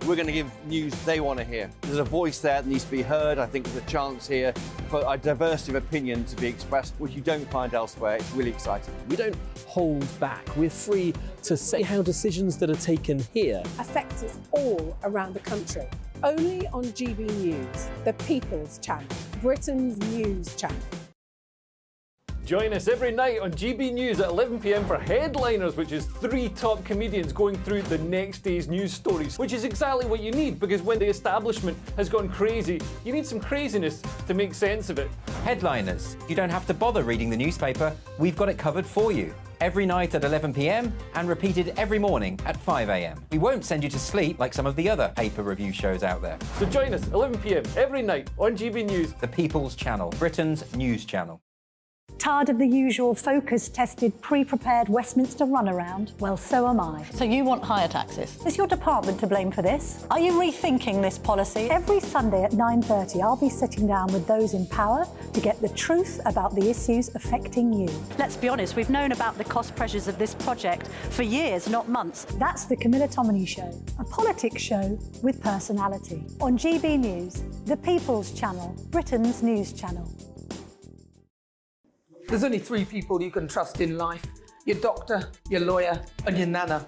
We're going to give news they want to hear. There's a voice there that needs to be heard. I think there's a chance here for a diversity of opinion to be expressed, which you don't find elsewhere. It's really exciting. We don't hold back. We're free to say how decisions that are taken here affect us all around the country. Only on GB News, the People's Channel, Britain's news channel. Join us every night on GB News at 11 p.m. for Headliners, which is 3 top comedians going through the next day's news stories, which is exactly what you need, because when the establishment has gone crazy, you need some craziness to make sense of it. Headliners. You don't have to bother reading the newspaper. We've got it covered for you. Every night at 11 p.m. and repeated every morning at 5 a.m. We won't send you to sleep like some of the other paper review shows out there. So join us 11 p.m. every night on GB News. The People's Channel, Britain's news channel. Tired of the usual focus-tested, pre-prepared Westminster runaround? Well, so am I. So you want higher taxes? Is your department to blame for this? Are you rethinking this policy? Every Sunday at 9:30, I'll be sitting down with those in power to get the truth about the issues affecting you. Let's be honest, we've known about the cost pressures of this project for years, not months. That's the Camilla Tominey Show, a politics show with personality. On GB News, the People's Channel, Britain's news channel. There's only 3 people you can trust in life. Your doctor, your lawyer, and your nana.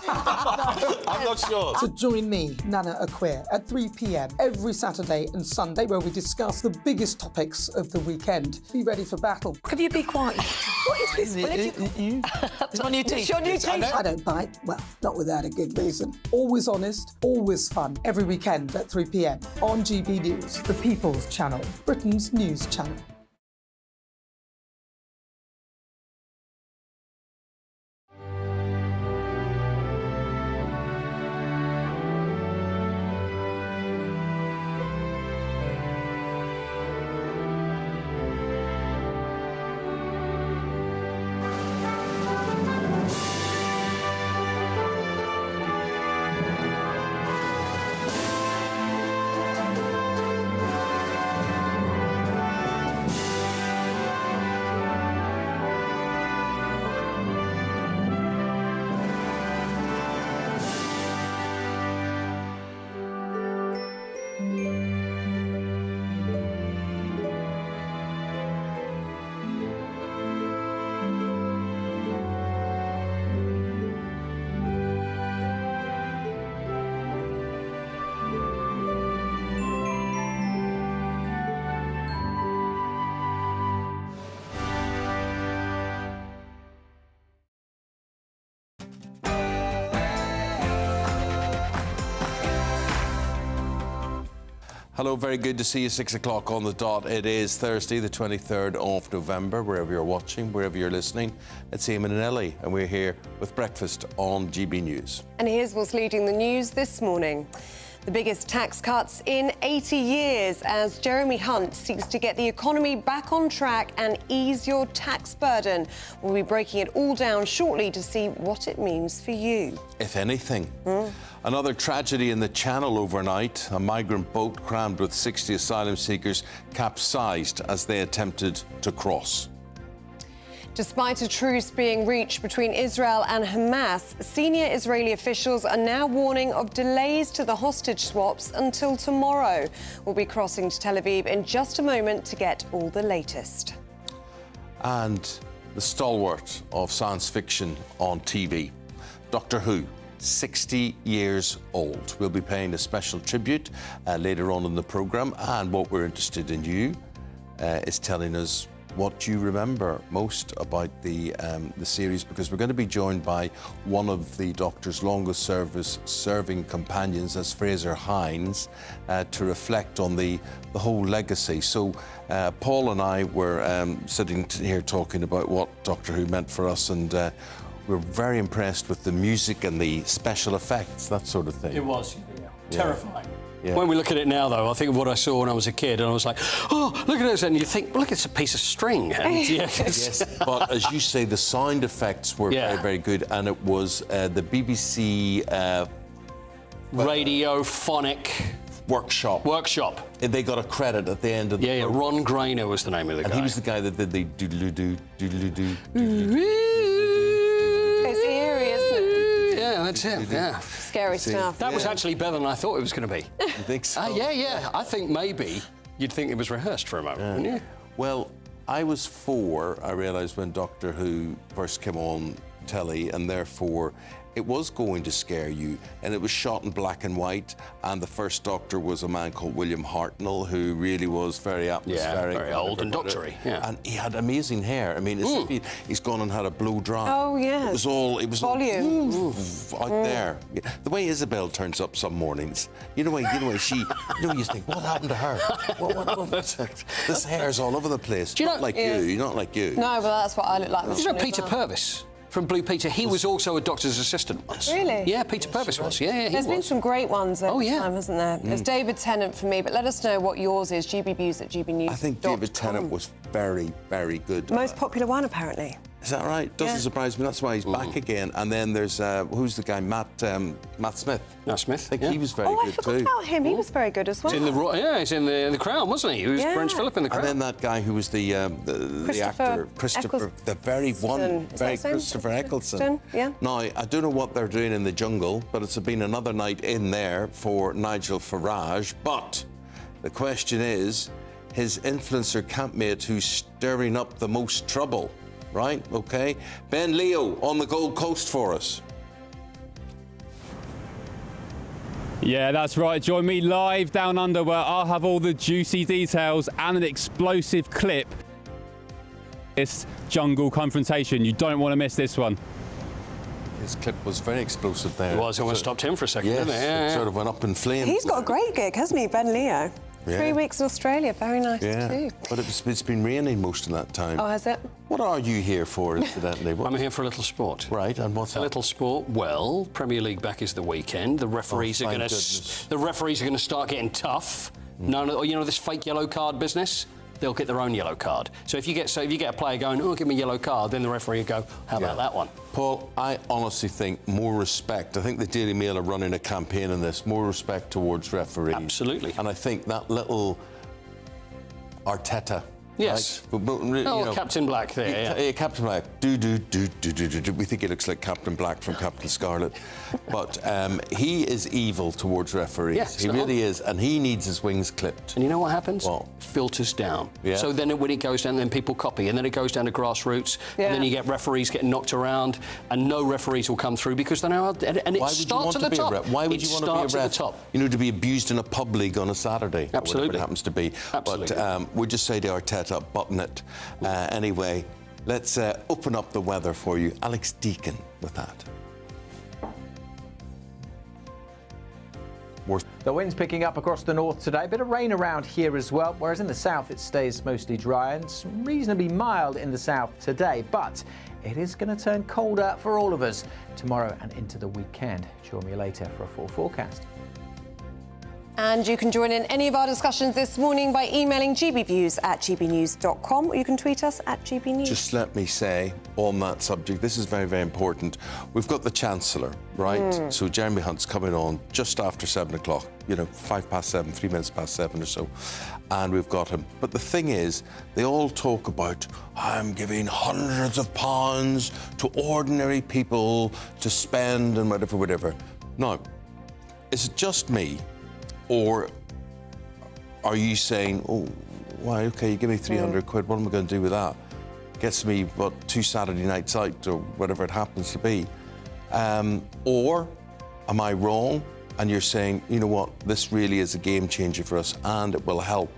I'm not sure. So join me, Nana Aquare, at 3 p.m. every Saturday and Sunday, where we discuss the biggest topics of the weekend. Be ready for battle. Could you be quiet? What is this? It's my new teeth. It's your new teeth. I don't bite. Well, not without a good reason. Always honest, always fun. Every weekend at 3 p.m. on GB News, the People's Channel, Britain's news channel. Hello, very good to see you. 6 o'clock on the dot. It is Thursday, the 23rd of November, wherever you're watching, wherever you're listening. It's Eamonn and Ellie, and we're here with breakfast on GB News. And here's what's leading the news this morning. The biggest tax cuts in 80 years as Jeremy Hunt seeks to get the economy back on track and ease your tax burden. We'll be breaking it all down shortly to see what it means for you. If anything. Another tragedy in the Channel overnight. A migrant boat crammed with 60 asylum seekers capsized as they attempted to cross. Despite a truce being reached between Israel and Hamas, senior Israeli officials are now warning of delays to the hostage swaps until tomorrow. We'll be crossing to Tel Aviv in just a moment to get all the latest. And the stalwart of science fiction on TV, Doctor Who. 60 years old. We'll be paying a special tribute later on in the programme, and what we're interested in you is telling us what you remember most about the series, because we're going to be joined by one of the Doctor's longest serving companions, as Fraser Hines, to reflect on the whole legacy. So Paul and I were sitting here talking about what Doctor Who meant for us, and we're very impressed with the music and the special effects, that sort of thing. It was terrifying. Yeah. When we look at it now, though, I think of what I saw when I was a kid, and I was like, oh, look at this, and you think, well, look, it's a piece of string. And Yes, but as you say, the sound effects were very, very good, and it was the BBC... radiophonic... Workshop. They got a credit at the end of the... Yeah, Ron Grainer was the name of the guy. And he was the guy that did the doodle-doo, doodle-doo, doodle-doo. It's eerie, isn't it? Yeah, that's it. Yeah. Scary stuff. That was actually better than I thought it was going to be. You think so? Yeah. I think maybe you'd think it was rehearsed for a moment, wouldn't you? Well, I was 4, I realised, when Doctor Who first came on telly, and therefore it was going to scare you. And it was shot in black and white, and the first Doctor was a man called William Hartnell, who really was very atmospheric. Yeah, very old and doctory. Yeah. And he had amazing hair. I mean, as if he's gone and had a blow dry. Oh, yeah. It was all volume out there. Yeah. The way Isabel turns up some mornings, you know, you think, what happened to her? This hair's all over the place. You're not like you. No, but that's what I look like. Did you know Peter Purvis from Blue Peter? He was also a doctor's assistant once. Really? Yeah, Peter Purvis was. Yeah, There's been some great ones over time, hasn't there? There's Mm. David Tennant for me, but let us know what yours is. GBNews@GBNews. I think David Tennant was very, very good. Most popular one, apparently. Is that right? Doesn't surprise me. That's why he's back again. And then there's who's the guy? Matt Smith. Matt Smith. I think he was very good I forgot too. about him. He was very good as well. He's in the Crown, wasn't he? He was Prince Philip in the Crown. And then that guy who was the actor, Christopher, the very one, very Christopher Eccleston. Yeah. Now, I don't know what they're doing in the jungle, but it's been another night in there for Nigel Farage. But the question is, his influencer campmate who's stirring up the most trouble. Right, OK. Ben Leo on the Gold Coast for us. Yeah, that's right. Join me live down under where I'll have all the juicy details and an explosive clip. This jungle confrontation. You don't want to miss this one. His clip was very explosive there. It was. Almost stopped him for a second, yes, didn't it? It sort of went up in flames. He's got a great gig, hasn't he, Ben Leo? Yeah. 3 weeks in Australia. Very nice too. But it's been raining most of that time. Oh, has it? What are you here for, incidentally? I'm here for a little sport. Right, and what's that? A little sport. Well, Premier League back is the weekend. The referees are going to start getting tough. None of, you know, this fake yellow card business. They'll get their own yellow card. So if you get a player going, oh, give me a yellow card, then the referee will go, how about that one? Paul, I honestly think more respect. I think the Daily Mail are running a campaign on this. More respect towards referees. Absolutely. And I think that little Arteta. Yes. Right? Captain Black there. Yeah, Captain Black. Do. We think he looks like Captain Black from Captain Scarlet. But he is evil towards referees. Yes, he really is. And he needs his wings clipped. And you know what happens? Well, filters down. Yeah. So then when it goes down, then people copy. And then it goes down to grassroots. Yeah. And then you get referees getting knocked around. And no referees will come through because they know how... And it starts at the top. Why would you want to be a ref? You know, to be abused in a pub league on a Saturday. Absolutely. Or whatever it happens to be. Absolutely. But we'll just say to Arteta, button it. Anyway, let's open up the weather for you. Alex Deacon with that. The wind's picking up across the north today. A bit of rain around here as well, whereas in the south it stays mostly dry and it's reasonably mild in the south today. But it is going to turn colder for all of us tomorrow and into the weekend. Join me later for a full forecast. And you can join in any of our discussions this morning by emailing gbviews@gbnews.com, or you can tweet us at gbnews. Just let me say on that subject, this is very, very important. We've got the Chancellor, right? So Jeremy Hunt's coming on just after 7 o'clock, 7:05, 3 minutes past 7 or so. And we've got him. But the thing is, they all talk about, I'm giving hundreds of pounds to ordinary people to spend and whatever. Now, is it just me? Or are you saying, oh, why, OK, you give me 300 quid, what am I going to do with that? Gets me, 2 Saturday nights out or whatever it happens to be. Or am I wrong? And you're saying, you know what, this really is a game changer for us and it will help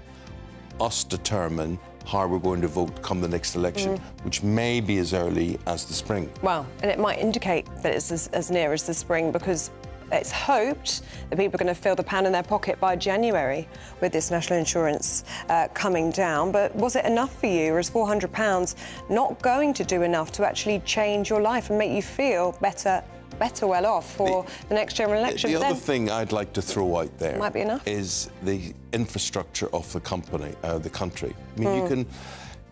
us determine how we're going to vote come the next election, which may be as early as the spring. Well, and it might indicate that it's as near as the spring because it's hoped that people are going to feel the pound in their pocket by January with this national insurance coming down. But was it enough for you, or is £400 not going to do enough to actually change your life and make you feel better well off for the next general election? The other thing I'd like to throw out there might be enough. Is the infrastructure of the country. I mean,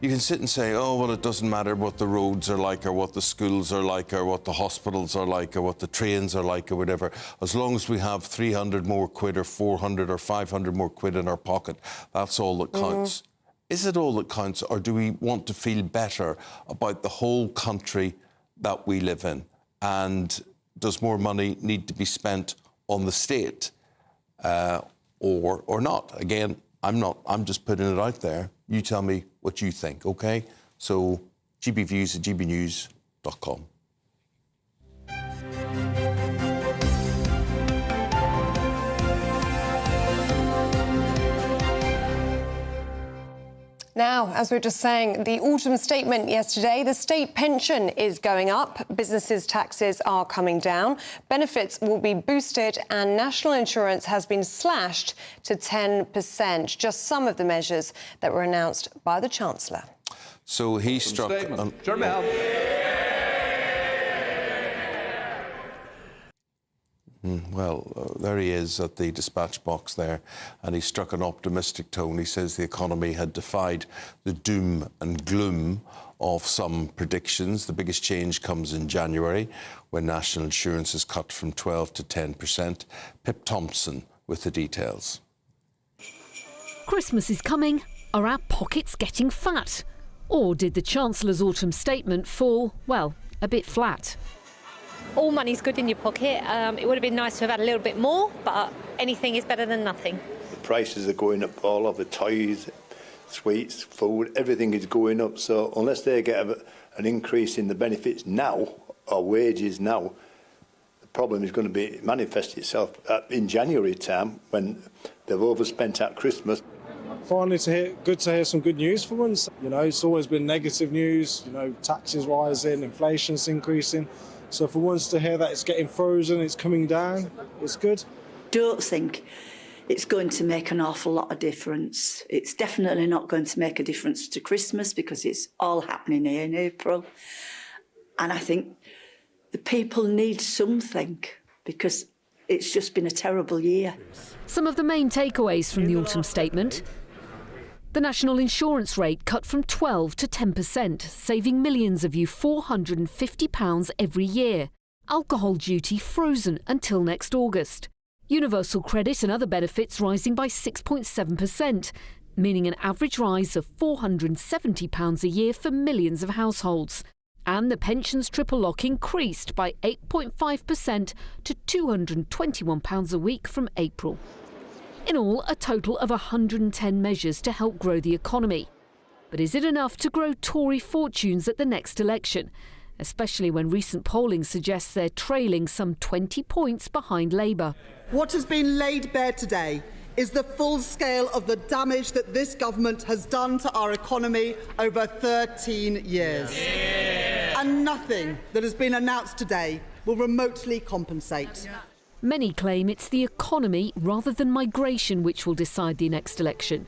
you can sit and say, oh, well, it doesn't matter what the roads are like or what the schools are like or what the hospitals are like or what the trains are like or whatever. As long as we have 300 more quid or 400 or 500 more quid in our pocket, that's all that counts. Is it all that counts, or do we want to feel better about the whole country that we live in? And does more money need to be spent on the state or not? Again, I'm just putting it out there. You tell me what you think, OK? So gbviews@gbnews.com. Now, as we were just saying, the autumn statement yesterday, the state pension is going up, businesses' taxes are coming down, benefits will be boosted and national insurance has been slashed to 10%. Just some of the measures that were announced by the Chancellor. So he struck... Well, there he is at the dispatch box there, and he struck an optimistic tone. He says the economy had defied the doom and gloom of some predictions. The biggest change comes in January, when national insurance is cut from 12 to 10%. Pip Thompson with the details. Christmas is coming. Are our pockets getting fat? Or did the Chancellor's autumn statement fall, well, a bit flat? All money's good in your pocket. It would have been nice to have had a little bit more, but anything is better than nothing. The prices are going up, all of the toys, sweets, food, everything is going up. So unless they get an increase in the benefits now, or wages now, the problem is going to be manifest itself in January time when they've overspent at Christmas. Finally, good to hear some good news for once. You know, it's always been negative news. You know, taxes rising, inflation's increasing. So for once to hear that it's getting frozen, it's coming down, it's good. Don't think it's going to make an awful lot of difference. It's definitely not going to make a difference to Christmas because it's all happening here in April. And I think the people need something because it's just been a terrible year. Some of the main takeaways from the autumn statement. The national insurance rate cut from 12 to 10%, saving millions of you £450 every year. Alcohol duty frozen until next August. Universal credit and other benefits rising by 6.7%, meaning an average rise of £470 a year for millions of households. And the pensions triple lock increased by 8.5% to £221 a week from April. In all, a total of 110 measures to help grow the economy. But is it enough to grow Tory fortunes at the next election, especially when recent polling suggests they're trailing some 20 points behind Labour? What has been laid bare today is the full scale of the damage that this government has done to our economy over 13 years. Yeah. And nothing that has been announced today will remotely compensate. Many claim it's the economy rather than migration which will decide the next election.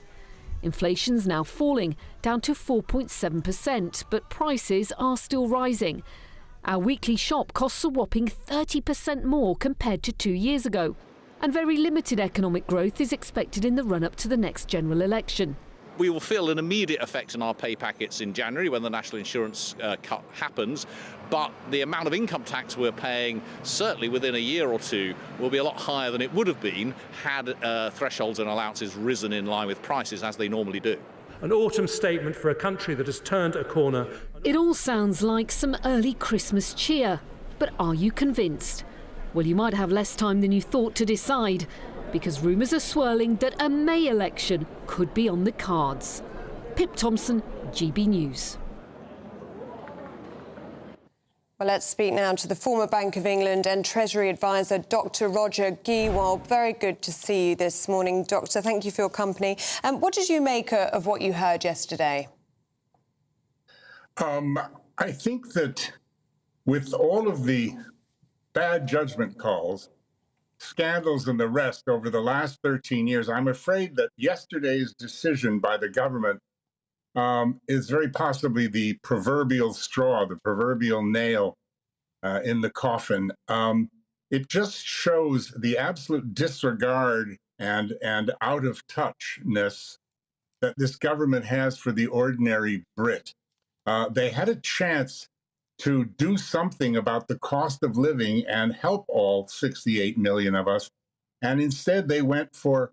Inflation's now falling, down to 4.7%, but prices are still rising. Our weekly shop costs a whopping 30% more compared to 2 years ago. And very limited economic growth is expected in the run-up to the next general election. We will feel an immediate effect on our pay packets in January when the national insurance cut happens, but the amount of income tax we're paying, certainly within a year or two, will be a lot higher than it would have been had thresholds and allowances risen in line with prices as they normally do. An autumn statement for a country that has turned a corner. It all sounds like some early Christmas cheer, but are you convinced? Well, you might have less time than you thought to decide, because rumours are swirling that a May election could be on the cards. Pip Thompson, GB News. Well, let's speak now to the former Bank of England and Treasury advisor, Dr. Roger Gewald. Very good to see you this morning, Doctor. Thank you for your company. What did you make of what you heard yesterday? I think that with all of the bad judgment calls, scandals and the rest over the last 13 years, I'm afraid that yesterday's decision by the government is very possibly the proverbial straw, the proverbial nail in the coffin. It just shows the absolute disregard and out of touchness that this government has for the ordinary Brit. They had a chance to do something about the cost of living and help all 68 million of us, and instead they went for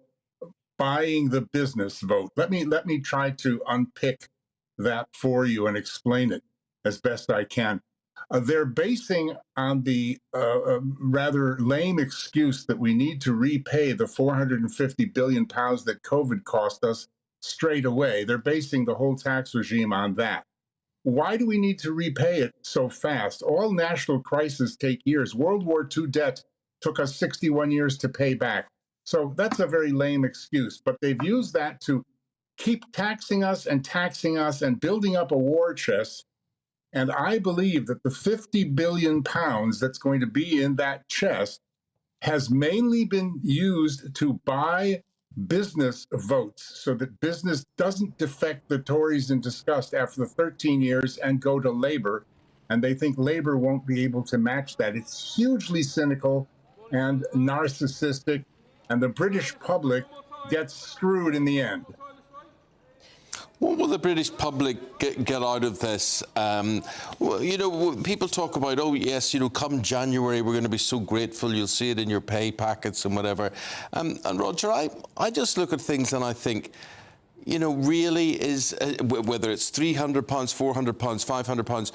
buying the business vote. Let me try to unpick that for you and explain it as best I can. They're basing on the rather lame excuse that we need to repay the 450 billion pounds that COVID cost us straight away. They're basing the whole tax regime on that. Why do we need to repay it so fast? All national crises take years. World War II debt took us 61 years to pay back. So that's a very lame excuse, but they've used that to keep taxing us and building up a war chest. And I believe that the 50 billion pounds that's going to be in that chest has mainly been used to buy business votes so that business doesn't defect the Tories in disgust after the 13 years and go to Labour. And they think Labour won't be able to match that. It's hugely cynical and narcissistic, and the British public gets screwed in the end. What will the British public get out of this? Well, you know, people talk about, oh, yes, you know, come January, we're going to be so grateful. You'll see it in your pay packets and whatever. And Roger, I just look at things and I think, you know, really is, whether it's £300, £400, £500,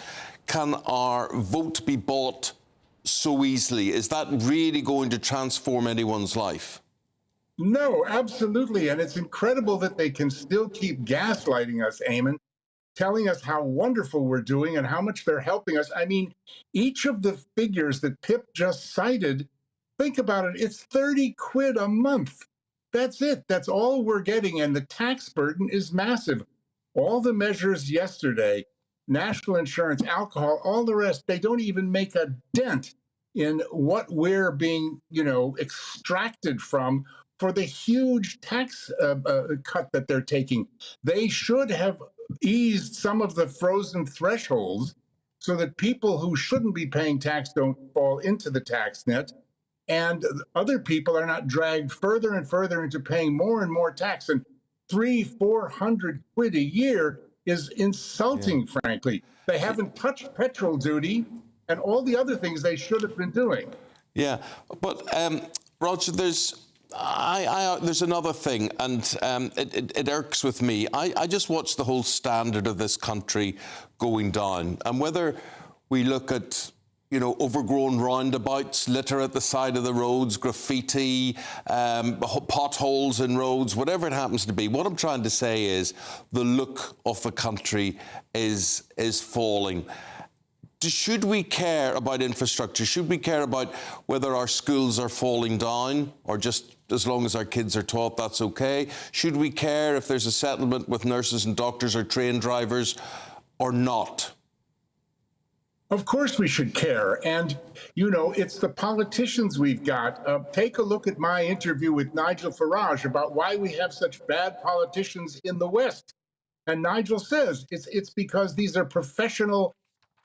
can our vote be bought so easily? Is that really going to transform anyone's life? No, absolutely. And it's incredible that they can still keep gaslighting us, Eamonn, telling us how wonderful we're doing and how much they're helping us. I mean, each of the figures that Pip just cited, think about it, it's 30 quid a month. That's it. That's all we're getting. And the tax burden is massive. All the measures yesterday, national insurance, alcohol, all the rest, they don't even make a dent in what we're being, you know, extracted from for the huge tax cut that they're taking. They should have eased some of the frozen thresholds so that people who shouldn't be paying tax don't fall into the tax net, and other people are not dragged further and further into paying more and more tax. And 300-400 quid a year is insulting, frankly. They haven't touched petrol duty and all the other things they should have been doing. Yeah, but Roger, there's another thing, and it irks with me. I just watch the whole standard of this country going down, and whether we look at, you know, overgrown roundabouts, litter at the side of the roads, graffiti, potholes in roads, whatever it happens to be, what I'm trying to say is the look of the country is falling. Should we care about infrastructure? Should we care about whether our schools are falling down, or just as long as our kids are taught that's okay? Should we care if there's a settlement with nurses and doctors or train drivers or not? Of course we should care. And, you know, it's the politicians we've got. Take a look at my interview with Nigel Farage about why we have such bad politicians in the West. And Nigel says it's because these are professional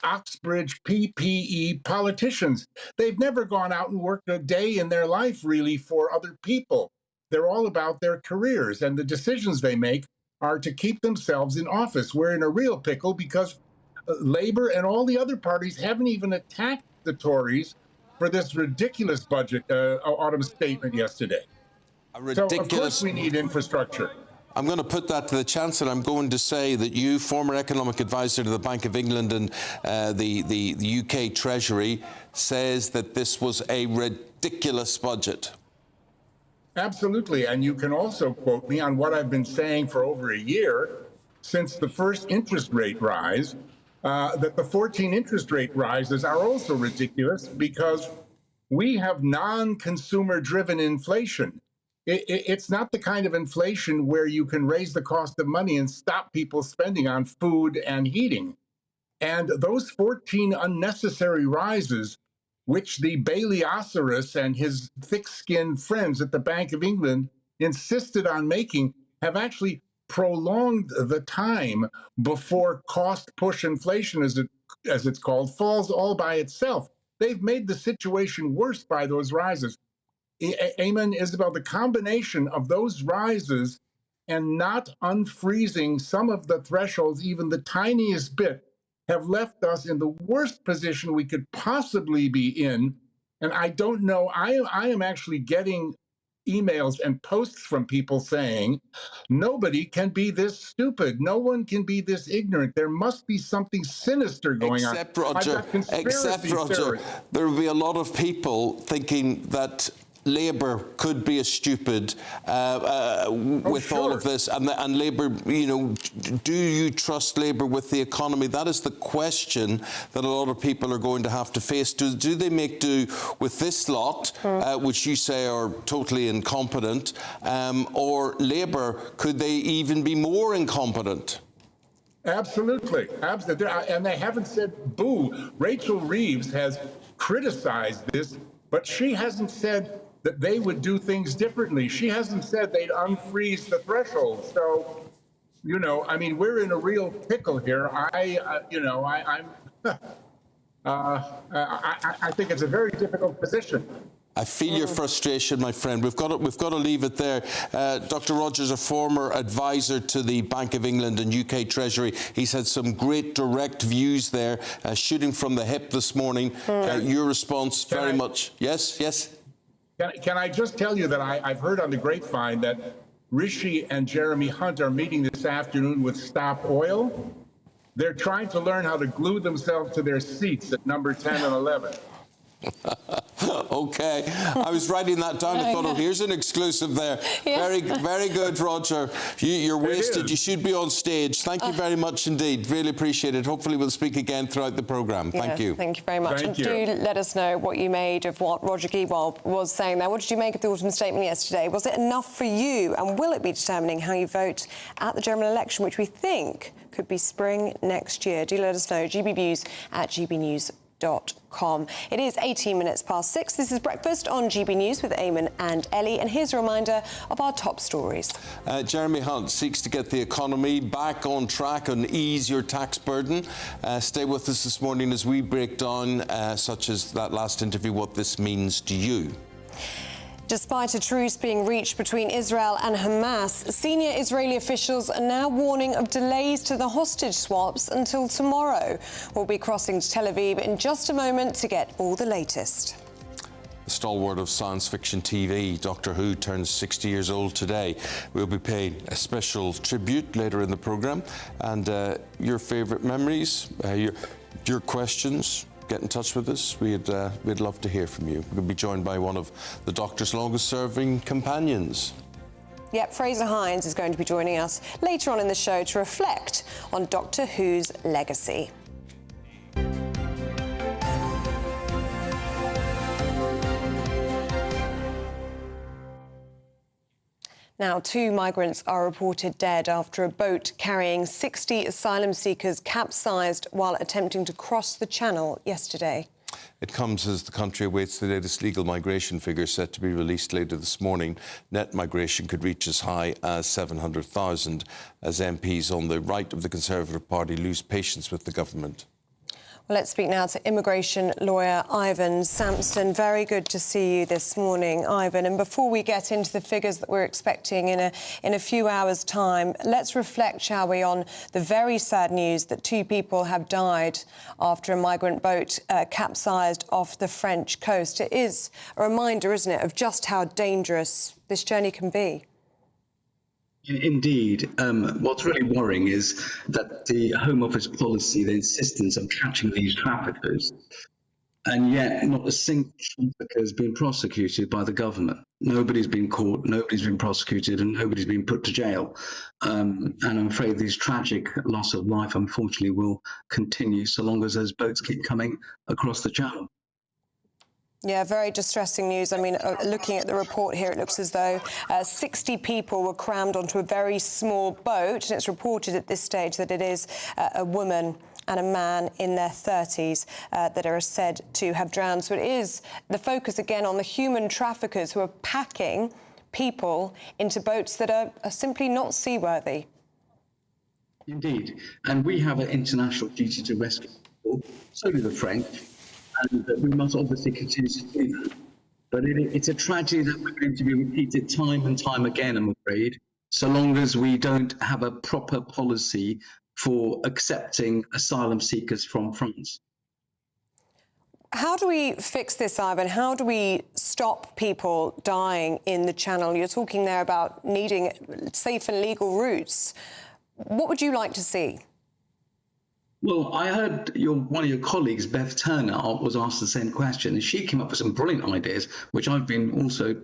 Oxbridge PPE politicians. They've never gone out and worked a day in their life, really, for other people. They're all about their careers, and the decisions they make are to keep themselves in office. We're in a real pickle because Labour and all the other parties haven't even attacked the Tories for this ridiculous budget autumn statement yesterday. So, of course, we need infrastructure. I'm going to put that to the Chancellor. I'm going to say that you, former economic advisor to the Bank of England and the UK Treasury, says that this was a ridiculous budget. Absolutely. And you can also quote me on what I've been saying for over a year since the first interest rate rise, that the 14 interest rate rises are also ridiculous because we have non-consumer driven inflation. It's not the kind of inflation where you can raise the cost of money and stop people spending on food and heating. And those 14 unnecessary rises, which the Bailey-Oceras and his thick-skinned friends at the Bank of England insisted on making, have actually prolonged the time before cost-push inflation, as it's called, falls all by itself. They've made the situation worse by those rises. Eamonn, Isabel, the combination of those rises and not unfreezing some of the thresholds, even the tiniest bit, have left us in the worst position we could possibly be in. And I don't know, I am actually getting emails and posts from people saying, nobody can be this stupid. No one can be this ignorant. There must be something sinister going on. Except, Roger, there will be a lot of people thinking that Labour could be as stupid with all of this, and Labour, you know, do you trust Labour with the economy? That is the question that a lot of people are going to have to face. Do they make do with this lot, which you say are totally incompetent, or Labour, could they even be more incompetent? Absolutely. And they haven't said boo. Rachel Reeves has criticized this, but she hasn't said that they would do things differently. She hasn't said they'd unfreeze the threshold. So, you know, I mean, we're in a real pickle here. I think it's a very difficult position. I feel your frustration, my friend. We've got to leave it there. Dr. Rogers, a former advisor to the Bank of England and UK Treasury, he's had some great direct views there, shooting from the hip this morning. Your response, very much. Yes. Can I just tell you that I've heard on the grapevine that Rishi and Jeremy Hunt are meeting this afternoon with Stop Oil. They're trying to learn how to glue themselves to their seats at number 10 and 11. Okay, I was writing that down. I thought, oh, here's an exclusive there. Very good, Roger. You're wasted. You should be on stage. Thank you very much indeed. Really appreciate it. Hopefully we'll speak again throughout the programme. Thank you. Thank you very much. And do let us know what you made of what Roger Giebel was saying there. What did you make of the autumn statement yesterday? Was it enough for you? And will it be determining how you vote at the general election, which we think could be spring next year? Do let us know. gbnews@gbnews.com. It is 18 minutes past 6. This is Breakfast on GB News with Eamonn and Ellie. And here's a reminder of our top stories. Jeremy Hunt seeks to get the economy back on track and ease your tax burden. Stay with us this morning as we break down, such as that last interview, what this means to you. Despite a truce being reached between Israel and Hamas, senior Israeli officials are now warning of delays to the hostage swaps until tomorrow. We'll be crossing to Tel Aviv in just a moment to get all the latest. The stalwart of science fiction TV, Doctor Who, turns 60 years old today. We'll be paying a special tribute later in the programme. And your favourite memories, your questions, get in touch with us. We'd love to hear from you. We'll be joined by one of the Doctor's longest-serving companions. Yep, Fraser Hines is going to be joining us later on in the show to reflect on Doctor Who's legacy. Now, 2 migrants are reported dead after a boat carrying 60 asylum seekers capsized while attempting to cross the Channel yesterday. It comes as the country awaits the latest legal migration figures set to be released later this morning. Net migration could reach as high as 700,000 as MPs on the right of the Conservative Party lose patience with the government. Well, let's speak now to immigration lawyer Ivan Sampson. Very good to see you this morning, Ivan. And before we get into the figures that we're expecting in a few hours' time, let's reflect, shall we, on the very sad news that 2 people have died after a migrant boat capsized off the French coast. It is a reminder, isn't it, of just how dangerous this journey can be. Indeed. What's really worrying is that the Home Office policy, the insistence on catching these traffickers, and yet not a single trafficker has been prosecuted by the government. Nobody's been caught, nobody's been prosecuted, and nobody's been put to jail. And I'm afraid this tragic loss of life, unfortunately, will continue so long as those boats keep coming across the channel. Yeah, very distressing news. I mean, looking at the report here, it looks as though 60 people were crammed onto a very small boat, and it's reported at this stage that it is a woman and a man in their 30s that are said to have drowned. So it is the focus again on the human traffickers who are packing people into boats that are simply not seaworthy. Indeed. And we have an international duty to rescue people, so do the French. And we must obviously continue to do that. But it's a tragedy that we're going to be repeated time and time again, I'm afraid, so long as we don't have a proper policy for accepting asylum seekers from France. How do we fix this, Ivan? How do we stop people dying in the Channel? You're talking there about needing safe and legal routes. What would you like to see? Well, I heard one of your colleagues, Bev Turner, was asked the same question, and she came up with some brilliant ideas, which I've been also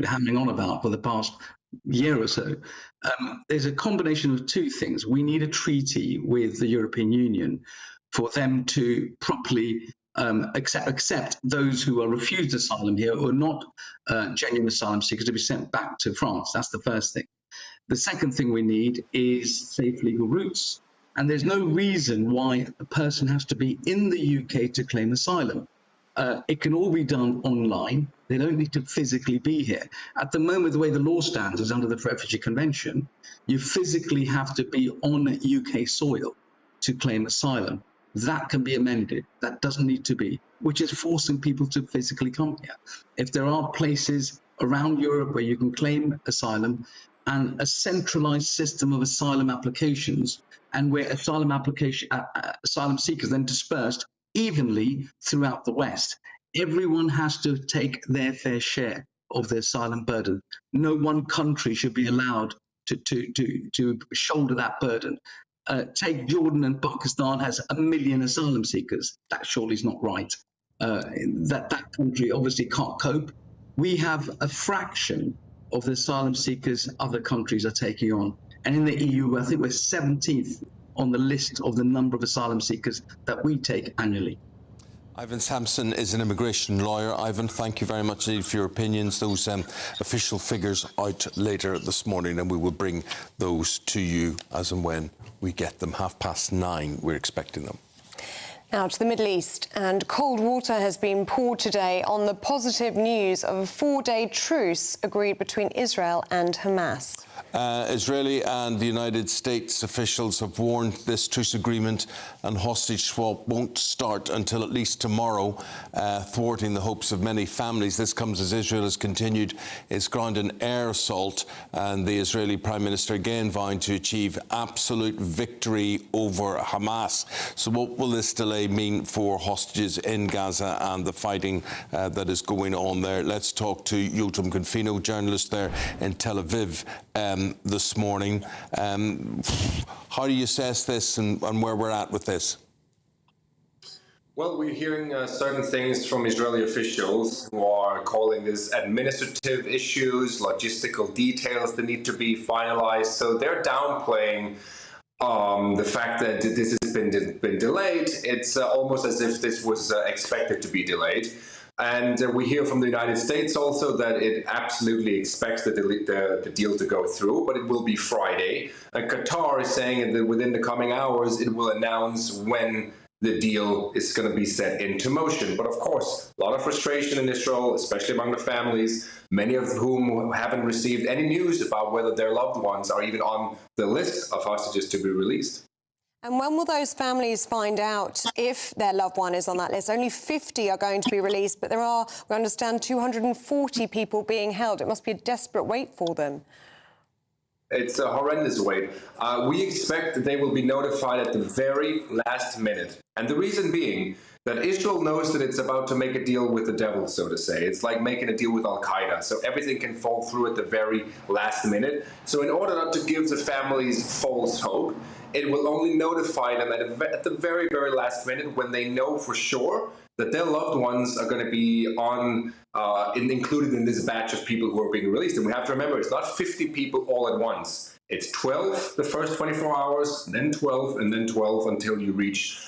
hammering on about for the past year or so. There's a combination of two things. We need a treaty with the European Union for them to properly accept those who are refused asylum here or not genuine asylum seekers to be sent back to France. That's the first thing. The second thing we need is safe legal routes. And there's no reason why a person has to be in the UK to claim asylum. It can all be done online. They don't need to physically be here. At the moment, the way the law stands is under the Refugee Convention, you physically have to be on UK soil to claim asylum. That can be amended. That doesn't need to be, which is forcing people to physically come here. If there are places around Europe where you can claim asylum and a centralized system of asylum applications, and where asylum seekers then dispersed evenly throughout the West. Everyone has to take their fair share of the asylum burden. No one country should be allowed to shoulder that burden. Take Jordan and Pakistan has 1 million asylum seekers. That surely is not right. That country obviously can't cope. We have a fraction of the asylum seekers other countries are taking on. And in the EU, I think we're 17th on the list of the number of asylum seekers that we take annually. Ivan Sampson is an immigration lawyer. Ivan, thank you very much indeed for your opinions. Those official figures out later this morning, and we will bring those to you as and when we get them. 9:30, we're expecting them. Now to the Middle East, and cold water has been poured today on the positive news of a 4-day truce agreed between Israel and Hamas. Israeli and the United States officials have warned this truce agreement and hostage swap won't start until at least tomorrow, thwarting the hopes of many families. This comes as Israel has continued its ground and air assault, and the Israeli Prime Minister again vowing to achieve absolute victory over Hamas. So what will this delay mean for hostages in Gaza and the fighting that is going on there? Let's talk to Yotam Confino, journalist there in Tel Aviv, this morning. How do you assess this and where we're at with this? Well, we're hearing certain things from Israeli officials who are calling this administrative issues, logistical details that need to be finalized. So they're downplaying the fact that this has been delayed. It's almost as if this was expected to be delayed. And we hear from the United States also that it absolutely expects the deal to go through, but it will be Friday. And Qatar is saying that within the coming hours, it will announce when the deal is going to be set into motion. But of course, a lot of frustration in Israel, especially among the families, many of whom haven't received any news about whether their loved ones are even on the list of hostages to be released. And when will those families find out if their loved one is on that list? Only 50 are going to be released, but there are, we understand, 240 people being held. It must be a desperate wait for them. It's a horrendous wait. We expect that they will be notified at the very last minute. And the reason being that Israel knows that it's about to make a deal with the devil, so to say. It's like making a deal with Al-Qaeda. So everything can fall through at the very last minute. So in order not to give the families false hope, it will only notify them at the very, very last minute when they know for sure that their loved ones are going to be included in this batch of people who are being released. And we have to remember, it's not 50 people all at once. It's 12 the first 24 hours, then 12, and then 12 until you reach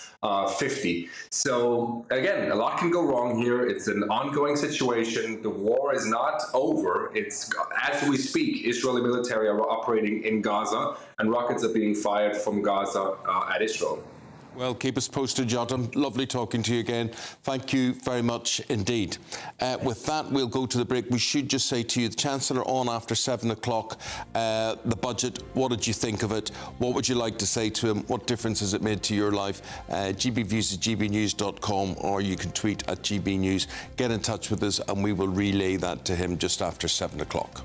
50. So again, a lot can go wrong here. It's an ongoing situation. The war is not over. It's, as we speak, Israeli military are operating in Gaza, and rockets are being fired from Gaza at Israel. Well, keep us posted, Yotam. Lovely talking to you again. Thank you very much indeed. With that, we'll go to the break. We should just say to you, the Chancellor on after 7 o'clock. The budget, what did you think of it? What would you like to say to him? What difference has it made to your life? GBviews at gbnews.com, or you can tweet at GBnews. Get in touch with us and we will relay that to him just after 7 o'clock.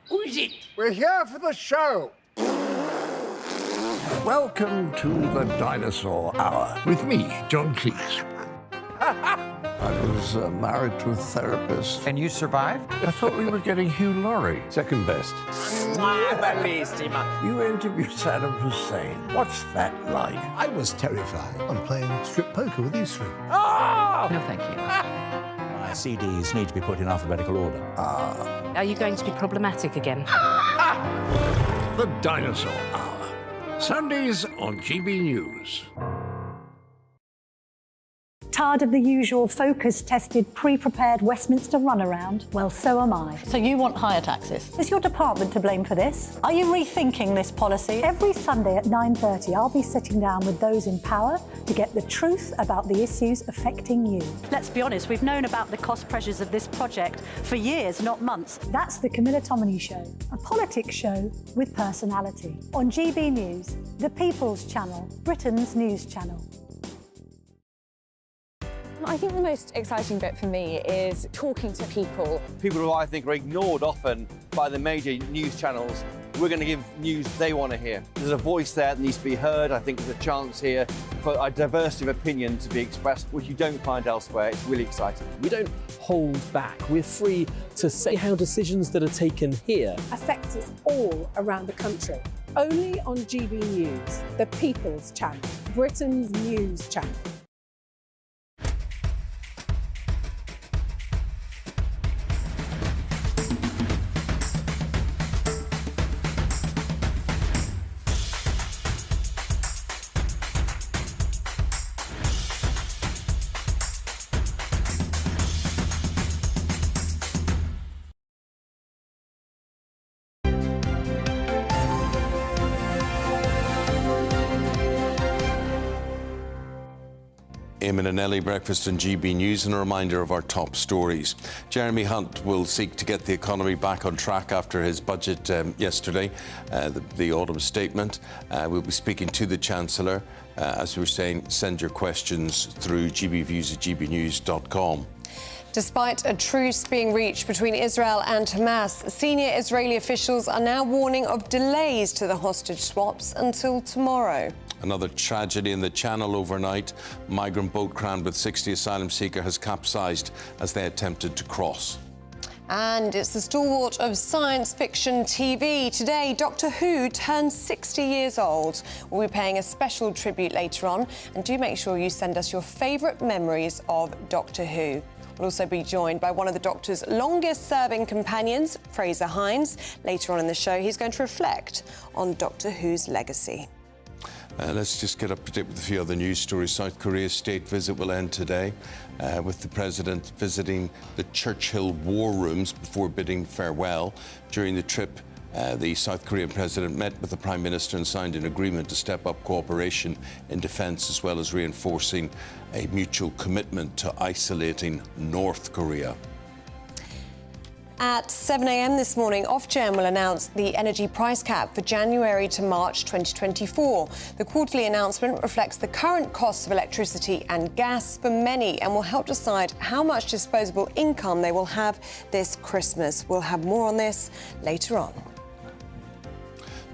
Who is it? We're here for the show. Welcome to the Dinosaur Hour with me, John Cleese. I was married to a therapist. And you survived? I thought we were getting Hugh Laurie. Second best. You interviewed Saddam Hussein. What's that like? I was terrified. I'm playing strip poker with these three. Oh! No, thank you. My CDs need to be put in alphabetical order. Are you going to be problematic again? The Dinosaur Hour. Sundays on GB News. Tired of the usual focus-tested, pre-prepared Westminster runaround? Well, so am I. So you want higher taxes? Is your department to blame for this? Are you rethinking this policy? Every Sunday at 9:30, I'll be sitting down with those in power to get the truth about the issues affecting you. Let's be honest, we've known about the cost pressures of this project for years, not months. That's the Camilla Tominey Show, a politics show with personality. On GB News, the People's Channel, Britain's news channel. I think the most exciting bit for me is talking to people. People who I think are ignored often by the major news channels. We're going to give news they want to hear. There's a voice there that needs to be heard. I think there's a chance here for a diversity of opinion to be expressed, which you don't find elsewhere. It's really exciting. We don't hold back. We're free to say how decisions that are taken here affect us all around the country. Only on GB News, the People's Channel, Britain's news channel. Eamonn and Ellie, breakfast on GB News, and a reminder of our top stories. Jeremy Hunt will seek to get the economy back on track after his budget yesterday, the autumn statement. We'll be speaking to the Chancellor. As we were saying, send your questions through gbviews@gbnews.com. Despite a truce being reached between Israel and Hamas, senior Israeli officials are now warning of delays to the hostage swaps until tomorrow. Another tragedy in the Channel overnight. Migrant boat crammed with 60 asylum seekers has capsized as they attempted to cross. And it's the stalwart of science fiction TV. Today, Doctor Who turns 60 years old. We'll be paying a special tribute later on. And do make sure you send us your favourite memories of Doctor Who. We'll also be joined by one of the Doctor's longest-serving companions, Fraser Hines. Later on in the show, he's going to reflect on Doctor Who's legacy. Let's just get up to date with a few other news stories. South Korea's state visit will end today, with the president visiting the Churchill War Rooms before bidding farewell. During the trip, the South Korean president met with the Prime Minister and signed an agreement to step up cooperation in defence, as well as reinforcing a mutual commitment to isolating North Korea. At 7 a.m. this morning, Ofgem will announce the energy price cap for January to March 2024. The quarterly announcement reflects the current costs of electricity and gas for many and will help decide how much disposable income they will have this Christmas. We'll have more on this later on.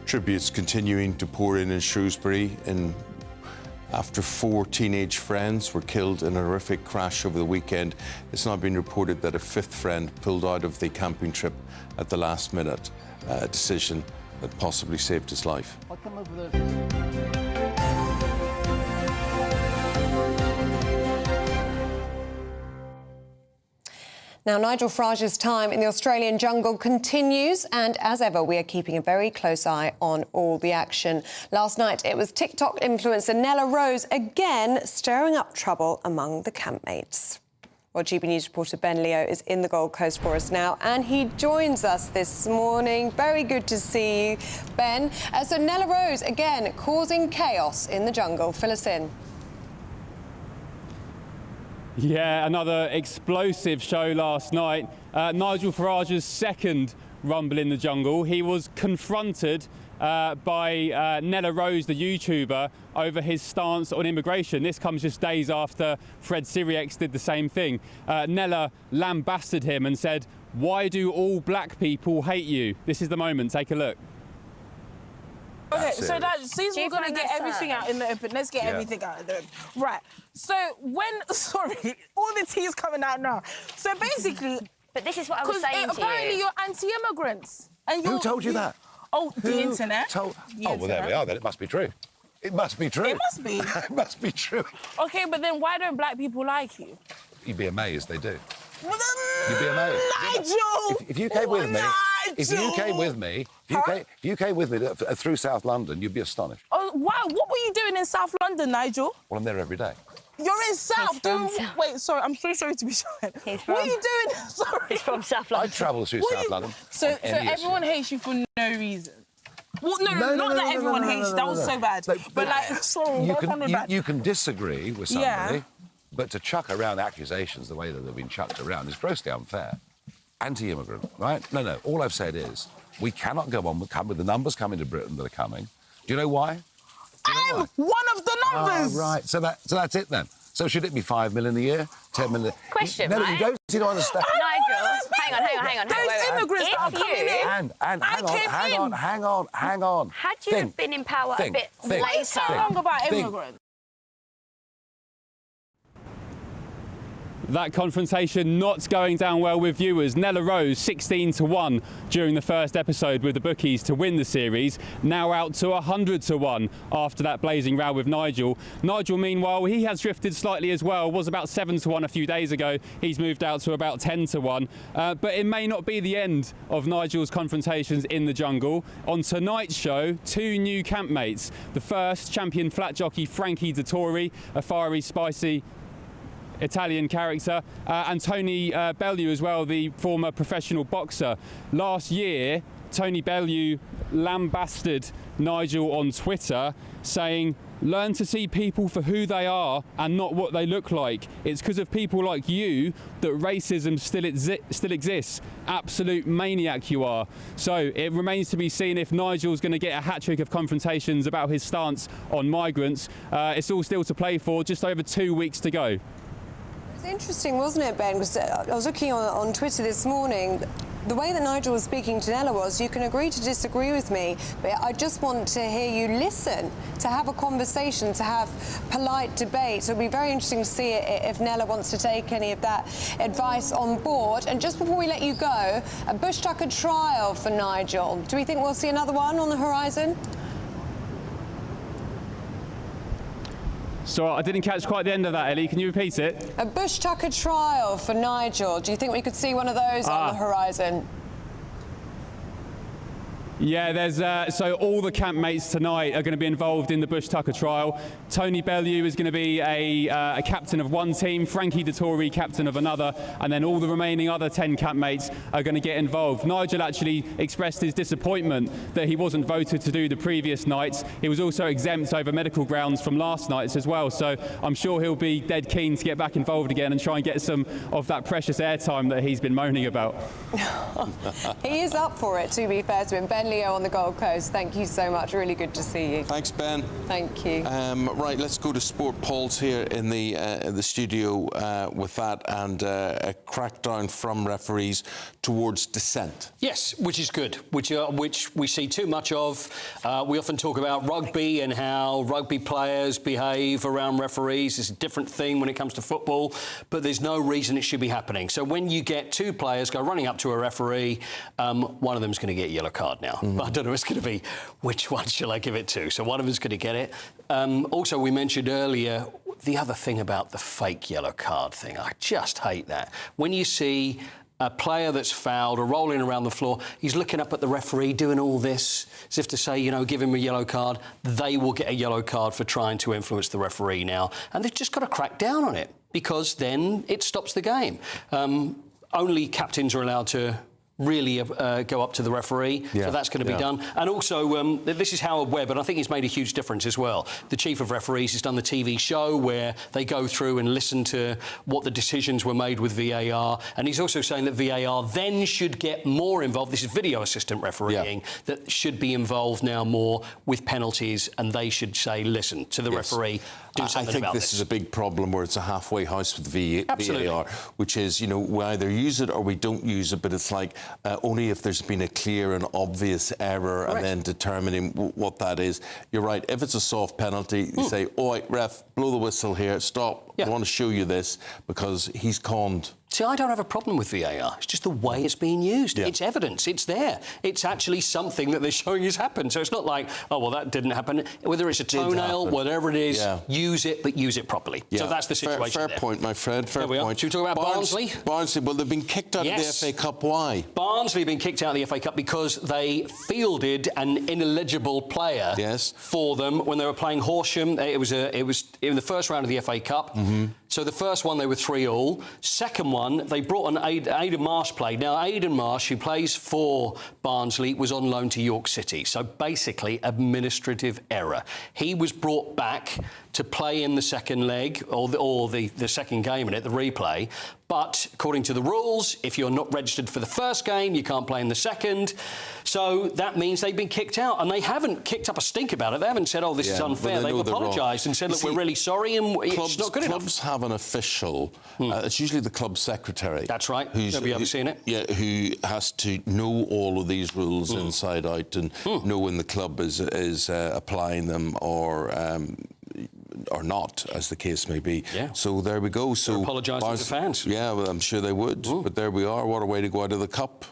Tributes continuing to pour in Shrewsbury after 4 teenage friends were killed in a horrific crash over the weekend. It's now been reported that a 5th friend pulled out of the camping trip at the last minute, a decision that possibly saved his life. I'll come over there. Now, Nigel Farage's time in the Australian jungle continues, and as ever, we are keeping a very close eye on all the action. Last night, it was TikTok influencer Nella Rose again stirring up trouble among the campmates. Well, GB News reporter Ben Leo is in the Gold Coast for us now, and he joins us this morning. Very good to see you, Ben. So Nella Rose, again, causing chaos in the jungle. Fill us in. Yeah, another explosive show last night. Nigel Farage's second rumble in the jungle. He was confronted by Nella Rose, the YouTuber, over his stance on immigration. This comes just days after Fred Sirieix did the same thing. Nella lambasted him and said, Why do all black people hate you? This is the moment. Take a look. Okay, so that seems we're going to get everything out in the open. Let's get everything out in the open. Right. So sorry, all the tea is coming out now. So basically... But this is what I was saying to you. Apparently you're anti-immigrants. Who told you that? Oh, the internet. Well, there we are, then. It must be true. It must be true. It must be. It must be true. OK, but then why don't black people like you? You'd be amazed they do. You'd be amazed. Nigel! If you came with me... If you came with me, if you came with me through South London, you'd be astonished. Oh, wow. What were you doing in South London, Nigel? Well, I'm there every day. You're in South. Wait, sorry. I'm so sorry to be shouting. What are you doing? Sorry. He's from South London. I travel through South London. So everyone hates you for no reason. Well, not that everyone hates you. That was so bad. But like, sorry, you can disagree with somebody, but to chuck around accusations the way that they've been chucked around is grossly unfair. Anti-immigrant, right? No. All I've said is we cannot go on with the numbers coming to Britain that are coming. Do you know why? I'm one of the numbers. Oh, right. So that's it then. So should it be 5 million a year, 10 million? Question, no, right? You don't understand. Nigel, hang on. Those immigrants that are coming in. And hang on. Had you have been in power a bit later? Why so long about immigrants? That confrontation not going down well with viewers. Nella rose 16-1 during the first episode with the bookies to win the series, now out to 100-1 after that blazing row with Nigel. Nigel, meanwhile, he has drifted slightly as well, was about 7-1 a few days ago. He's moved out to about 10-1. But it may not be the end of Nigel's confrontations in the jungle. On tonight's show, 2 new campmates. The first, champion flat jockey Frankie de Tory, a fiery, spicy Italian character, and Tony Bellew as well, the former professional boxer. Last year, Tony Bellew lambasted Nigel on Twitter, saying, "Learn to see people for who they are and not what they look like. It's because of people like you that racism still exists. Absolute maniac you are." So it remains to be seen if Nigel's going to get a hat-trick of confrontations about his stance on migrants. It's all still to play for, just over 2 weeks to go. It was interesting, wasn't it, Ben? Because I was looking on Twitter this morning. The way that Nigel was speaking to Nella was, you can agree to disagree with me, but I just want to hear you listen, to have a conversation, to have polite debate. So it'll be very interesting to see if Nella wants to take any of that advice on board. And just before we let you go, a Bush Tucker trial for Nigel. Do we think we'll see another one on the horizon? So I didn't catch quite the end of that, Ellie. Can you repeat it? A Bush Tucker trial for Nigel. Do you think we could see one of those on the horizon? Yeah, there's so all the campmates tonight are going to be involved in the Bush Tucker trial. Tony Bellew is going to be a captain of one team, Frankie de Tory captain of another, and then all the remaining other 10 campmates are going to get involved. Nigel actually expressed his disappointment that he wasn't voted to do the previous nights. He was also exempt over medical grounds from last night's as well, so I'm sure he'll be dead keen to get back involved again and try and get some of that precious airtime that he's been moaning about. He is up for it, to be fair to him. Ben Leo on the Gold Coast, thank you so much. Really good to see you. Thanks, Ben. Thank you. Right, let's go to Sport. Paul's here in the studio with that, and a crackdown from referees towards dissent. Yes, which is good, which we see too much of. We often talk about rugby and how rugby players behave around referees. It's a different thing when it comes to football, but there's no reason it should be happening. So when you get 2 players go running up to a referee, one of them's going to get a yellow card now. But I don't know, it's going to be which one shall I give it to? So one of them's going to get it. Also, we mentioned earlier the other thing about the fake yellow card thing. I just hate that. When you see a player that's fouled or rolling around the floor, he's looking up at the referee doing all this as if to say, you know, give him a yellow card. They will get a yellow card for trying to influence the referee now. And they've just got to crack down on it, because then it stops the game. Only captains are allowed to really go up to the referee. Yeah. So that's going to be done. And also, this is Howard Webb, and I think he's made a huge difference as well. The chief of referees has done the TV show where they go through and listen to what the decisions were made with VAR. And he's also saying that VAR then should get more involved. This is video assistant refereeing that should be involved now more with penalties, and they should say, listen to the referee. Do something I think about this is a big problem where it's a halfway house with VAR, which is, you know, we either use it or we don't use it, but it's like only if there's been a clear and obvious error and then determining what that is. You're right. If it's a soft penalty, you say, "Oh, right, ref, blow the whistle here, stop. I want to show you this because he's conned." See, I don't have a problem with VAR. It's just the way it's being used. It's evidence. It's there. It's actually something that they're showing has happened. So it's not like, oh, well, that didn't happen. Whether it's a toenail, whatever it is, use it, but use it properly. So that's the situation. Fair point, my friend. Fair point. Should we talk about Barnsley? Barnsley, well, they've been kicked out of the FA Cup. Why? Barnsley have been kicked out of the FA Cup because they fielded an ineligible player for them when they were playing Horsham. It was in the first round of the FA Cup. So the first one, they were 3-3. Second one, they brought on Aidan Marsh played. Now, Aidan Marsh, who plays for Barnsley, was on loan to York City. So basically, administrative error. He was brought back to play in the second leg, or the second game in it, the replay. But according to the rules, if you're not registered for the first game, you can't play in the second. So that means they've been kicked out. And they haven't kicked up a stink about it. They haven't said, oh, this is unfair. They've apologised and said, look, we're really sorry and it's not good enough. Clubs have an official. It's usually the club secretary. That's right. Have you ever seen it? Yeah, who has to know all of these rules inside out and know when the club is applying them or not, as the case may be. So there we go. So apologising to the fans. Yeah, well, I'm sure they would. But there we are. What a way to go out of the cup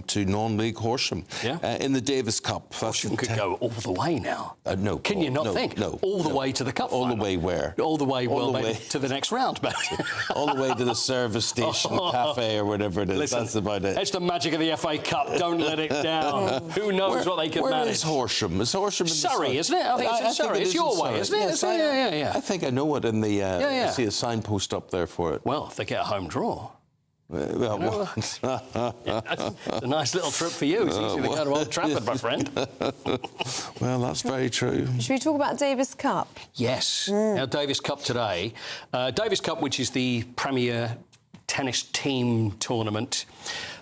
to non-league Horsham. In the Davis Cup. Horsham could go all the way now. No. Can you not think? No. All the way to the cup final. All the way where? All the way, to the next round. All the way to the service station, cafe or whatever it is. Listen, that's about it. It's the magic of the FA Cup. Don't let it down. Who knows what they could manage? Where is Horsham? Is Horsham in Surrey, isn't it? I think it's in Surrey. It's your way, isn't it? I think I know it in the... I see a signpost up there for it. Well, if they get a home draw. It's a nice little trip for you. It's easy to go to Old Trafford, my friend. Well, that's very true. Should we talk about Davis Cup? Yes. Now, Davis Cup today. Davis Cup, which is the premier tennis team tournament.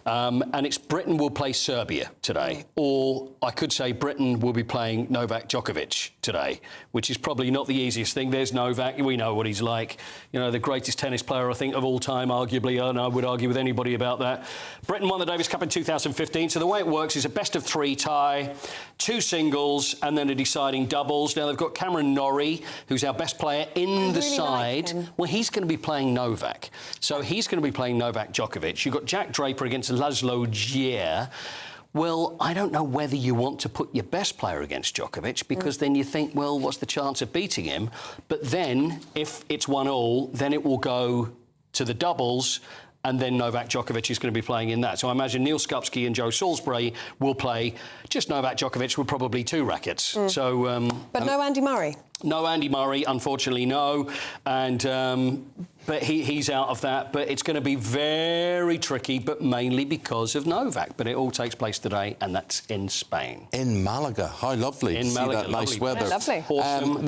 And it's Britain will play Serbia today. Or I could say Britain will be playing Novak Djokovic today, which is probably not the easiest thing. There's Novak. We know what he's like. You know, the greatest tennis player, I think, of all time, arguably. And I would argue with anybody about that. Britain won the Davis Cup in 2015. So the way it works is a best-of-3 tie, 2 singles, and then a deciding doubles. Now, they've got Cameron Norrie, who's our best player in the side. Well, he's going to be playing Novak. So he's going to be playing Novak Djokovic. You've got Jack Draper against Laszlo Djere. Well, I don't know whether you want to put your best player against Djokovic because then you think, well, what's the chance of beating him? But then, if it's 1-1, then it will go to the doubles and then Novak Djokovic is going to be playing in that. So I imagine Neil Skupski and Joe Salisbury will play just Novak Djokovic with probably 2 rackets. So, but no Andy Murray? No Andy Murray, unfortunately, no. And but he's out of that. But it's going to be very tricky, but mainly because of Novak. But it all takes place today, and that's in Spain. In Malaga. How lovely to see that nice weather. Yeah, lovely. Awesome,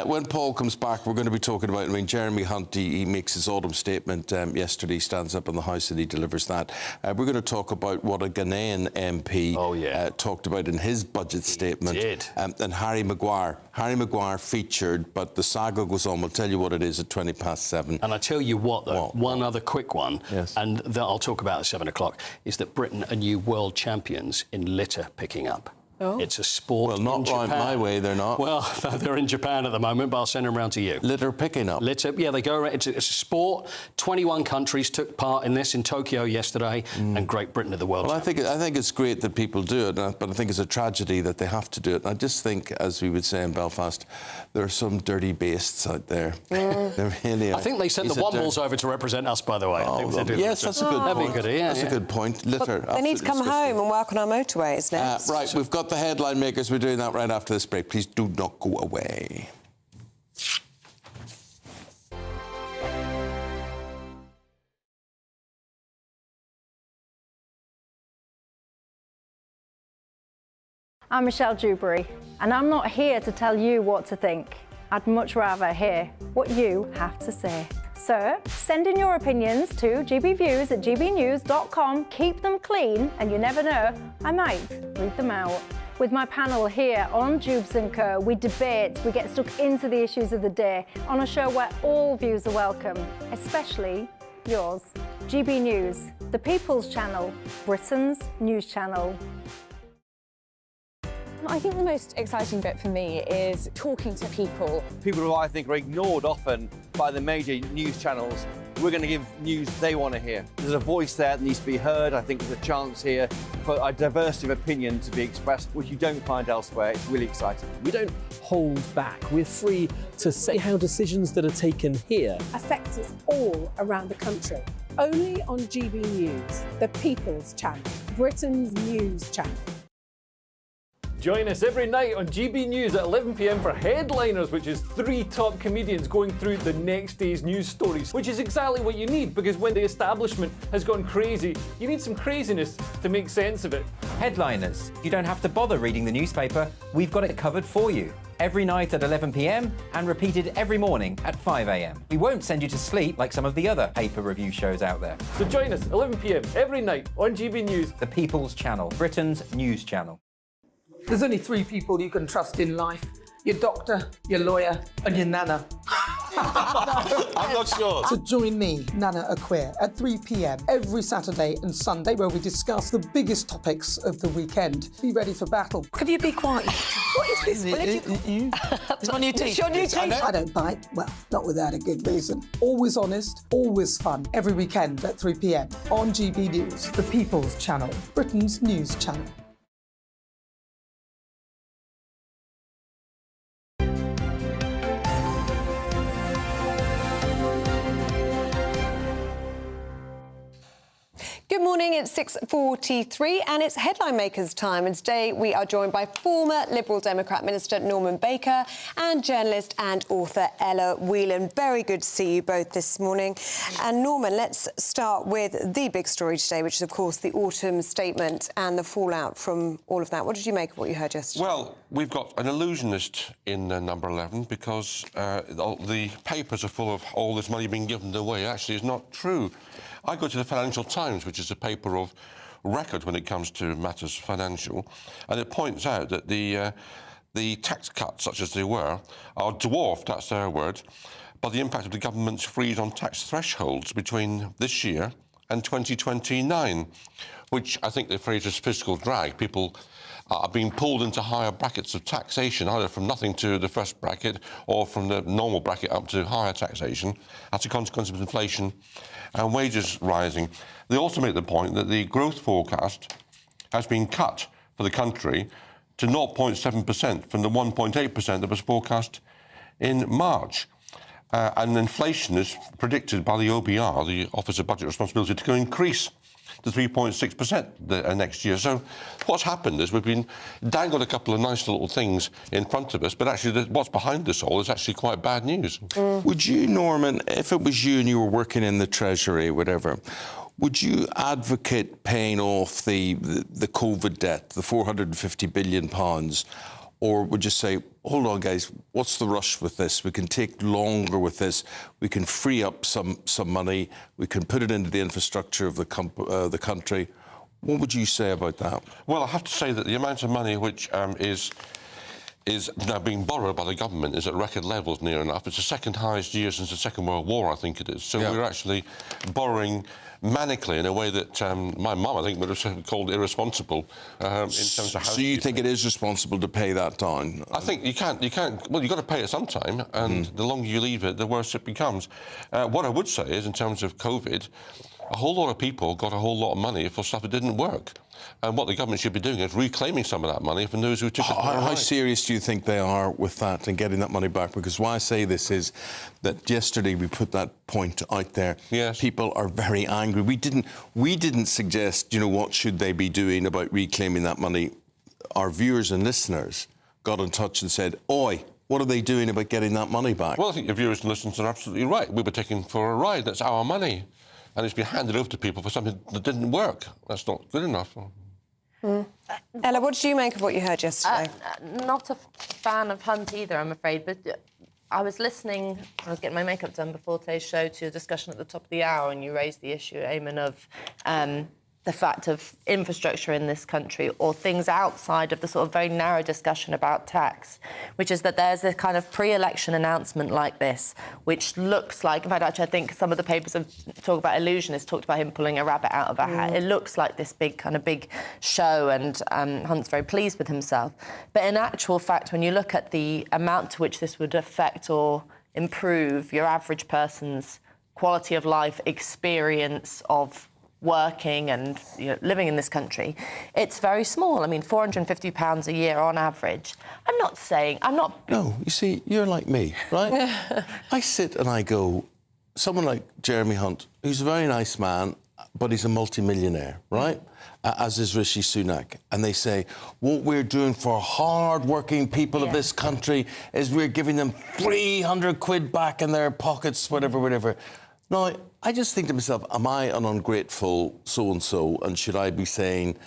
when Paul comes back, we're going to be talking about, I mean, Jeremy Hunt, he makes his autumn statement yesterday, stands up in the House and he delivers that. We're going to talk about what a Ghanaian MP talked about in his budget statement. And Harry Maguire. Harry Maguire featured, but the saga goes on. We'll tell you what it is at 7:20. And I tell you what, though, one other quick one, and that I'll talk about at 7 o'clock, is that Britain are new world champions in litter picking up. It's a sport. Well, not right my way, they're not. Well, they're in Japan at the moment, but I'll send them round to you. Litter picking up? Litter, yeah, they go around. It's a sport. 21 countries took part in this in Tokyo yesterday, and Great Britain are the world champions. I think it's great that people do it, but I think it's a tragedy that they have to do it. And I just think, as we would say in Belfast, there are some dirty bastes out there. There really are. I think they sent the Wombles over to represent us, by the way. Yes, that's a good point. That'd be good, That's a good point. Litter. They need to come home and work on our motorways next. Right, we've got the headline makers. We're doing that right after this break. Please do not go away. I'm Michelle Dewberry, and I'm not here to tell you what to think. I'd much rather hear what you have to say. So, send in your opinions to gbviews@gbnews.com. Keep them clean, and you never know, I might read them out. With my panel here on Jubes & Co, we debate, we get stuck into the issues of the day on a show where all views are welcome, especially yours. GB News, the People's Channel, Britain's news channel. I think the most exciting bit for me is talking to people. People who I think are ignored often by the major news channels. We're going to give news they want to hear. There's a voice there that needs to be heard. I think there's a chance here for a diversity of opinion to be expressed, which you don't find elsewhere. It's really exciting. We don't hold back. We're free to say how decisions that are taken here affect us all around the country. Only on GB News, the People's Channel, Britain's news channel. Join us every night on GB News at 11 p.m. for Headliners, which is 3 top comedians going through the next day's news stories, which is exactly what you need, because when the establishment has gone crazy, you need some craziness to make sense of it. Headliners. You don't have to bother reading the newspaper. We've got it covered for you. Every night at 11 p.m. and repeated every morning at 5 a.m. We won't send you to sleep like some of the other paper review shows out there. So join us 11 p.m. every night on GB News. The People's Channel, Britain's news channel. There's only 3 people you can trust in life. Your doctor, your lawyer, and your nana. I'm not sure. So join me, Nana Aquare, at 3 p.m. every Saturday and Sunday, where we discuss the biggest topics of the weekend. Be ready for battle. Could you be quiet? What is this? It's my new It's your new teeth. I don't bite. Well, not without a good reason. Always honest, always fun. Every weekend at 3 p.m. on GB News, the People's Channel, Britain's news channel. Good morning, it's 6:43 and it's Headline Makers time. And today we are joined by former Liberal Democrat Minister Norman Baker and journalist and author Ella Whelan. Very good to see you both this morning. And Norman, let's start with the big story today, which is, of course, the autumn statement and the fallout from all of that. What did you make of what you heard yesterday? Well, we've got an illusionist in number 11 because the papers are full of all this money being given away. Actually, it's not true. I go to the Financial Times, which is a paper of record when it comes to matters financial, and it points out that the tax cuts, such as they were, are dwarfed, that's their word, by the impact of the government's freeze on tax thresholds between this year and 2029, which I think the phrase is fiscal drag. People are being pulled into higher brackets of taxation, either from nothing to the first bracket or from the normal bracket up to higher taxation as a consequence of inflation and wages rising. They also make the point that the growth forecast has been cut for the country to 0.7% from the 1.8% that was forecast in March. And inflation is predicted by the OBR, the Office of Budget Responsibility, to increase to 3.6% next year. So what's happened is we've been dangled a couple of nice little things in front of us, but actually what's behind this all is actually quite bad news. Would you, Norman, if it was you and you were working in the Treasury, whatever, would you advocate paying off the COVID debt, the £450 billion, or would you say, hold on, guys, what's the rush with this? We can take longer with this. We can free up some money. We can put it into the infrastructure of the country. What would you say about that? Well, I have to say that the amount of money which is now being borrowed by the government is at record levels, near enough. It's the second highest year since the Second World War, I think it is. So we're actually borrowing manically in a way that my mum, I think, would have called irresponsible in terms of how... So you think it is responsible to pay that down? I think you can't... Well, you've got to pay it sometime, and the longer you leave it, the worse it becomes. What I would say is, in terms of COVID, a whole lot of people got a whole lot of money for stuff that didn't work. And what the government should be doing is reclaiming some of that money from those who took it. How serious do you think they are with that and getting that money back? Because why I say this is that yesterday we put that point out there. Yes. People are very angry. We didn't suggest, what should they be doing about reclaiming that money. Our viewers and listeners got in touch and said, oi, what are they doing about getting that money back? Well, I think your viewers and listeners are absolutely right. We were taken for a ride. That's our money. And it's been handed over to people for something that didn't work. That's not good enough. Ella, what did you make of what you heard yesterday? Not a fan of Hunt either, I'm afraid, but I was listening, I was getting my makeup done before today's show, to a discussion at the top of the hour, and you raised the issue, Eamonn, of the fact of infrastructure in this country, or things outside of the sort of very narrow discussion about tax, which is that there's a kind of pre-election announcement like this, which looks like, in fact, actually, I think some of the papers have talked about Illusionist, talked about him pulling a rabbit out of a hat. It looks like this big show, and Hunt's very pleased with himself. But in actual fact, when you look at the amount to which this would affect or improve your average person's quality of life, experience of working and living in this country, it's very small. I mean, £450 a year on average. No, you see, you're like me, right? I sit and I go, someone like Jeremy Hunt, who's a very nice man, but he's a multi-millionaire, right? As is Rishi Sunak. And they say, what we're doing for hard-working people of this country is we're giving them 300 quid back in their pockets, whatever. Now, I just think to myself, am I an ungrateful so-and-so, and should I be saying,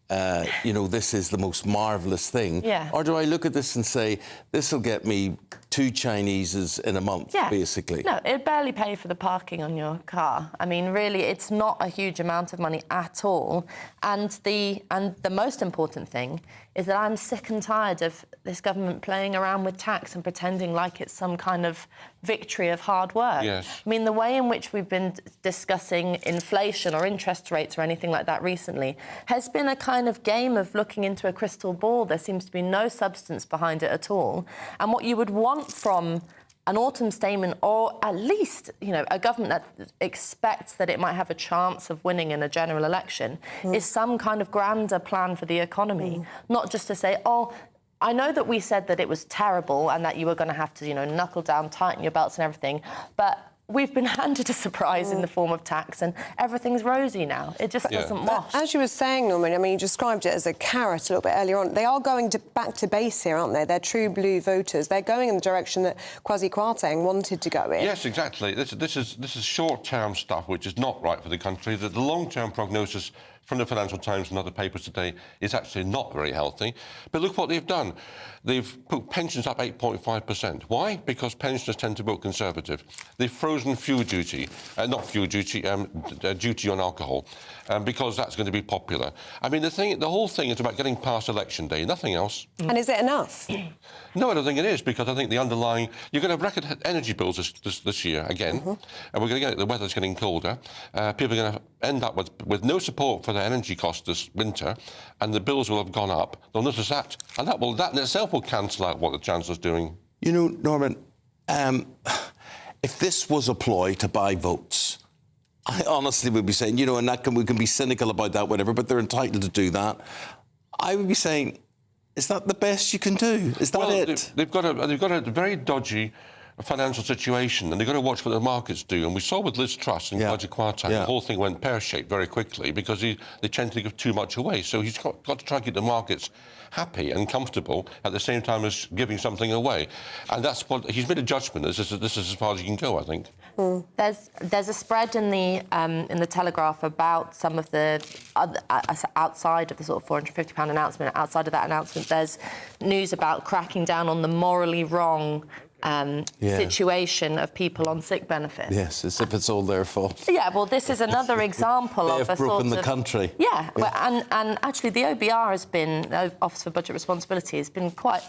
this is the most marvellous thing? Yeah. Or do I look at this and say, this will get me 2 Chineses in a month, basically? No, it'd barely pay for the parking on your car. I mean, really, it's not a huge amount of money at all. And the most important thing is that I'm sick and tired of this government playing around with tax and pretending like it's some kind of victory of hard work. Yes. I mean, the way in which we've been discussing inflation or interest rates or anything like that recently has been a kind of game of looking into a crystal ball. There seems to be no substance behind it at all. And what you would want from an autumn statement, or at least, a government that expects that it might have a chance of winning in a general election, is some kind of grander plan for the economy, not just to say, I know that we said that it was terrible and that you were going to have to, knuckle down, tighten your belts and everything, but we've been handed a surprise in the form of tax, and everything's rosy now. It just doesn't wash. As you were saying, Norman, I mean, you described it as a carrot a little bit earlier on. They are going back to base here, aren't they? They're true blue voters. They're going in the direction that Kwasi Kwarteng wanted to go in. Yes, exactly. This is short-term stuff which is not right for the country. The long-term prognosis from the Financial Times and other papers today is actually not very healthy. But look what they've done. They've put pensions up 8.5%. Why? Because pensioners tend to vote Conservative. They've frozen fuel duty, duty on alcohol, because that's going to be popular. I mean, the whole thing is about getting past election day, nothing else. And is it enough? No, I don't think it is, because I think the underlying... You're going to have record energy bills this year again, and we're going to get the weather's getting colder. People are going to end up with no support for their energy costs this winter, and the bills will have gone up. They'll notice that, and that in itself will cancel out what the Chancellor's doing. Norman, if this was a ploy to buy votes, I honestly would be saying, and we can be cynical about that, whatever, but they're entitled to do that. I would be saying, is that the best you can do? Is that it? They've got a very dodgy financial situation, and they've got to watch what the markets do. And we saw with Liz Truss and Kwasi Kwarteng, the whole thing went pear-shaped very quickly because they tend to give too much away. So he's got to try and keep the markets happy and comfortable at the same time as giving something away. And that's what he's made a judgment. This is as far as he can go, I think. There's a spread in the Telegraph about some of the outside of the sort of £450 announcement. Outside of that announcement, there's news about cracking down on the morally wrong situation of people on sick benefits. Yes, as if it's all their fault. Yeah, well, this is another example of a broken sort the of... country. Yeah, well, and actually the OBR has been, the Office for Budget Responsibility, has been quite...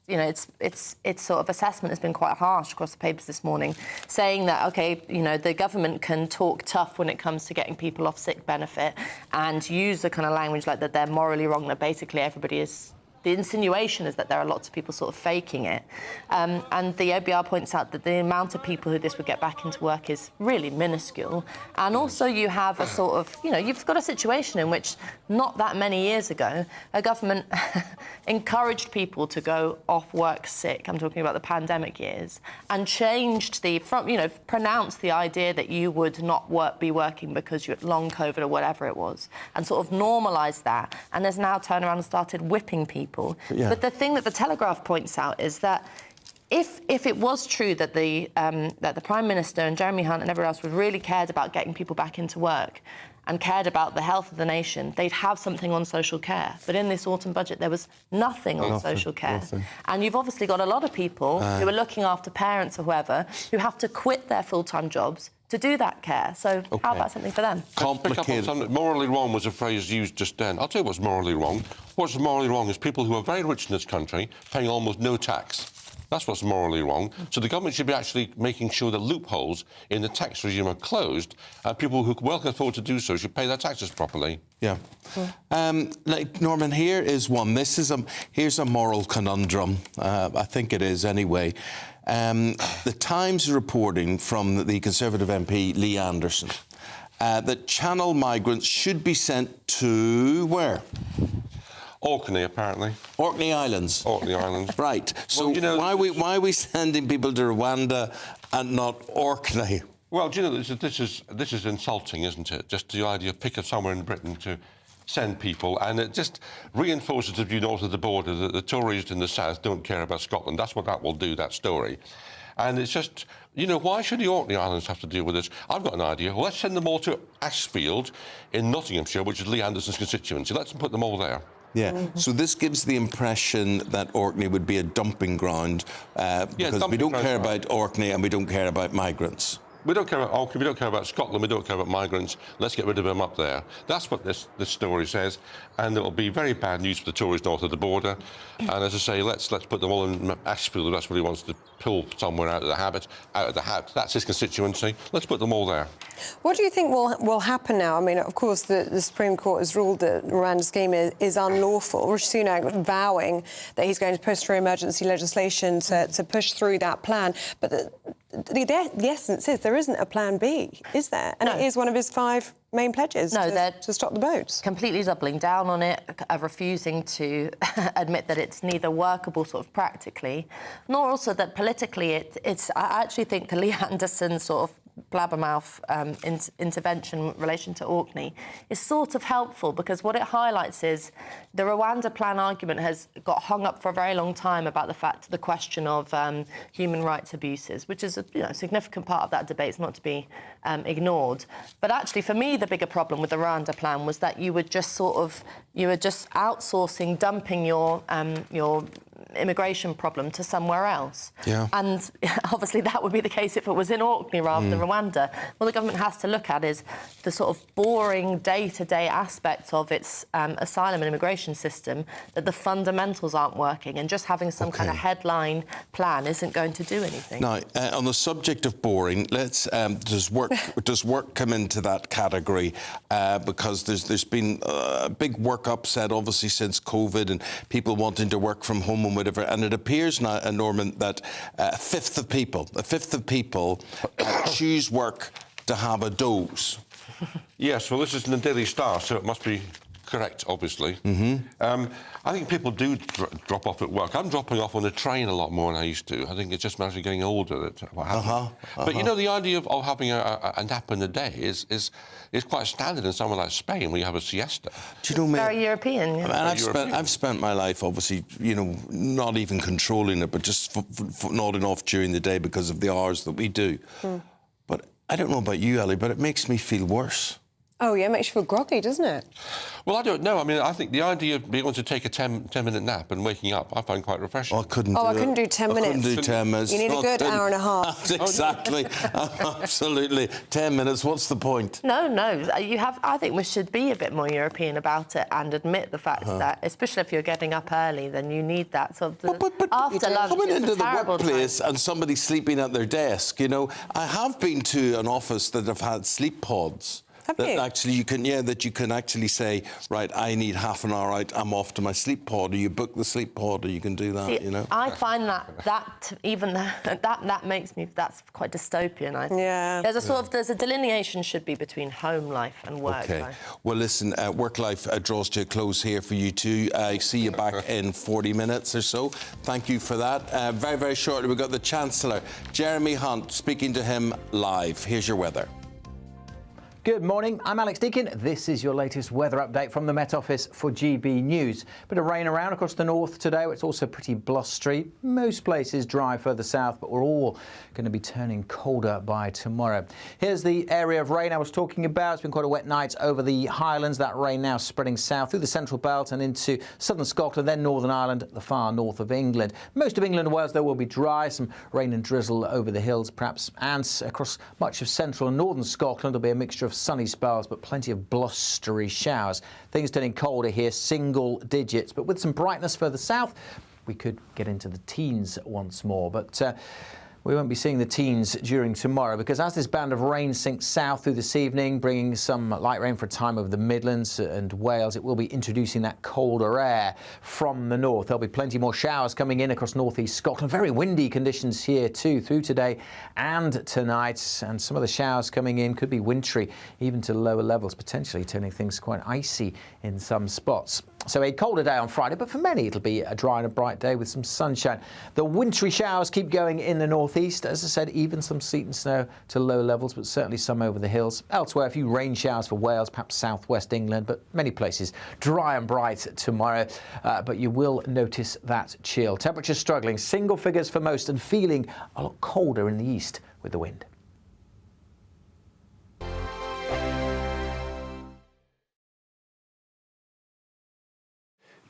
its sort of assessment has been quite harsh across the papers this morning, saying that, OK, the government can talk tough when it comes to getting people off sick benefit and use the kind of language like that they're morally wrong, that basically everybody is... The insinuation is that there are lots of people sort of faking it. And the OBR points out that the amount of people who this would get back into work is really minuscule. And also you have a sort of, you've got a situation in which not that many years ago, a government encouraged people to go off work sick, I'm talking about the pandemic years, and changed pronounced the idea that you would not be working because you had long COVID or whatever it was, and sort of normalised that, and has now turned around and started whipping people. Yeah. But the thing that the Telegraph points out is that if it was true that the Prime Minister and Jeremy Hunt and everyone else would really cared about getting people back into work and cared about the health of the nation, they'd have something on social care. But in this autumn budget, there was nothing on social care. And you've obviously got a lot of people who are looking after parents or whoever who have to quit their full-time jobs to do that care. So how about something for them? Complicated. Morally wrong was a phrase used just then. I'll tell you what's morally wrong. What's morally wrong is people who are very rich in this country paying almost no tax. That's what's morally wrong. So the government should be actually making sure that loopholes in the tax regime are closed, and people who well can afford to do so should pay their taxes properly. Yeah. Like Norman, here is one. Here's a moral conundrum. I think it is anyway. The Times reporting from the Conservative MP Lee Anderson that Channel migrants should be sent to where? Orkney, apparently. Orkney Islands. Orkney Islands. Right. So why are we sending people to Rwanda and not Orkney? Well, do you know, this is insulting, isn't it? Just the idea of picking somewhere in Britain to send people, and it just reinforces the view north of the border that the Tories in the south don't care about Scotland. That's what that will do, that story. And it's just, you know, why should the Orkney Islands have to deal with this? I've got an idea. Well, let's send them all to Ashfield in Nottinghamshire, which is Lee Anderson's constituency. Let's put them all there. Yeah, so this gives the impression that Orkney would be a dumping ground because we don't care about Orkney and we don't care about migrants. We don't care about Orkney, we don't care about Scotland, we don't care about migrants. Let's get rid of them up there. That's what this story says, and it will be very bad news for the Tories north of the border. And as I say, let's put them all in Ashfield. That's what he wants to pull somewhere out of the hat. That's his constituency. Let's put them all there. What do you think will happen now? I mean, of course, the Supreme Court has ruled that Rwanda scheme is unlawful. Rishi Sunak vowing that he's going to push through emergency legislation to push through that plan. But the essence is there isn't a plan B, is there? And it is one of his 5 main pledges to stop the boats. Completely doubling down on it, refusing to admit that it's neither workable sort of practically, nor also that politically it's... I actually think the Lee Anderson sort of blabbermouth intervention in relation to Orkney is sort of helpful, because what it highlights is the Rwanda plan argument has got hung up for a very long time about the question of human rights abuses, which is a significant part of that debate. It's not to be ignored. But actually, for me, the bigger problem with the Rwanda plan was that you were just outsourcing, dumping your immigration problem to somewhere else. Yeah. And obviously that would be the case if it was in Orkney rather than Rwanda. What the government has to look at is the sort of boring day-to-day aspects of its asylum and immigration system, that the fundamentals aren't working, and just having some kind of headline plan isn't going to do anything. Now, on the subject of boring, let's does work come into that category? Because there's been a big work upset, obviously, since COVID, and people wanting to work from home and whatever. And it appears now, Norman, that a fifth of people choose work to have a doze. Yes, well, this is in the Daily Star, so it must be correct, obviously. I think people do drop off at work. I'm dropping off on the train a lot more than I used to. I think it's just actually getting older that what happens. But, you know, the idea of having a nap in the day is quite standard in somewhere like Spain, where you have a siesta. Do you know, mate, very European. Yeah. And I've spent my life, obviously, you know, not even controlling it, but just nodding off during the day because of the hours that we do. But I don't know about you, Ellie, but it makes me feel worse. Oh, yeah, it makes you feel groggy, doesn't it? Well, I don't know. I mean, I think the idea of being able to take a 10-minute nap and waking up, I find quite refreshing. I couldn't do 10 minutes. I couldn't do 10 minutes. You need a good hour and a half. Exactly. Absolutely. 10 minutes, what's the point? No. I think we should be a bit more European about it and admit the fact that, especially if you're getting up early, then you need that sort of... after lunch, coming it's into a the terrible workplace time. and somebody sleeping at their desk, you know. I have been to an office that have had sleep pods. Actually you can actually say, right, I need half an hour out, I'm off to my sleep pod, or you book the sleep pod, or you can do that. You know. I find that makes me, that's quite dystopian, I think. Yeah. There's a delineation should be between home life and work life. Well, listen, work life draws to a close here for you too. I see you back in 40 minutes or so. Thank you for that. Very, very shortly, we've got the Chancellor, Jeremy Hunt, speaking to him live. Here's your weather. Good morning, I'm Alex Deakin. This is your latest weather update from the Met Office for GB News. Bit of rain around across the north today. It's also pretty blustery. Most places dry further south, but we're all going to be turning colder by tomorrow. Here's the area of rain I was talking about. It's been quite a wet night over the Highlands. That rain now spreading south through the central belt and into southern Scotland, then Northern Ireland, the far north of England. Most of England and Wales, though, will be dry. Some rain and drizzle over the hills, perhaps, and across much of central and northern Scotland. There'll be a mixture of sunny spells, but plenty of blustery showers. Things turning colder here, single digits, but with some brightness further south, we could get into the teens once more. But we won't be seeing the teens during tomorrow because as this band of rain sinks south through this evening, bringing some light rain for a time over the Midlands and Wales, it will be introducing that colder air from the north. There'll be plenty more showers coming in across northeast Scotland. Very windy conditions here too through today and tonight, and some of the showers coming in could be wintry, even to lower levels, potentially turning things quite icy in some spots. So a colder day on Friday, but for many it'll be a dry and a bright day with some sunshine. The wintry showers keep going in the northeast. As I said, even some sleet and snow to low levels, but certainly some over the hills. Elsewhere, a few rain showers for Wales, perhaps southwest England, but many places dry and bright tomorrow. But you will notice that chill. Temperatures struggling, single figures for most, and feeling a lot colder in the east with the wind.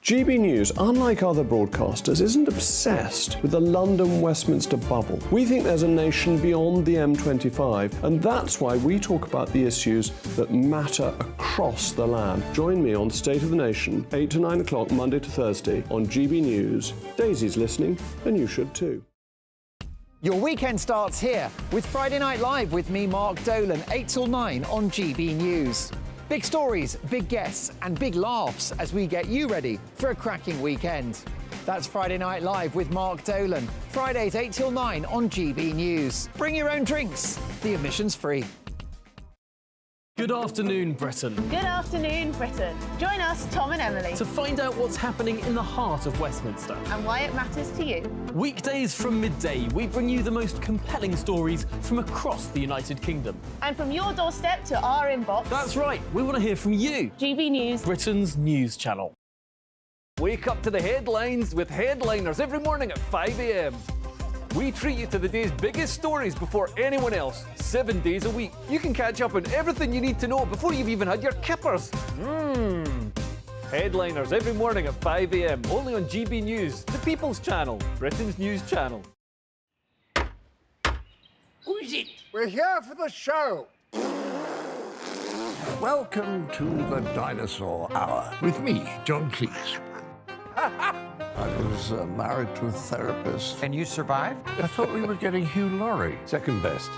GB News, unlike other broadcasters, isn't obsessed with the London-Westminster bubble. We think there's a nation beyond the M25, and that's why we talk about the issues that matter across the land. Join me on State of the Nation, 8 to 9 o'clock, Monday to Thursday, on GB News. Daisy's listening, and you should too. Your weekend starts here with Friday Night Live with me, Mark Dolan, 8 till 9 on GB News. Big stories, big guests, and big laughs as we get you ready for a cracking weekend. That's Friday Night Live with Mark Dolan. Fridays 8 till 9 on GB News. Bring your own drinks. The admission's free. Good afternoon, Britain. Good afternoon, Britain. Join us, Tom and Emily, To find out what's happening in the heart of Westminster. and why it matters to you. Weekdays from midday, we bring you the most compelling stories from across the United Kingdom. And from your doorstep to our inbox. That's right, we want to hear from you. GB News, Britain's news channel. Wake up to the headlines with Headliners every morning at 5 a.m. We treat you to the day's biggest stories before anyone else, 7 days a week. You can catch up on everything you need to know before you've even had your kippers. Headliners every morning at 5 a.m. only on GB News, the People's Channel, Britain's news channel. Who is it? We're here for the show. Welcome to the Dinosaur Hour with me, John Cleese. I was married to a therapist. And you survived? I thought we were getting Hugh Laurie. Second best.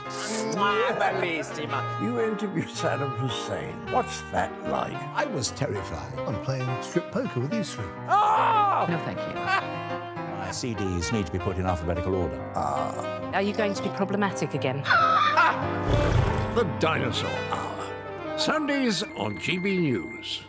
You interviewed Saddam Hussein. What's that like? I was terrified. I'm playing strip poker with these three. No, thank you. My CDs need to be put in alphabetical order. Are you going to be problematic again? The Dinosaur Hour. Sundays on GB News.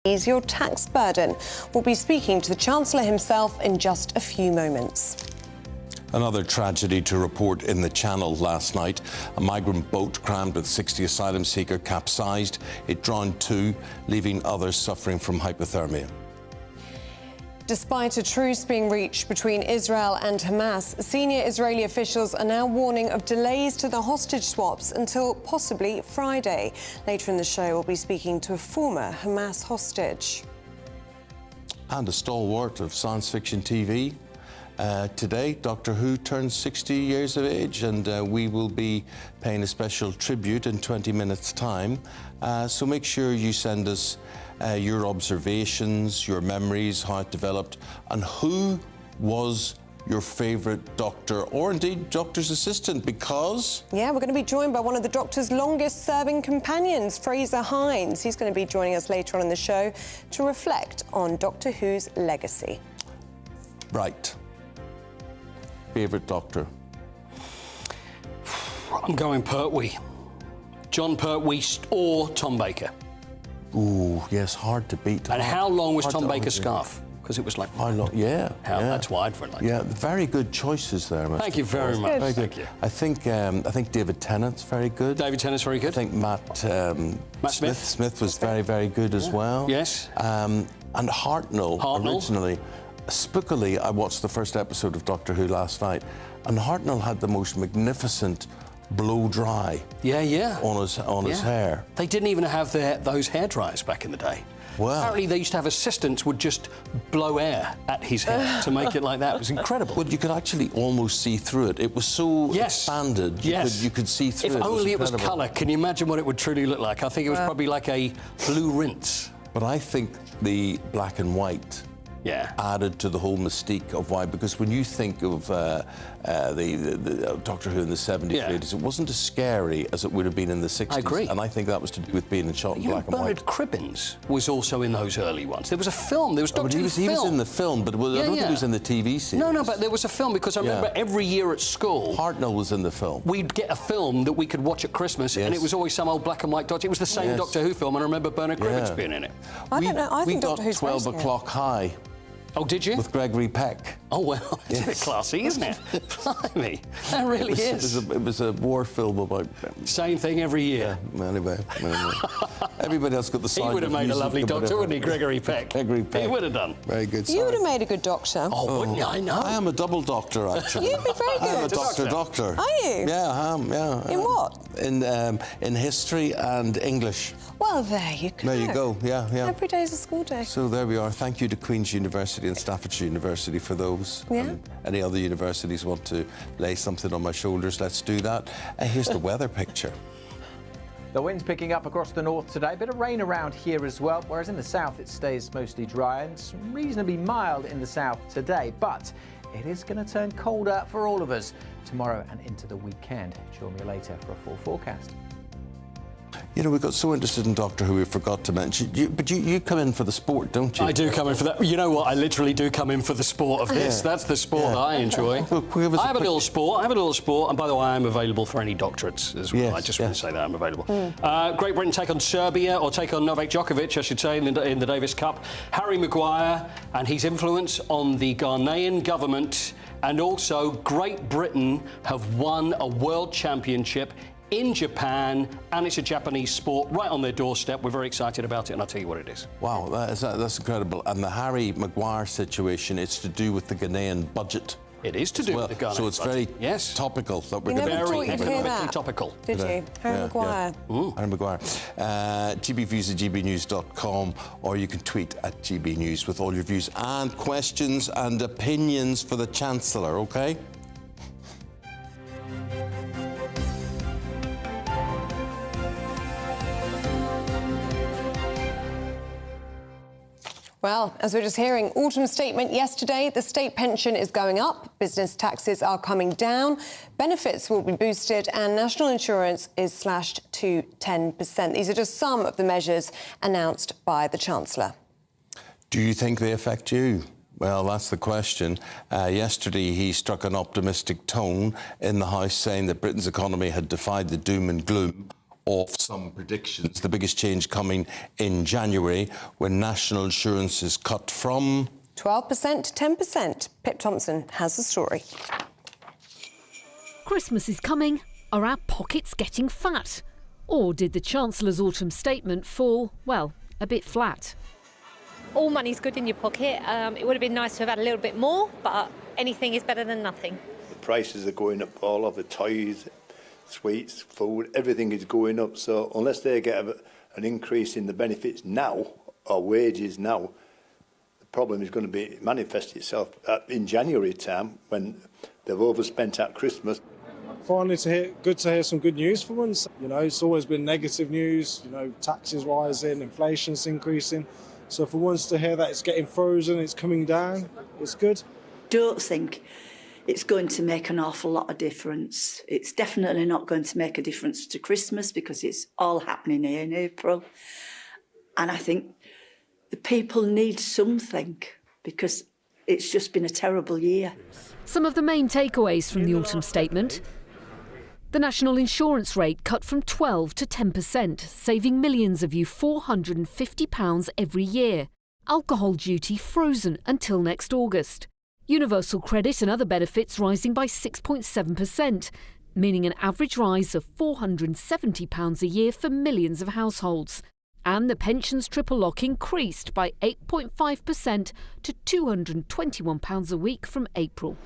Ease your tax burden. We'll be speaking to the Chancellor himself in just a few moments. Another tragedy to report in the Channel last night. A migrant boat crammed with 60 asylum seekers capsized. It drowned 2, leaving others suffering from hypothermia. Despite a truce being reached between Israel and Hamas, senior Israeli officials are now warning of delays to the hostage swaps until possibly Friday. Later in the show, we'll be speaking to a former Hamas hostage. And a stalwart of science fiction TV. Today, Doctor Who turns 60 years of age, and we will be paying a special tribute in 20 minutes' time. So make sure you send us your observations, your memories, how it developed, and who was your favourite doctor, or indeed doctor's assistant, because... Yeah, we're going to be joined by one of the Doctor's longest-serving companions, Fraser Hines. He's going to be joining us later on in the show to reflect on Doctor Who's legacy. Right. Favourite doctor? I'm going Pertwee. John Pertwee or Tom Baker. Ooh, yes, hard to beat. And how long was Tom Baker's scarf? Because it was like... How long? Yeah. That's wide for it. Like yeah, very good choices there. Thank you very much. Very good. Thank you. I think David Tennant's very good. David Tennant's very good. I think Matt Smith was very, very good as well. Yes. And Hartnell originally. Spookily, I watched the first episode of Doctor Who last night, and Hartnell had the most magnificent blow dry. On his hair. They didn't even have those hair dryers back in the day. Wow. Apparently they used to have assistants would just blow air at his hair to make it like that. It was incredible. Well, you could actually almost see through it. It was so expanded. You could see through it. If only it was colour. Can you imagine what it would truly look like? I think it was probably like a blue rinse. But I think the black and white added to the whole mystique of why, because when you think of the Doctor Who in the 70s and 80s, it wasn't as scary as it would have been in the 60s. I agree. And I think that was to do with being shot in black and white. Bernard Cribbins was also in those early ones. There was a film. There was Doctor Who film. He was in the film, but I don't think he was in the TV series. No, but there was a film, because I remember every year at school... Hartnell was in the film. We'd get a film that we could watch at Christmas, and it was always some old black and white Doctor. It was the same Doctor Who film, and I remember Bernard Cribbins being in it. I don't know. I think Doctor Who's 12 o'clock high. Oh, did you? With Gregory Peck. Oh, well, it's a bit classy, isn't it? Blimey, that really is. It was a war film about... Same thing every year. Yeah, anyway. Everybody else got the sound. He would have made a lovely doctor, wouldn't he, Gregory Peck? Gregory Peck. He would have done. Very good. You would have made a good doctor. Oh, wouldn't you? I know. I am a double doctor, actually. You'd be very good. I am a doctor. Are you? Yeah, I am, yeah. In what? In history and English. Well, there you go. There you go, yeah. Every day is a school day. So there we are. Thank you to Queen's University and Staffordshire University for those. Yeah. And any other universities want to lay something on my shoulders, let's do that. Here's the weather picture. The wind's picking up across the north today. A bit of rain around here as well, whereas in the south it stays mostly dry and it's reasonably mild in the south today. But it is going to turn colder for all of us tomorrow and into the weekend. Join me later for a full forecast. You know, we got so interested in Doctor Who we forgot to mention but you come in for the sport, don't you? I do come in for that. You know what? I literally do come in for the sport of this. That's the sport that I enjoy. I have a little sport. And by the way, I'm available for any doctorates as well. I just want to say that I'm available. Great Britain take on Serbia, or take on Novak Djokovic, I should say, in the Davis Cup. Harry Maguire and his influence on the Ghanaian government, and also Great Britain have won a world championship in Japan, and it's a Japanese sport right on their doorstep. We're very excited about it, and I'll tell you what it is. Wow, that's incredible. And the Harry Maguire situation, it's to do with the Ghanaian budget. It is to do with the Ghanaian So it's budget. very topical that we're You going to never be thought you'd hear that. topical. Did you? Harry Maguire. Harry Maguire. GBviews at gbnews.com, or you can tweet at GBnews with all your views and questions and opinions for the Chancellor, OK? Well, as we're just hearing, autumn statement yesterday, the state pension is going up, business taxes are coming down, benefits will be boosted, and national insurance is slashed to 10%. These are just some of the measures announced by the Chancellor. Do you think they affect you? Well, that's the question. Yesterday, he struck an optimistic tone in the House, saying that Britain's economy had defied the doom and gloom of some predictions. The biggest change coming in January, when national insurance is cut from 12% to 10%. Pip Thompson has the story. Christmas is coming. Are our pockets getting fat? Or did the Chancellor's autumn statement fall, well, a bit flat? All money's good in your pocket. It would have been nice to have had a little bit more, but anything is better than nothing. The prices are going up all over, toys, sweets, food, everything is going up. So unless they get an increase in the benefits now, or wages now, the problem is going to manifest itself in January time, when they've overspent at Christmas. Finally, good to hear some good news for once. You know, it's always been negative news. You know, taxes rising, inflation's increasing. So for once to hear that it's getting frozen, it's coming down, it's good. Don't think it's going to make an awful lot of difference. It's definitely not going to make a difference to Christmas because it's all happening here in April. And I think the people need something because it's just been a terrible year. Some of the main takeaways from the autumn statement: the national insurance rate cut from 12 to 10%, saving millions of you £450 every year. Alcohol duty frozen until next August. Universal credit and other benefits rising by 6.7%, meaning an average rise of £470 a year for millions of households. And the pensions triple lock increased by 8.5% to £221 a week from April.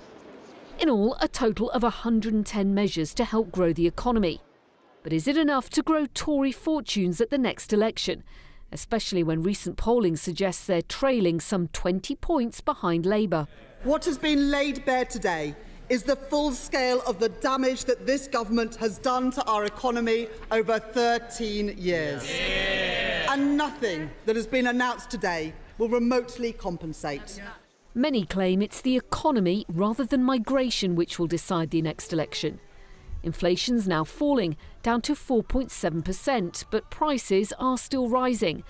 In all, a total of 110 measures to help grow the economy. But is it enough to grow Tory fortunes at the next election, especially when recent polling suggests they're trailing some 20 points behind Labour? What has been laid bare today is the full scale of the damage that this government has done to our economy over 13 years. And nothing that has been announced today will remotely compensate. Many claim it's the economy rather than migration which will decide the next election. Inflation's now falling, down to 4.7%, but prices are still rising.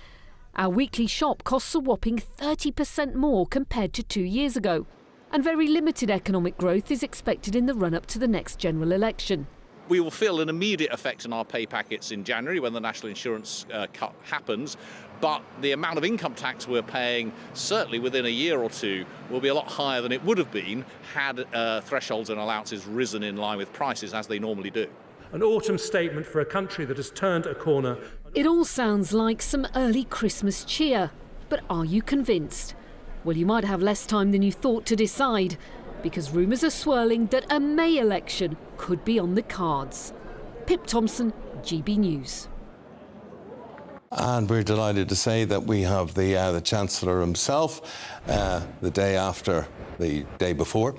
Our weekly shop costs a whopping 30% more compared to 2 years ago. And very limited economic growth is expected in the run-up to the next general election. We will feel an immediate effect on our pay packets in January when the national insurance cut happens, but the amount of income tax we're paying, certainly within a year or two, will be a lot higher than it would have been had thresholds and allowances risen in line with prices as they normally do. An autumn statement for a country that has turned a corner. It all sounds like some early Christmas cheer, but are you convinced? Well, you might have less time than you thought to decide, because rumours are swirling that a May election could be on the cards. Pip Thompson, GB News. And we're delighted to say that we have the Chancellor himself the day after the day before,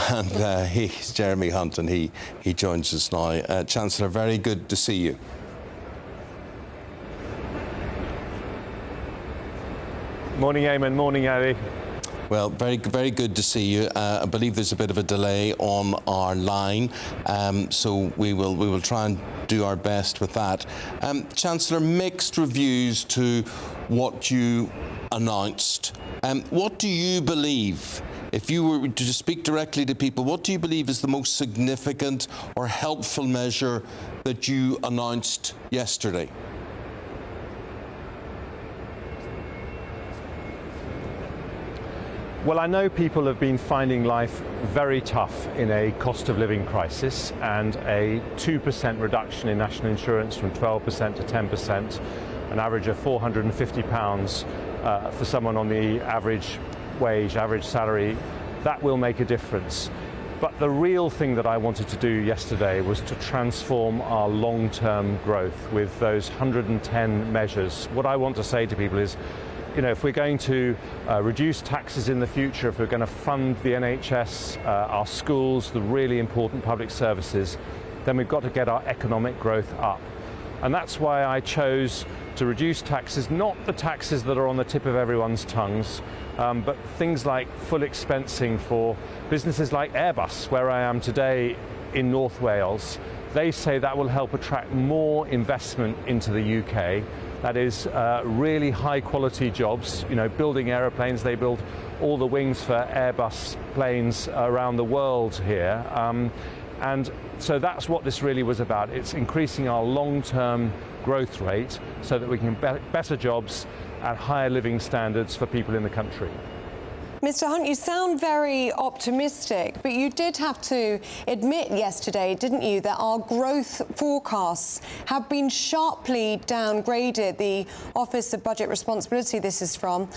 and he's Jeremy Hunt, and he joins us now. Chancellor, very good to see you. Morning, Eamonn. Morning, Ali. Well, very good to see you. I believe there's a bit of a delay on our line, so we will try and do our best with that. Chancellor, mixed reviews to what you announced. What do you believe, if you were to speak directly to people, what do you believe is the most significant or helpful measure that you announced yesterday? Well, I know people have been finding life very tough in a cost of living crisis, and a 2% reduction in national insurance from 12% to 10%, an average of £450 for someone on the average wage, average salary, that will make a difference. But the real thing that I wanted to do yesterday was to transform our long-term growth with those 110 measures. What I want to say to people is, you know, if we're going to reduce taxes in the future, if we're going to fund the NHS, our schools, the really important public services, then we've got to get our economic growth up. And that's why I chose to reduce taxes, not the taxes that are on the tip of everyone's tongues, but things like full expensing for businesses like Airbus, where I am today in North Wales. They say that will help attract more investment into the UK. That is really high quality jobs, you know, building aeroplanes. They build all the wings for Airbus planes around the world here. And so that's what this really was about. It's increasing our long-term growth rate so that we can get better jobs and higher living standards for people in the country. Mr. Hunt, you sound very optimistic, but you did have to admit yesterday, didn't you, that our growth forecasts have been sharply downgraded. The Office of Budget Responsibility, this is from,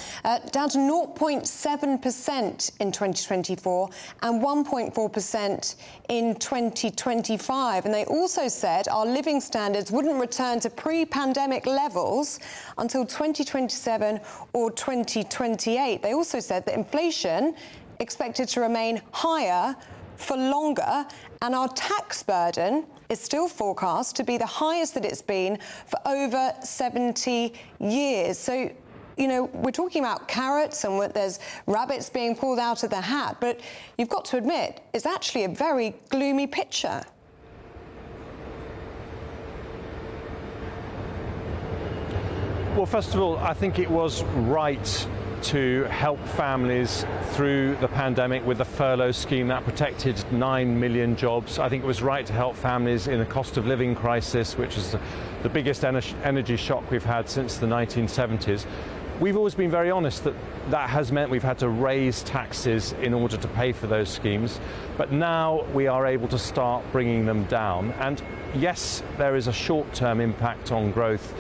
down to 0.7% in 2024 and 1.4% in 2025. And they also said our living standards wouldn't return to pre-pandemic levels until 2027 or 2028. They also said that inflation expected to remain higher for longer, and our tax burden is still forecast to be the highest that it's been for over 70 years. So You know, we're talking about carrots and there's rabbits being pulled out of the hat, but you've got to admit, it's actually a very gloomy picture. Well, first of all, I think it was right to help families through the pandemic with the furlough scheme that protected 9 million jobs. I think it was right to help families in a cost of living crisis, which is the biggest energy shock we've had since the 1970s. We've always been very honest that that has meant we've had to raise taxes in order to pay for those schemes, but now we are able to start bringing them down. And yes, there is a short-term impact on growth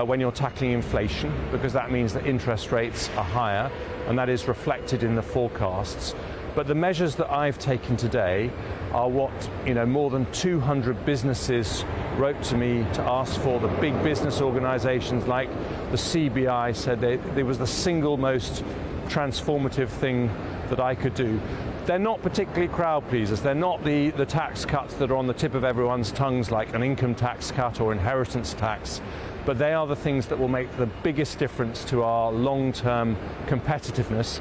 when you're tackling inflation, because that means that interest rates are higher, and that is reflected in the forecasts. But the measures that I've taken today are what, you know, more than 200 businesses wrote to me to ask for. The big business organisations like the CBI said it was the single most transformative thing that I could do. They're not particularly crowd pleasers. They're not the tax cuts that are on the tip of everyone's tongues, like an income tax cut or inheritance tax. But they are the things that will make the biggest difference to our long-term competitiveness,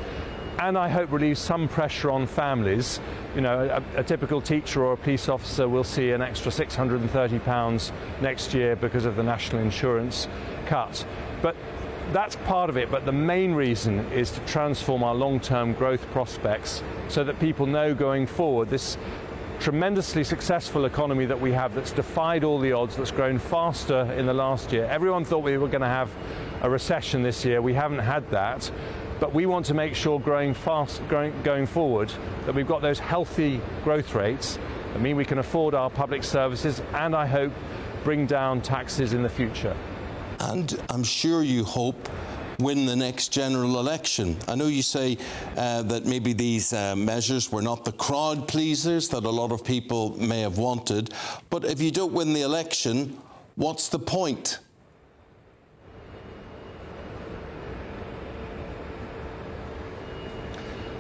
and I hope relieve some pressure on families. You know, a typical teacher or a police officer will see an extra £630 next year because of the national insurance cut. But that's part of it, but the main reason is to transform our long-term growth prospects so that people know going forward this tremendously successful economy that we have, that's defied all the odds, that's grown faster in the last year. Everyone thought we were going to have a recession this year. We haven't had that, but we want to make sure going forward that we've got those healthy growth rates that mean we can afford our public services and, I hope, bring down taxes in the future. And I'm sure you hope win the next general election. I know you say that maybe these measures were not the crowd pleasers that a lot of people may have wanted, but if you don't win the election, what's the point?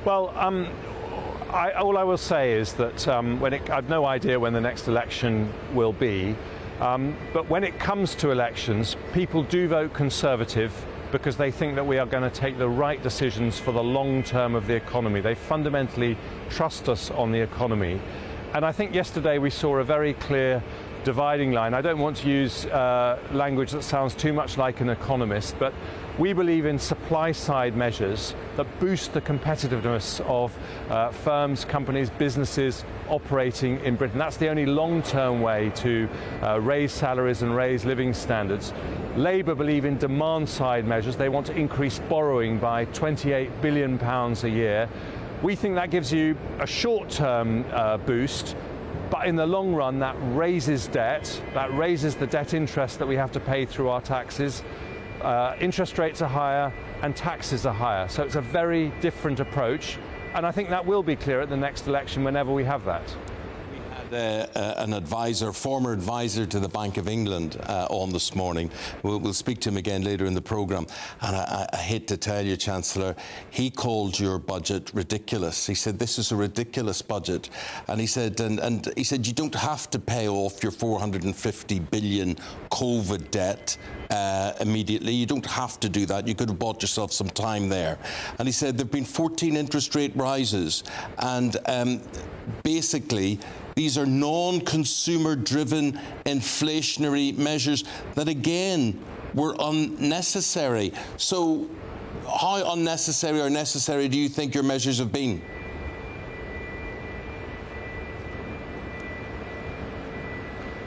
Well, all I will say is that I've no idea when the next election will be, but when it comes to elections, people do vote Conservative because they think that we are going to take the right decisions for the long term of the economy. They fundamentally trust us on the economy. And I think yesterday we saw a very clear dividing line. I don't want to use language that sounds too much like an economist, but we believe in supply-side measures that boost the competitiveness of firms, companies, businesses operating in Britain. That's the only long-term way to raise salaries and raise living standards. Labour believe in demand-side measures. They want to increase borrowing by £28 billion a year. We think that gives you a short-term boost, but in the long run that raises debt, that raises the debt interest that we have to pay through our taxes. Interest rates are higher and taxes are higher. So it's a very different approach, and I think that will be clear at the next election whenever we have that. An advisor, former advisor to the Bank of England on this morning. We'll speak to him again later in the programme. And I hate to tell you, Chancellor, he called your budget ridiculous. He said, this is a ridiculous budget. And he said, and he said, you don't have to pay off your 450 billion COVID debt immediately. You don't have to do that. You could have bought yourself some time there. And he said there have been 14 interest rate rises. And basically, these are non-consumer driven inflationary measures that, again, were unnecessary. So how unnecessary or necessary do you think your measures have been?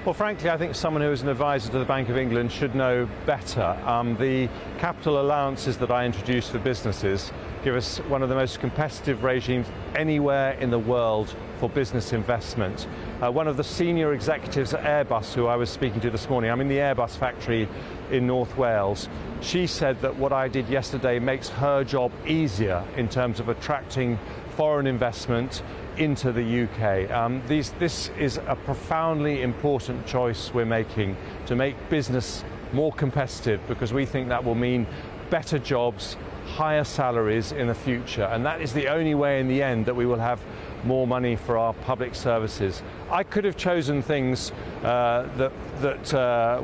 Well, frankly, I think someone who is an advisor to the Bank of England should know better. The capital allowances that I introduced for businesses give us one of the most competitive regimes anywhere in the world for business investment. One of the senior executives at Airbus, who I was speaking to this morning, I'm in the Airbus factory in North Wales, she said that what I did yesterday makes her job easier in terms of attracting foreign investment into the UK. This is a profoundly important choice we're making to make business more competitive, because we think that will mean better jobs, higher salaries in the future, and that is the only way in the end that we will have more money for our public services. I could have chosen things that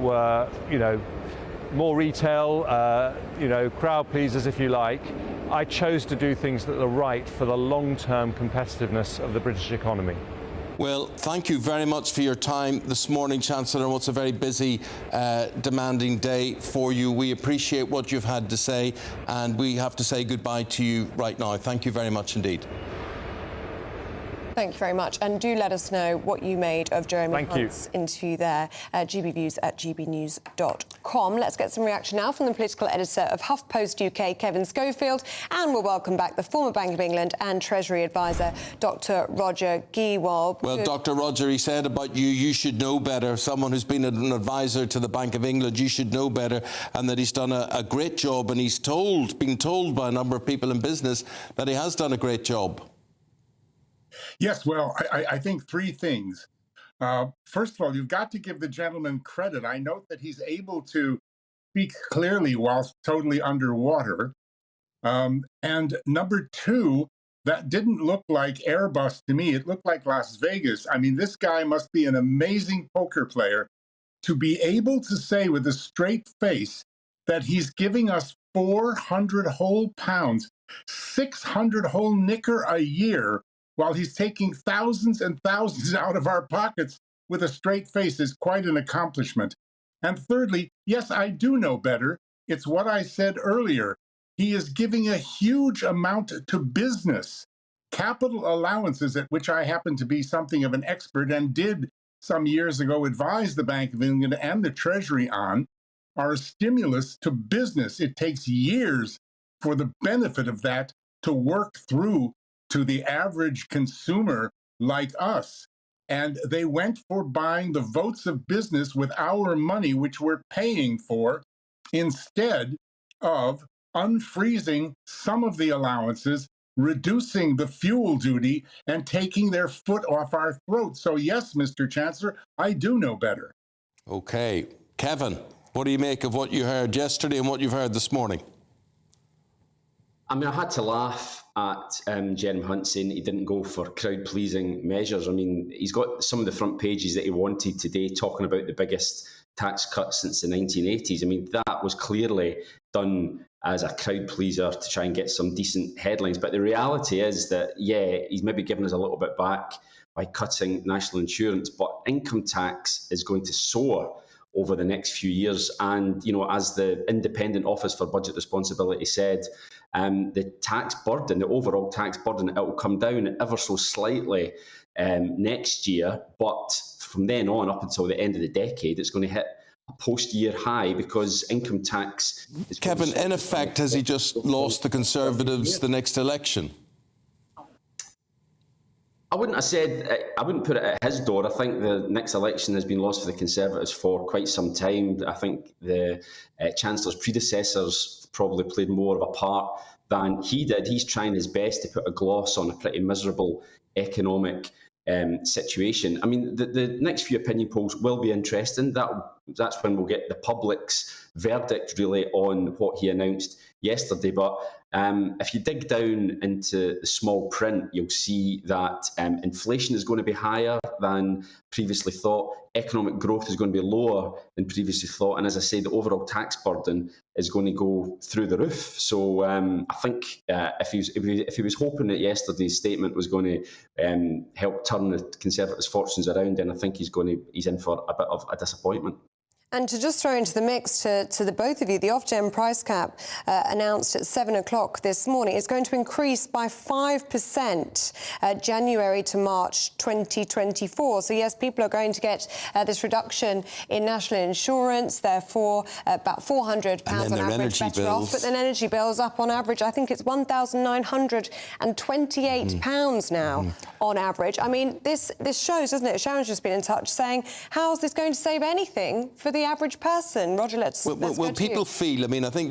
were, you know, more retail, crowd pleasers, if you like. I chose to do things that are right for the long-term competitiveness of the British economy. Well, thank you very much for your time this morning, Chancellor. What's a very busy, demanding day for you. We appreciate what you've had to say, and we have to say goodbye to you right now. Thank you very much indeed. Thank you very much. And do let us know what you made of Jeremy Hunt's interview there. GBViews at gbnews.com. Let's get some reaction now from the political editor of HuffPost UK, Kevin Schofield. And we'll welcome back the former Bank of England and Treasury advisor, Dr. Roger Gewald. Well, Dr. Roger, he said about you, you should know better. Someone who's been an advisor to the Bank of England, you should know better. And that he's done a great job. And he's been told by a number of people in business that he has done a great job. Yes, well, I think three things. First of all, you've got to give the gentleman credit. I note that he's able to speak clearly whilst totally underwater. And number two, that didn't look like Airbus to me. It looked like Las Vegas. I mean, this guy must be an amazing poker player to be able to say with a straight face that he's giving us 400 whole pounds, 600 whole knicker a year, while he's taking thousands and thousands out of our pockets with a straight face is quite an accomplishment. And thirdly, yes, I do know better. It's what I said earlier. He is giving a huge amount to business. Capital allowances, at which I happen to be something of an expert and did some years ago advise the Bank of England and the Treasury on, are a stimulus to business. It takes years for the benefit of that to work through to the average consumer like us. And they went for buying the votes of business with our money, which we're paying for, instead of unfreezing some of the allowances, reducing the fuel duty, and taking their foot off our throat. So yes, Mr. Chancellor, I do know better. Okay. Kevin, what do you make of what you heard yesterday and what you've heard this morning? I mean, I had to laugh at Jeremy Hunt saying that he didn't go for crowd-pleasing measures. I mean, he's got some of the front pages that he wanted today talking about the biggest tax cut since the 1980s. I mean, that was clearly done as a crowd pleaser to try and get some decent headlines. But the reality is that, yeah, he's maybe given us a little bit back by cutting national insurance, but income tax is going to soar over the next few years. And, you know, as the Independent Office for Budget Responsibility said, the tax burden, the overall tax burden, it will come down ever so slightly next year. But from then on, up until the end of the decade, it's going to hit a post-year high because income tax is... Kevin, in effect, has he just lost the Conservatives the next election? I wouldn't have said, I wouldn't put it at his door. I think the next election has been lost for the Conservatives for quite some time. I think the Chancellor's predecessors probably played more of a part than he did. He's trying his best to put a gloss on a pretty miserable economic situation. I mean, the next few opinion polls will be interesting. That's when we'll get the public's verdict, really, on what he announced yesterday. But if you dig down into the small print, you'll see that inflation is going to be higher than previously thought. Economic growth is going to be lower than previously thought. And as I say, the overall tax burden is going to go through the roof. So I think if he was hoping that yesterday's statement was going to help turn the Conservatives' fortunes around, then I think he's in for a bit of a disappointment. And to just throw into the mix to the both of you, the Ofgem price cap announced at 7 o'clock this morning is going to increase by 5% January to March 2024. So yes, people are going to get this reduction in national insurance, therefore about £400 on average better off. But then energy bills up on average, I think it's £1,928 now on average. I mean, this shows, doesn't it? Sharon's just been in touch saying, how's this going to save anything for the average person? Roger, let's go to people you. feel, I mean, I think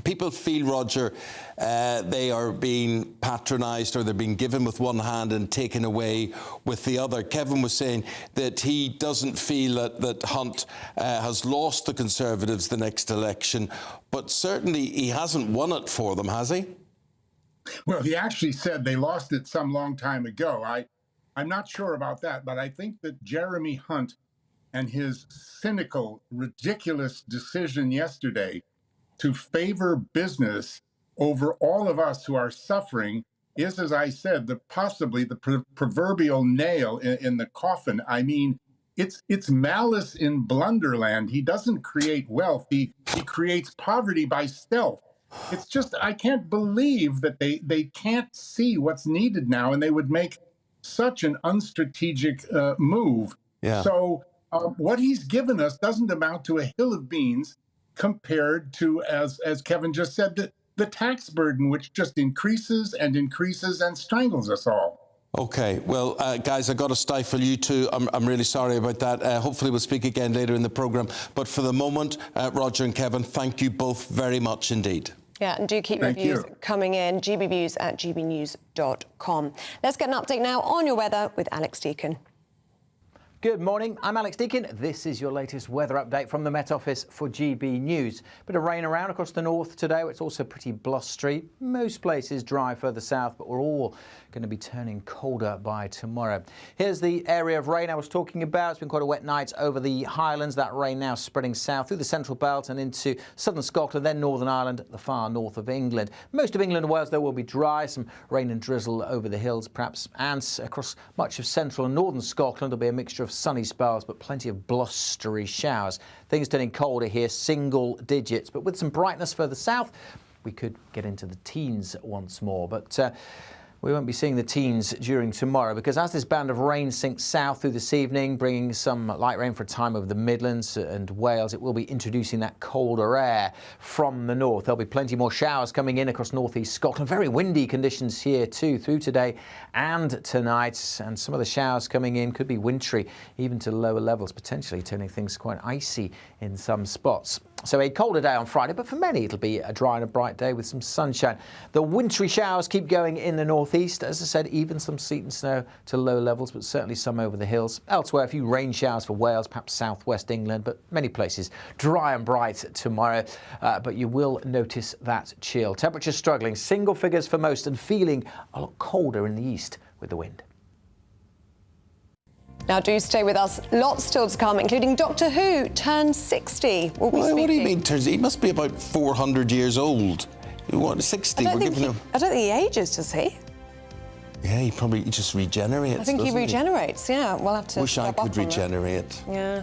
people feel, Roger, they are being patronised, or they're being given with one hand and taken away with the other. Kevin was saying that he doesn't feel that Hunt has lost the Conservatives the next election, but certainly he hasn't won it for them, has he? Well, he actually said they lost it some long time ago. I'm not sure about that, but I think that Jeremy Hunt and his cynical, ridiculous decision yesterday to favor business over all of us who are suffering is, as I said, possibly the proverbial nail in the coffin. I mean, it's malice in blunderland. He doesn't create wealth. He creates poverty by stealth. It's just, I can't believe that they can't see what's needed now, and they would make such an unstrategic move. Yeah. So what he's given us doesn't amount to a hill of beans compared to, as Kevin just said, the tax burden, which just increases and increases and strangles us all. Okay, well, guys, I've got to stifle you two. I'm really sorry about that. Hopefully we'll speak again later in the programme. But for the moment, Roger and Kevin, thank you both very much indeed. Yeah, and do keep your views coming in, gbviews@gbnews.com. Let's get an update now on your weather with Alex Deakin. Good morning, I'm Alex Deakin. This is your latest weather update from the Met Office for GB News. Bit of rain around across the north today. It's also pretty blustery. Most places dry further south, but we're all going to be turning colder by tomorrow. Here's the area of rain I was talking about. It's been quite a wet night over the Highlands. That rain now spreading south through the central belt and into southern Scotland, then Northern Ireland, the far north of England. Most of England and Wales, though, will be dry. Some rain and drizzle over the hills, perhaps, and across much of central and northern Scotland. There'll be a mixture of sunny spells, but plenty of blustery showers. Things turning colder here, single digits, but with some brightness further south, we could get into the teens once more. But we won't be seeing the teens during tomorrow because as this band of rain sinks south through this evening, bringing some light rain for a time over the Midlands and Wales, it will be introducing that colder air from the north. There'll be plenty more showers coming in across northeast Scotland. Very windy conditions here too through today and tonight. And some of the showers coming in could be wintry, even to lower levels, potentially turning things quite icy in some spots. So a colder day on Friday, but for many it'll be a dry and a bright day with some sunshine. The wintry showers keep going in the northeast. As I said, even some sleet and snow to low levels, but certainly some over the hills. Elsewhere, a few rain showers for Wales, perhaps southwest England, but many places dry and bright tomorrow. But you will notice that chill. Temperatures struggling, single figures for most, and feeling a lot colder in the east with the wind. Now, do stay with us. Lots still to come, including Doctor Who turns 60. We'll be speaking. What do you mean turns? He must be about 400 years old. What, 60? I don't think he ages, does he? Yeah, he just regenerates. I think he regenerates, yeah. We'll have to. Wish I could regenerate. Yeah,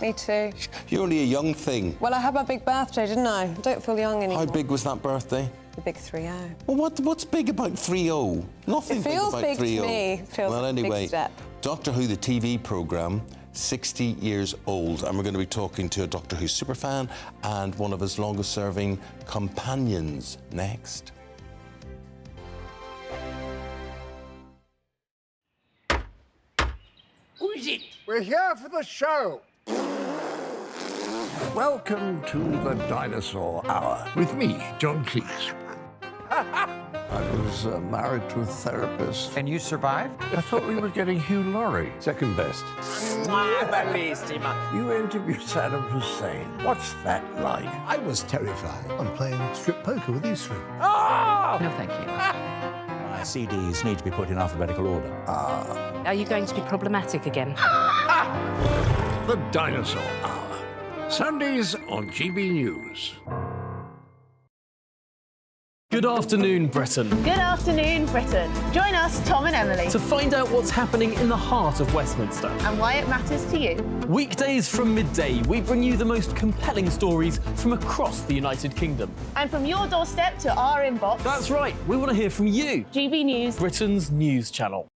me too. You're only a young thing. Well, I had my big birthday, didn't I? I don't feel young anymore. How big was that birthday? The big 3-0. Well, what's big about 3-0? Nothing it feels big about 3-0. To me. It feels well, like anyway, a big step. Doctor Who, the TV programme, 60 years old, and we're going to be talking to a Doctor Who superfan and one of his longest-serving companions next. Who is it? We're here for the show. Welcome to the Dinosaur Hour with me, John Cleese. I was married to a therapist. And you survived? I thought we were getting Hugh Laurie. Second best. You interviewed Saddam Hussein. What's that like? I was terrified. I'm playing strip poker with these three. Oh! No, thank you. My CDs need to be put in alphabetical order. Are you going to be problematic again? The Dinosaur Hour. Sundays on GB News. Good afternoon, Britain. Good afternoon, Britain. Join us, Tom and Emily, to find out what's happening in the heart of Westminster and why it matters to you. Weekdays from midday, we bring you the most compelling stories from across the United Kingdom. And from your doorstep to our inbox. That's right, we want to hear from you. GB News, Britain's news channel.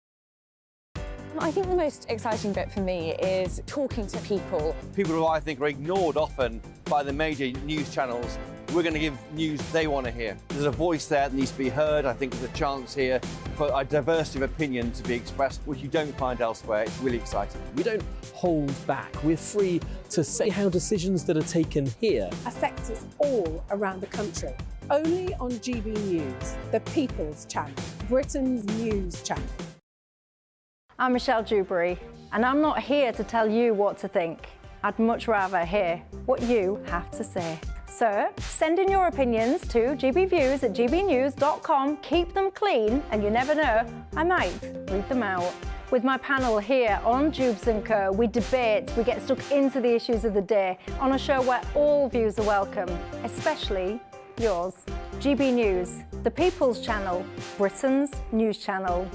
I think the most exciting bit for me is talking to people. People who I think are ignored often by the major news channels. We're going to give news they want to hear. There's a voice there that needs to be heard. I think there's a chance here for a diversity of opinion to be expressed, which you don't find elsewhere. It's really exciting. We don't hold back. We're free to say how decisions that are taken here affect us all around the country. Only on GB News, the People's Channel, Britain's news channel. I'm Michelle Dewberry, and I'm not here to tell you what to think. I'd much rather hear what you have to say. So, send in your opinions to gbviews@gbnews.com. Keep them clean, and you never know, I might read them out. With my panel here on Jubes & Co, we debate, we get stuck into the issues of the day on a show where all views are welcome, especially yours. GB News, the People's Channel, Britain's news channel.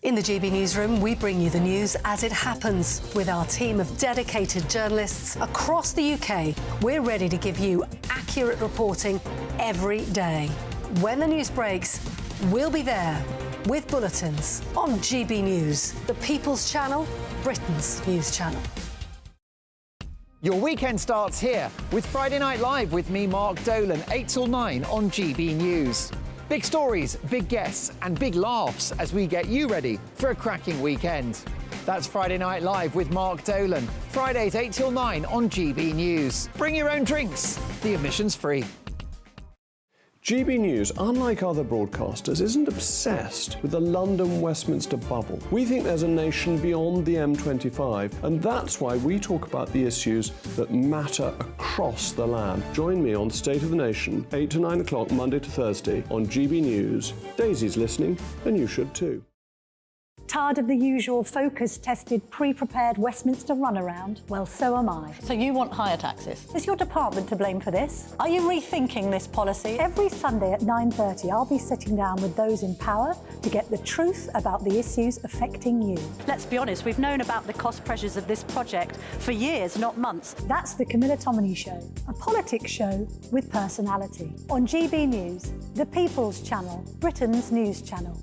In the GB Newsroom, we bring you the news as it happens. With our team of dedicated journalists across the UK, we're ready to give you accurate reporting every day. When the news breaks, we'll be there with bulletins on GB News, the People's Channel, Britain's news channel. Your weekend starts here with Friday Night Live with me, Mark Dolan, 8 till 9 on GB News. Big stories, big guests and big laughs as we get you ready for a cracking weekend. That's Friday Night Live with Mark Dolan. Fridays 8 till 9 on GB News. Bring your own drinks. The admission's free. GB News, unlike other broadcasters, isn't obsessed with the London-Westminster bubble. We think there's a nation beyond the M25, and that's why we talk about the issues that matter across the land. Join me on State of the Nation, 8 to 9 o'clock, Monday to Thursday, on GB News. Daisy's listening, and you should too. Tired of the usual focus-tested, pre-prepared Westminster runaround? Well, so am I. So you want higher taxes? Is your department to blame for this? Are you rethinking this policy? Every Sunday at 9:30, I'll be sitting down with those in power to get the truth about the issues affecting you. Let's be honest, we've known about the cost pressures of this project for years, not months. That's the Camilla Tominey Show, a politics show with personality. On GB News, the People's Channel, Britain's news channel.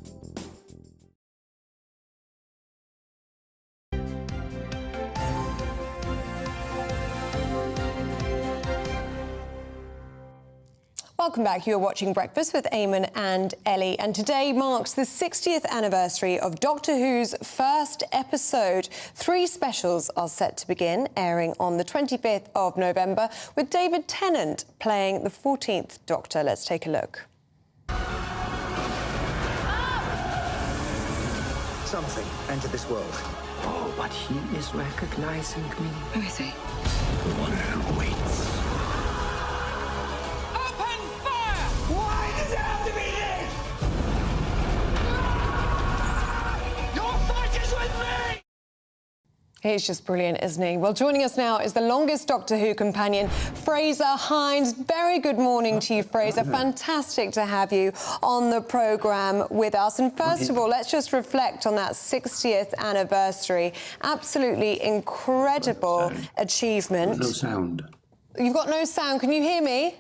Welcome back. You're watching Breakfast with Eamonn and Ellie, and today marks the 60th anniversary of Doctor Who's first episode. 3 specials are set to begin, airing on the 25th of November, with David Tennant playing the 14th Doctor. Let's take a look. Something entered this world. Oh, but he is recognizing me. Who is he? The one who waits. Why does it have to be this? Your fight is with me! He's just brilliant, isn't he? Well, joining us now is the longest Doctor Who companion, Fraser Hines. Very good morning to you, Fraser. Fantastic to have you on the programme with us. And first of all, let's just reflect on that 60th anniversary. Absolutely incredible achievement. No sound. You've got no sound. Can you hear me?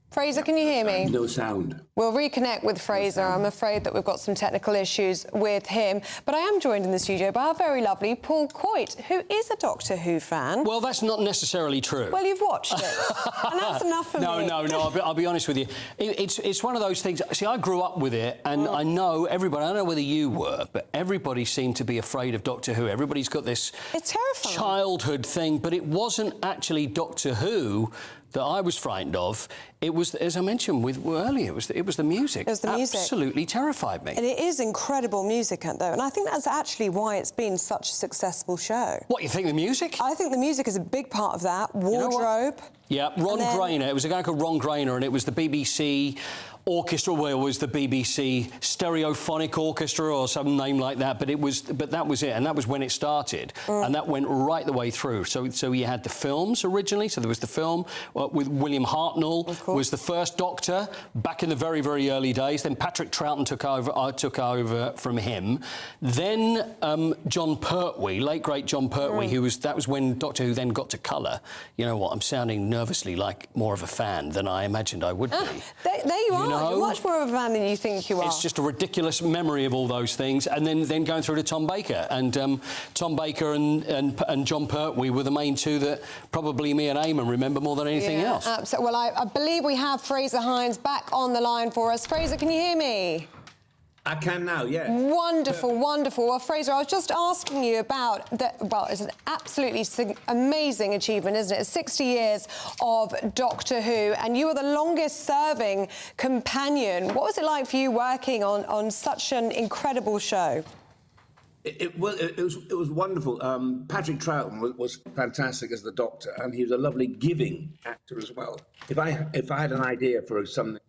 Fraser, can you hear me? No sound. We'll reconnect with Fraser. I'm afraid that we've got some technical issues with him. But I am joined in the studio by our very lovely Paul Coit, who is a Doctor Who fan. Well, that's not necessarily true. Well, you've watched it, and that's enough for me. No, I'll be honest with you. It's one of those things. See, I grew up with it, and I know everybody, I don't know whether you were, but everybody seemed to be afraid of Doctor Who. Everybody's got this childhood thing, but it wasn't actually Doctor Who that I was frightened of. It was, as I mentioned earlier, it was the music. It was the music. Absolutely terrified me. And it is incredible music, though, and I think that's actually why it's been such a successful show. What, you think the music? I think the music is a big part of that. Wardrobe. Yeah, Ron Grainer. It was a guy called Ron Grainer, and it was the BBC orchestra, well, it was the BBC Stereophonic Orchestra or some name like that, but that was it, and that was when it started, and that went right the way through. So you had the films originally. So there was the film with William Hartnell was the first Doctor back in the very, very early days. Then Patrick Troughton took over from him. Then John Pertwee, late great John Pertwee, that was when Doctor Who then got to colour. You know what? I'm sounding nervously like more of a fan than I imagined I would be. There you are. You're much more of a fan than you think you are. It's just a ridiculous memory of all those things, and then going through to Tom Baker, and Tom Baker and John Pertwee were the main two that probably me and Eamonn remember more than anything else. Absolutely. Well, I believe we have Fraser Hines back on the line for us. Fraser, can you hear me? I can now, yes. Wonderful, wonderful. Well, Fraser, I was just asking you about well, it's an absolutely amazing achievement, isn't it? 60 years of Doctor Who, and you are the longest-serving companion. What was it like for you working on such an incredible show? It was wonderful. Patrick Troughton was fantastic as the Doctor, and he was a lovely giving actor as well. If I had an idea for something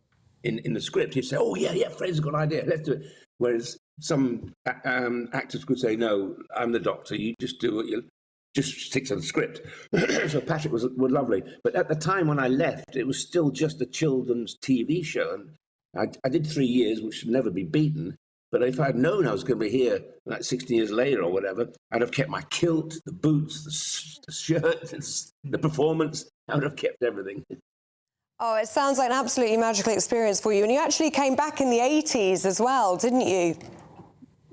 in the script, he'd say, "Oh yeah, Fraser's got an idea. Let's do it." Whereas some actors could say, no, I'm the doctor, you just do what you just stick to the script. So Patrick was lovely. But at the time when I left, it was still just a children's TV show. And I did 3 years, which should never be beaten. But if I'd known I was going to be here like 16 years later or whatever, I'd have kept my kilt, the boots, the shirt, the performance. I would have kept everything. Oh, it sounds like an absolutely magical experience for you. And you actually came back in the 80s as well, didn't you?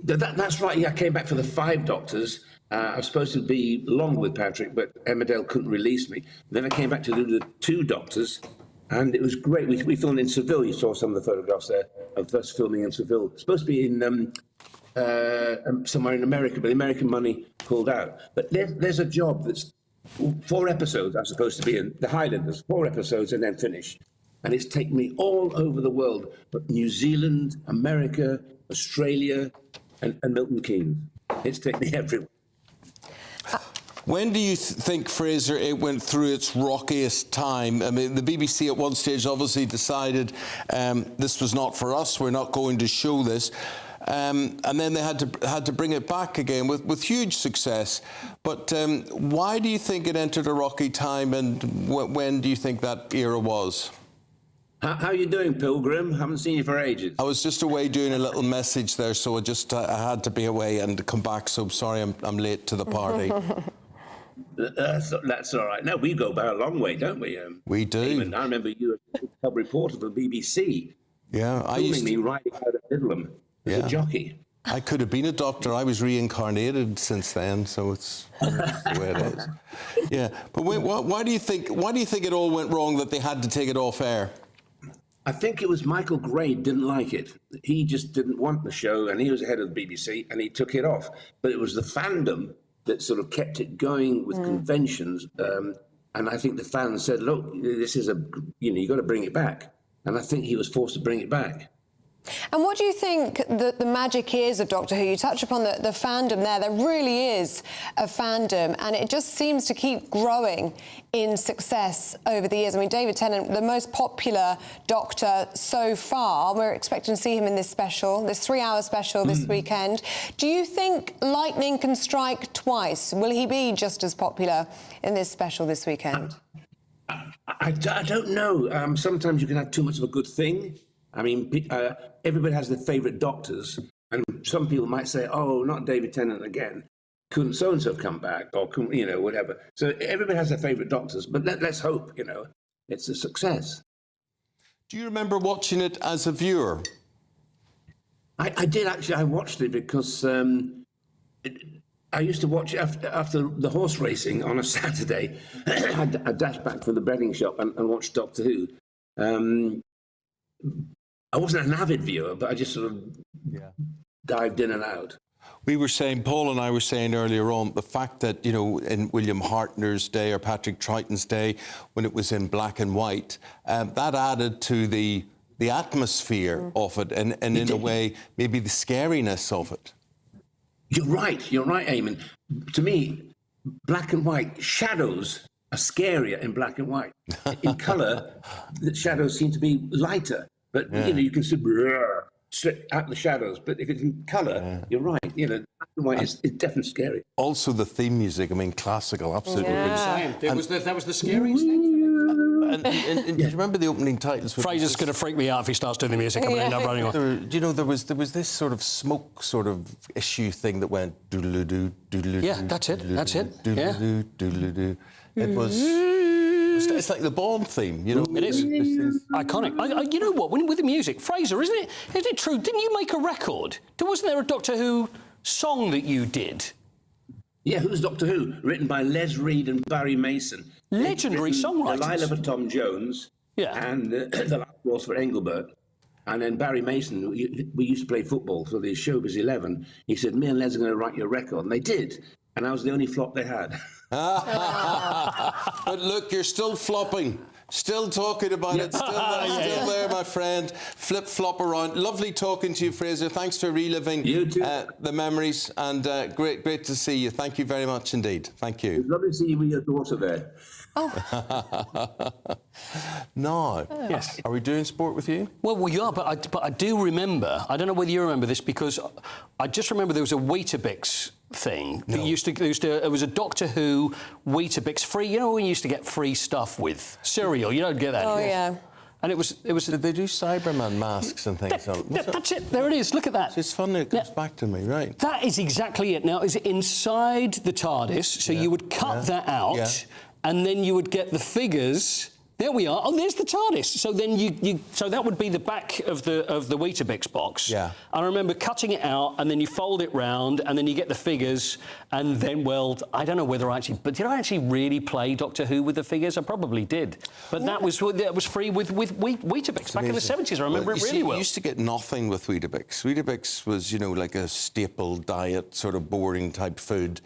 That's right. Yeah, I came back for the 5 Doctors. I was supposed to be long with Patrick, but Emmerdale couldn't release me. Then I came back to do the 2 Doctors, and it was great. We filmed in Seville. You saw some of the photographs there of us filming in Seville. It's supposed to be in somewhere in America, but the American money pulled out. But there's a job that's 4 episodes I'm supposed to be in, the Highlanders, 4 episodes and then finish. And it's taken me all over the world, but New Zealand, America, Australia, and Milton Keynes. It's taken me everywhere. When do you think, Fraser, it went through its rockiest time? I mean, the BBC at one stage obviously decided this was not for us, we're not going to show this. And then they had to bring it back again with huge success. But why do you think it entered a rocky time, and when do you think that era was? How are you doing, Pilgrim? Haven't seen you for ages. I was just away doing a little message there, so I had to be away and come back. So sorry, I'm late to the party. That's all right. No, we go back a long way, don't we? We do. Eamonn, I remember you as a pub reporter for the BBC. Yeah, filming me riding out of Midland as a jockey. I could have been a doctor. I was reincarnated since then, so it's the way it is. Yeah, but why do you think it all went wrong that they had to take it off air? I think it was Michael Gray didn't like it. He just didn't want the show, and he was head of the BBC, and he took it off. But it was the fandom that sort of kept it going with conventions. And I think the fans said, look, this is you've got to bring it back. And I think he was forced to bring it back. And what do you think the magic is of Doctor Who? You touch upon the fandom there. There really is a fandom, and it just seems to keep growing in success over the years. I mean, David Tennant, the most popular Doctor so far. We're expecting to see him in this special, this 3-hour special this weekend. Do you think lightning can strike twice? Will he be just as popular in this special this weekend? I don't know. Sometimes you can have too much of a good thing. I mean, everybody has their favourite doctors, and some people might say, oh, not David Tennant again. Couldn't so-and-so come back, or, whatever. So everybody has their favourite doctors, but let's hope, it's a success. Do you remember watching it as a viewer? I did, actually. I watched it because I used to watch it after the horse racing on a Saturday. I dashed back from the betting shop and watched Doctor Who. I wasn't an avid viewer, but I just sort of dived in and out. Paul and I were saying earlier on, the fact that, in William Hartner's day or Patrick Triton's day, when it was in black and white, that added to the atmosphere of it and in a way, maybe the scariness of it. You're right, Eamonn. To me, black and white shadows are scarier in black and white. In colour, the shadows seem to be lighter. But, you can see straight out the shadows. But if it's in colour, you're right. Black and white is definitely scary. Also, the theme music, classical, absolutely. That was the scariest thing. And do you remember the opening titles? Fraser's going to freak me out if he starts doing the music. I'm going to end up running on. There was this sort of smoke sort of issue thing that went doodle-doo, doodle-doo. Yeah, that's it. Doodle-doo, doodle-doo. It was... It's like the Bond theme, It is. Iconic. You know what? With the music, Fraser, isn't it true? Didn't you make a record? Wasn't there a Doctor Who song that you did? Yeah, Who's Doctor Who? Written by Les Reed and Barry Mason. Legendary songwriters. Delilah for Tom Jones. Yeah. And The Last Waltz for Engelbert. And then Barry Mason, we used to play football for the Showbiz 11. He said, me and Les are going to write your record. And they did. And I was the only flop they had. But look, you're still flopping. Still talking about it, still there, my friend. Flip-flop around. Lovely talking to you, Fraser. Thanks for reliving the memories, and great to see you. Thank you very much indeed. Thank you. It's lovely to see you with your daughter there. No. Yes. Are we doing sport with you? Well, we are, but I do remember, I don't know whether you remember this, because I just remember there was a Weetabix thing. No. It was a Doctor Who Weetabix free. You know when you used to get free stuff with cereal? You don't get that anymore. Yeah. And it was. Did they do Cyberman masks and things? That's it. There it is. Look at that. It's funny. It comes back to me, right? That is exactly it. Now, is it inside the TARDIS? So you would cut that out, and then you would get the figures. There we are. Oh, there's the TARDIS. So then so that would be the back of the Weetabix box. Yeah. I remember cutting it out, and then you fold it round, and then you get the figures, and then, well, I don't know whether but did I actually really play Doctor Who with the figures? I probably did. But that was free with Weetabix back in the 70s. I remember it really well. You used to get nothing with Weetabix. Weetabix was, you know, like a staple diet, sort of boring type food.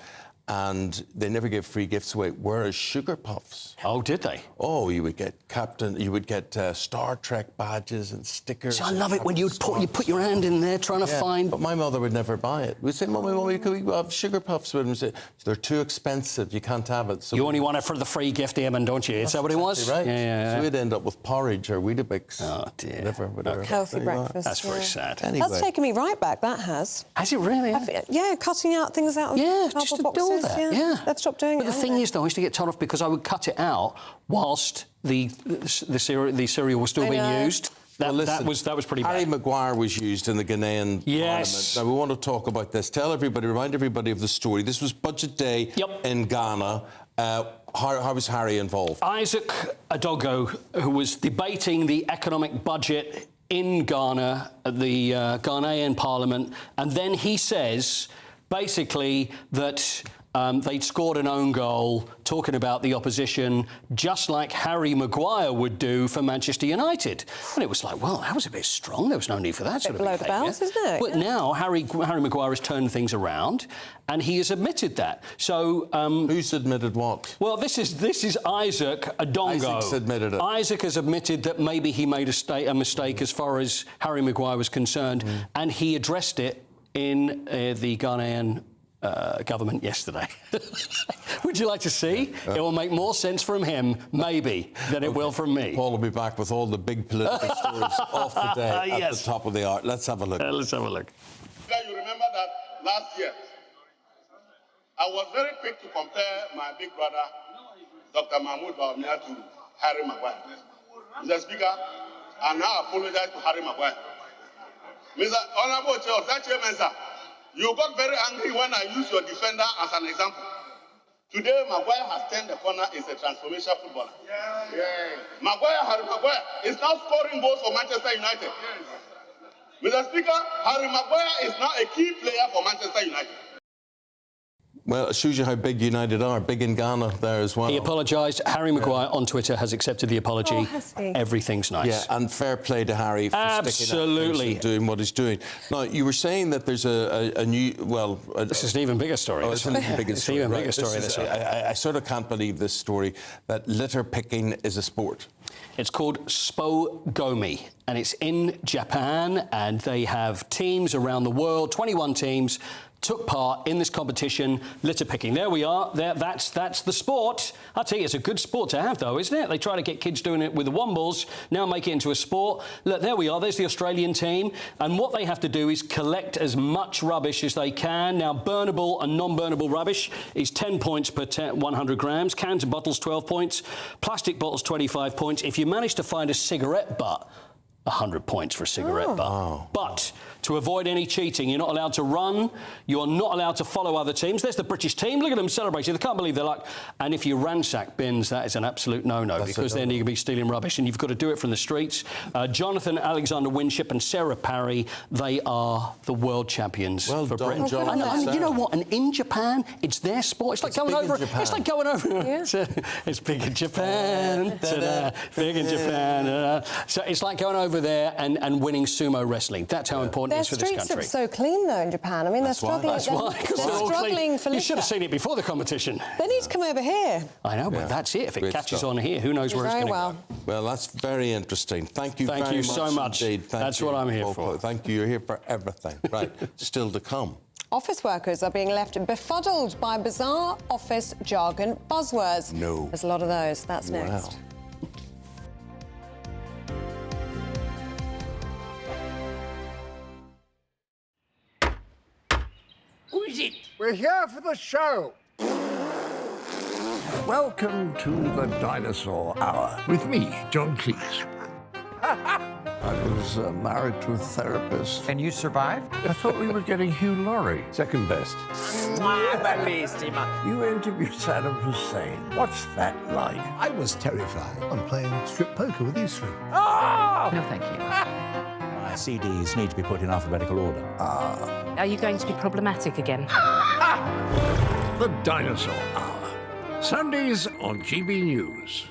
And they never gave free gifts away, whereas Sugar Puffs... Oh, did they? Oh, you would get Star Trek badges and stickers. See, I love it when you put your hand in there trying to find... But my mother would never buy it. We'd say, Mummy, can we have Sugar Puffs? And we'd say, they're too expensive, you can't have it. So you only want it for the free gift, Eamonn, don't you? Is that what it was? Right. Yeah. So we'd end up with porridge or Weetabix. Oh, dear. Whatever. Healthy breakfast. That's very sad. Anyway. That's taken me right back, that has. Has it really? Yeah, cutting out things out of cardboard boxes. Yeah. They've stopped doing it. But the thing is, though, I used to get told off because I would cut it out whilst the cereal was still being used. That was pretty bad. Harry Maguire was used in the Ghanaian Parliament. Now, we want to talk about this. Remind everybody of the story. This was Budget Day in Ghana. How was Harry involved? Isaac Adogo, who was debating the economic budget in Ghana at the Ghanaian Parliament, and then he says, basically, that they'd scored an own goal, talking about the opposition, just like Harry Maguire would do for Manchester United. And it was like, well, that was a bit strong. There was no need for that sort of below the belt, isn't it? But now Harry Maguire has turned things around, and he has admitted that. So who's admitted what? Well, this is Isaac Adongo. Isaac's admitted it. Isaac has admitted that maybe he made a mistake as far as Harry Maguire was concerned, and he addressed it in the Ghanaian government yesterday. Would you like to see? It will make more sense from him, maybe, than it will from me. Paul will be back with all the big political stories off the day at the top of the hour. Let's have a look. Let's have a look. You remember that last year, I was very quick to compare my big brother, Dr. Mahmoud Bawumia, to Harry Maguire. Mr. Speaker, I now apologize to Harry Maguire. Mr. Honorable Chairman, sir, you got very angry when I used your defender as an example. Today, Maguire has turned the corner, is a transformational footballer. Harry Maguire is now scoring goals for Manchester United. Mr. Speaker, Harry Maguire is now a key player for Manchester United. Well, it shows you how big United are, big in Ghana there as well. He apologised. Harry Maguire on Twitter has accepted the apology. Oh, has he? Everything's nice. Yeah, and fair play to Harry for sticking up and doing what he's doing. Now, you were saying that there's a new... Well... this is an even bigger story. Oh, it's an even bigger story. It's an even bigger story this week. I sort of can't believe this story, that litter picking is a sport. It's called Spogomi, and it's in Japan, and they have teams around the world, 21 teams, took part in this competition, litter picking. There we are. That's the sport. I tell you, it's a good sport to have, though, isn't it? They try to get kids doing it with the wombles, now make it into a sport. Look, there we are. There's the Australian team. And what they have to do is collect as much rubbish as they can. Now, burnable and non-burnable rubbish is 10 points per 100 grams. Cans and bottles, 12 points. Plastic bottles, 25 points. If you manage to find a cigarette butt, 100 points for a cigarette butt. Wow. But to avoid any cheating, you're not allowed to run, you're not allowed to follow other teams. There's the British team, look at them celebrating, they can't believe they're like... And if you ransack bins, that is an absolute no-no, because then you can be stealing rubbish, and you've got to do it from the streets. Jonathan Alexander Winship and Sarah Parry, they are the world champions for Britain. Jonathan. And you know what, and in Japan, it's their sport. It's like going over... It's like going over... It's big in Japan, big in Japan. So it's like going over there and winning sumo wrestling. That's how important for this country. Their streets are so clean, though, in Japan. I mean, they're struggling. That's why. They're struggling for liquor. You should have seen it before the competition. They need to come over here. I know, but that's it. If it catches on here, who knows where it's going to go. Well, that's very interesting. Thank you very much. Thank you so much. Indeed. That's what I'm here for. Thank you. You're here for everything. Right. Still to come. Office workers are being left befuddled by bizarre office jargon buzzwords. No. There's a lot of those. That's next. Who is it? We're here for the show. Welcome to the Dinosaur Hour with me, John Cleese. I was married to a therapist. And you survived? I thought we were getting Hugh Laurie. Second best. You interviewed Saddam Hussein. What's that like? I was terrified. I'm playing strip poker with these three. Oh! No, thank you. My CDs need to be put in alphabetical order. Are you going to be problematic again? The Dinosaur Hour. Sundays on GB News.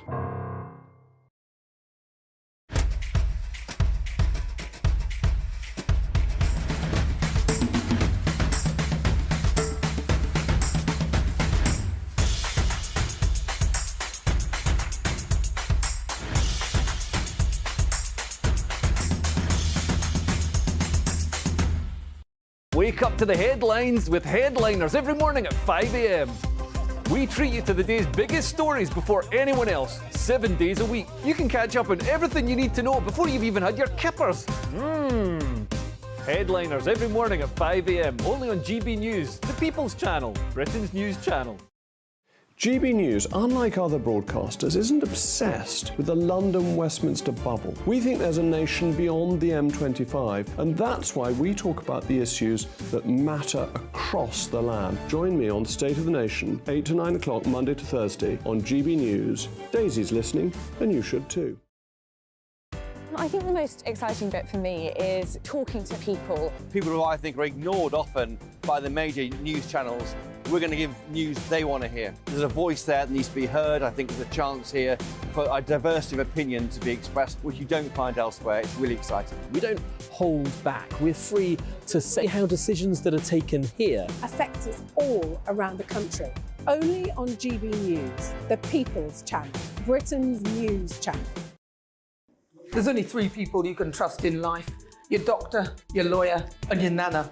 Wake up to the headlines with Headliners every morning at 5 a.m. We treat you to the day's biggest stories before anyone else, 7 days a week. You can catch up on everything you need to know before you've even had your kippers. Headliners every morning at 5 a.m. only on GB News, the People's Channel, Britain's news channel. GB News, unlike other broadcasters, isn't obsessed with the London-Westminster bubble. We think there's a nation beyond the M25, and that's why we talk about the issues that matter across the land. Join me on State of the Nation, 8 to 9 o'clock, Monday to Thursday, on GB News. Daisy's listening, and you should too. I think the most exciting bit for me is talking to people. People who I think are ignored often by the major news channels. We're going to give news they want to hear. There's a voice there that needs to be heard. I think there's a chance here for a diversity of opinion to be expressed, which you don't find elsewhere. It's really exciting. We don't hold back. We're free to say how decisions that are taken here affect us all around the country. Only on GB News, the People's Channel, Britain's news channel. There's only 3 people you can trust in life. Your doctor, your lawyer, and your nana.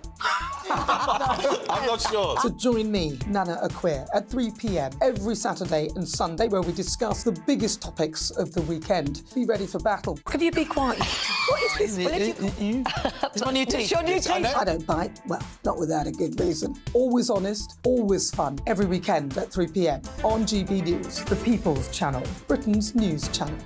I'm not sure. So join me, Nana Aquare, at 3 p.m. every Saturday and Sunday, where we discuss the biggest topics of the weekend. Be ready for battle. Could you be quiet? What is this? It's my new teeth. It's your new teeth. I don't bite. Well, not without a good reason. Always honest, always fun. Every weekend at 3 p.m. on GB News, the People's Channel, Britain's news channel.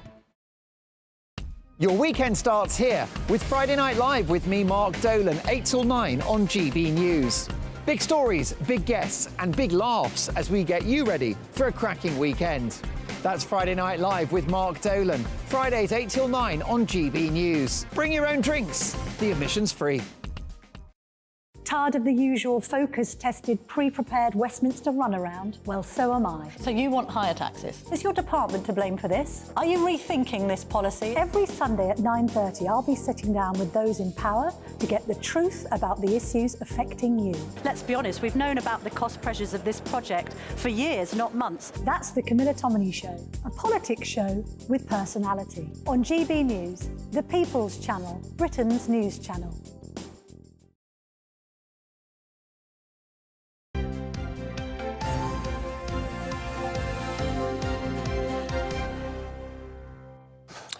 Your weekend starts here with Friday Night Live with me, Mark Dolan, 8 till 9 on GB News. Big stories, big guests and big laughs as we get you ready for a cracking weekend. That's Friday Night Live with Mark Dolan. Fridays 8 till 9 on GB News. Bring your own drinks. The admission's free. Tired of the usual focus-tested, pre-prepared Westminster runaround? Well, so am I. So you want higher taxes? Is your department to blame for this? Are you rethinking this policy? Every Sunday at 9:30, I'll be sitting down with those in power to get the truth about the issues affecting you. Let's be honest, we've known about the cost pressures of this project for years, not months. That's the Camilla Tominey Show, a politics show with personality. On GB News, the People's Channel, Britain's news channel.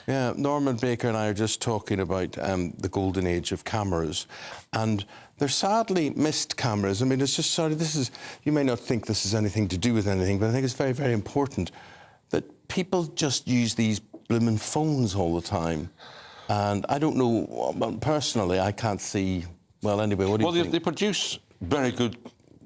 Yeah, Norman Baker and I are just talking about the golden age of cameras, and they're sadly missed cameras. I mean, it's just sort of, this is, you may not think this has anything to do with anything, but I think it's very, very important that people just use these blooming phones all the time. And I don't know, personally, I can't see, well, anyway, what do you think? They produce very good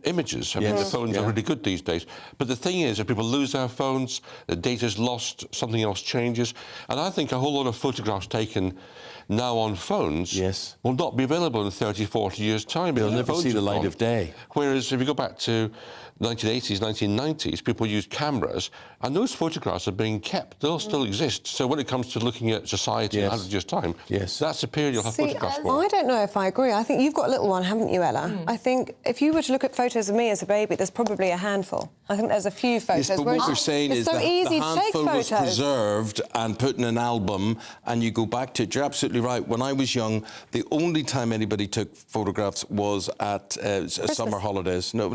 images. I mean, the phones are really good these days. But the thing is, if people lose their phones, the data's lost, something else changes. And I think a whole lot of photographs taken now on phones will not be available in 30, 40 years' time. They'll never see the light of day. Whereas if you go back to 1980s, 1990s, people used cameras, and those photographs are being kept. They'll still exist. So when it comes to looking at society in 100 years' time, that's a period you'll have photographs for. I don't know if I agree. I think you've got a little one, haven't you, Ella? I think if you were to look at photos of me as a baby, there's probably a handful. I think there's a few photos. Yes, but what you're saying is that the handful was preserved and put in an album, and you go back to it. You're absolutely right. When I was young, the only time anybody took photographs was at summer holidays. No,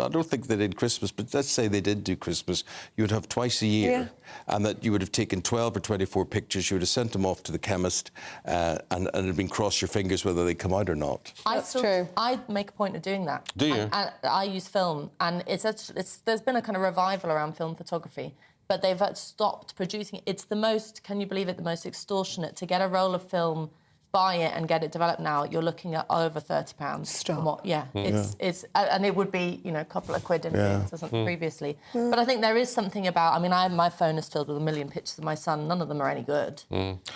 I don't think they did Christmas, but let's say they did do Christmas. You would have twice a year, and that you would have taken 12 or 24 pictures. You would have sent them off to the chemist, and it had been cross your fingers whether they come out or not. That's true. I make a point of doing that. Do you? And I use film, and there's been a kind of revival around film photography, but they've stopped producing it. It's the most, can you believe it, the most extortionate. To get a roll of film, buy it and get it developed now, you're looking at over £30. Stop. It's and it would be, a couple of quid or something previously. But I think there is something about, my phone is filled with a million pictures of my son. None of them are any good.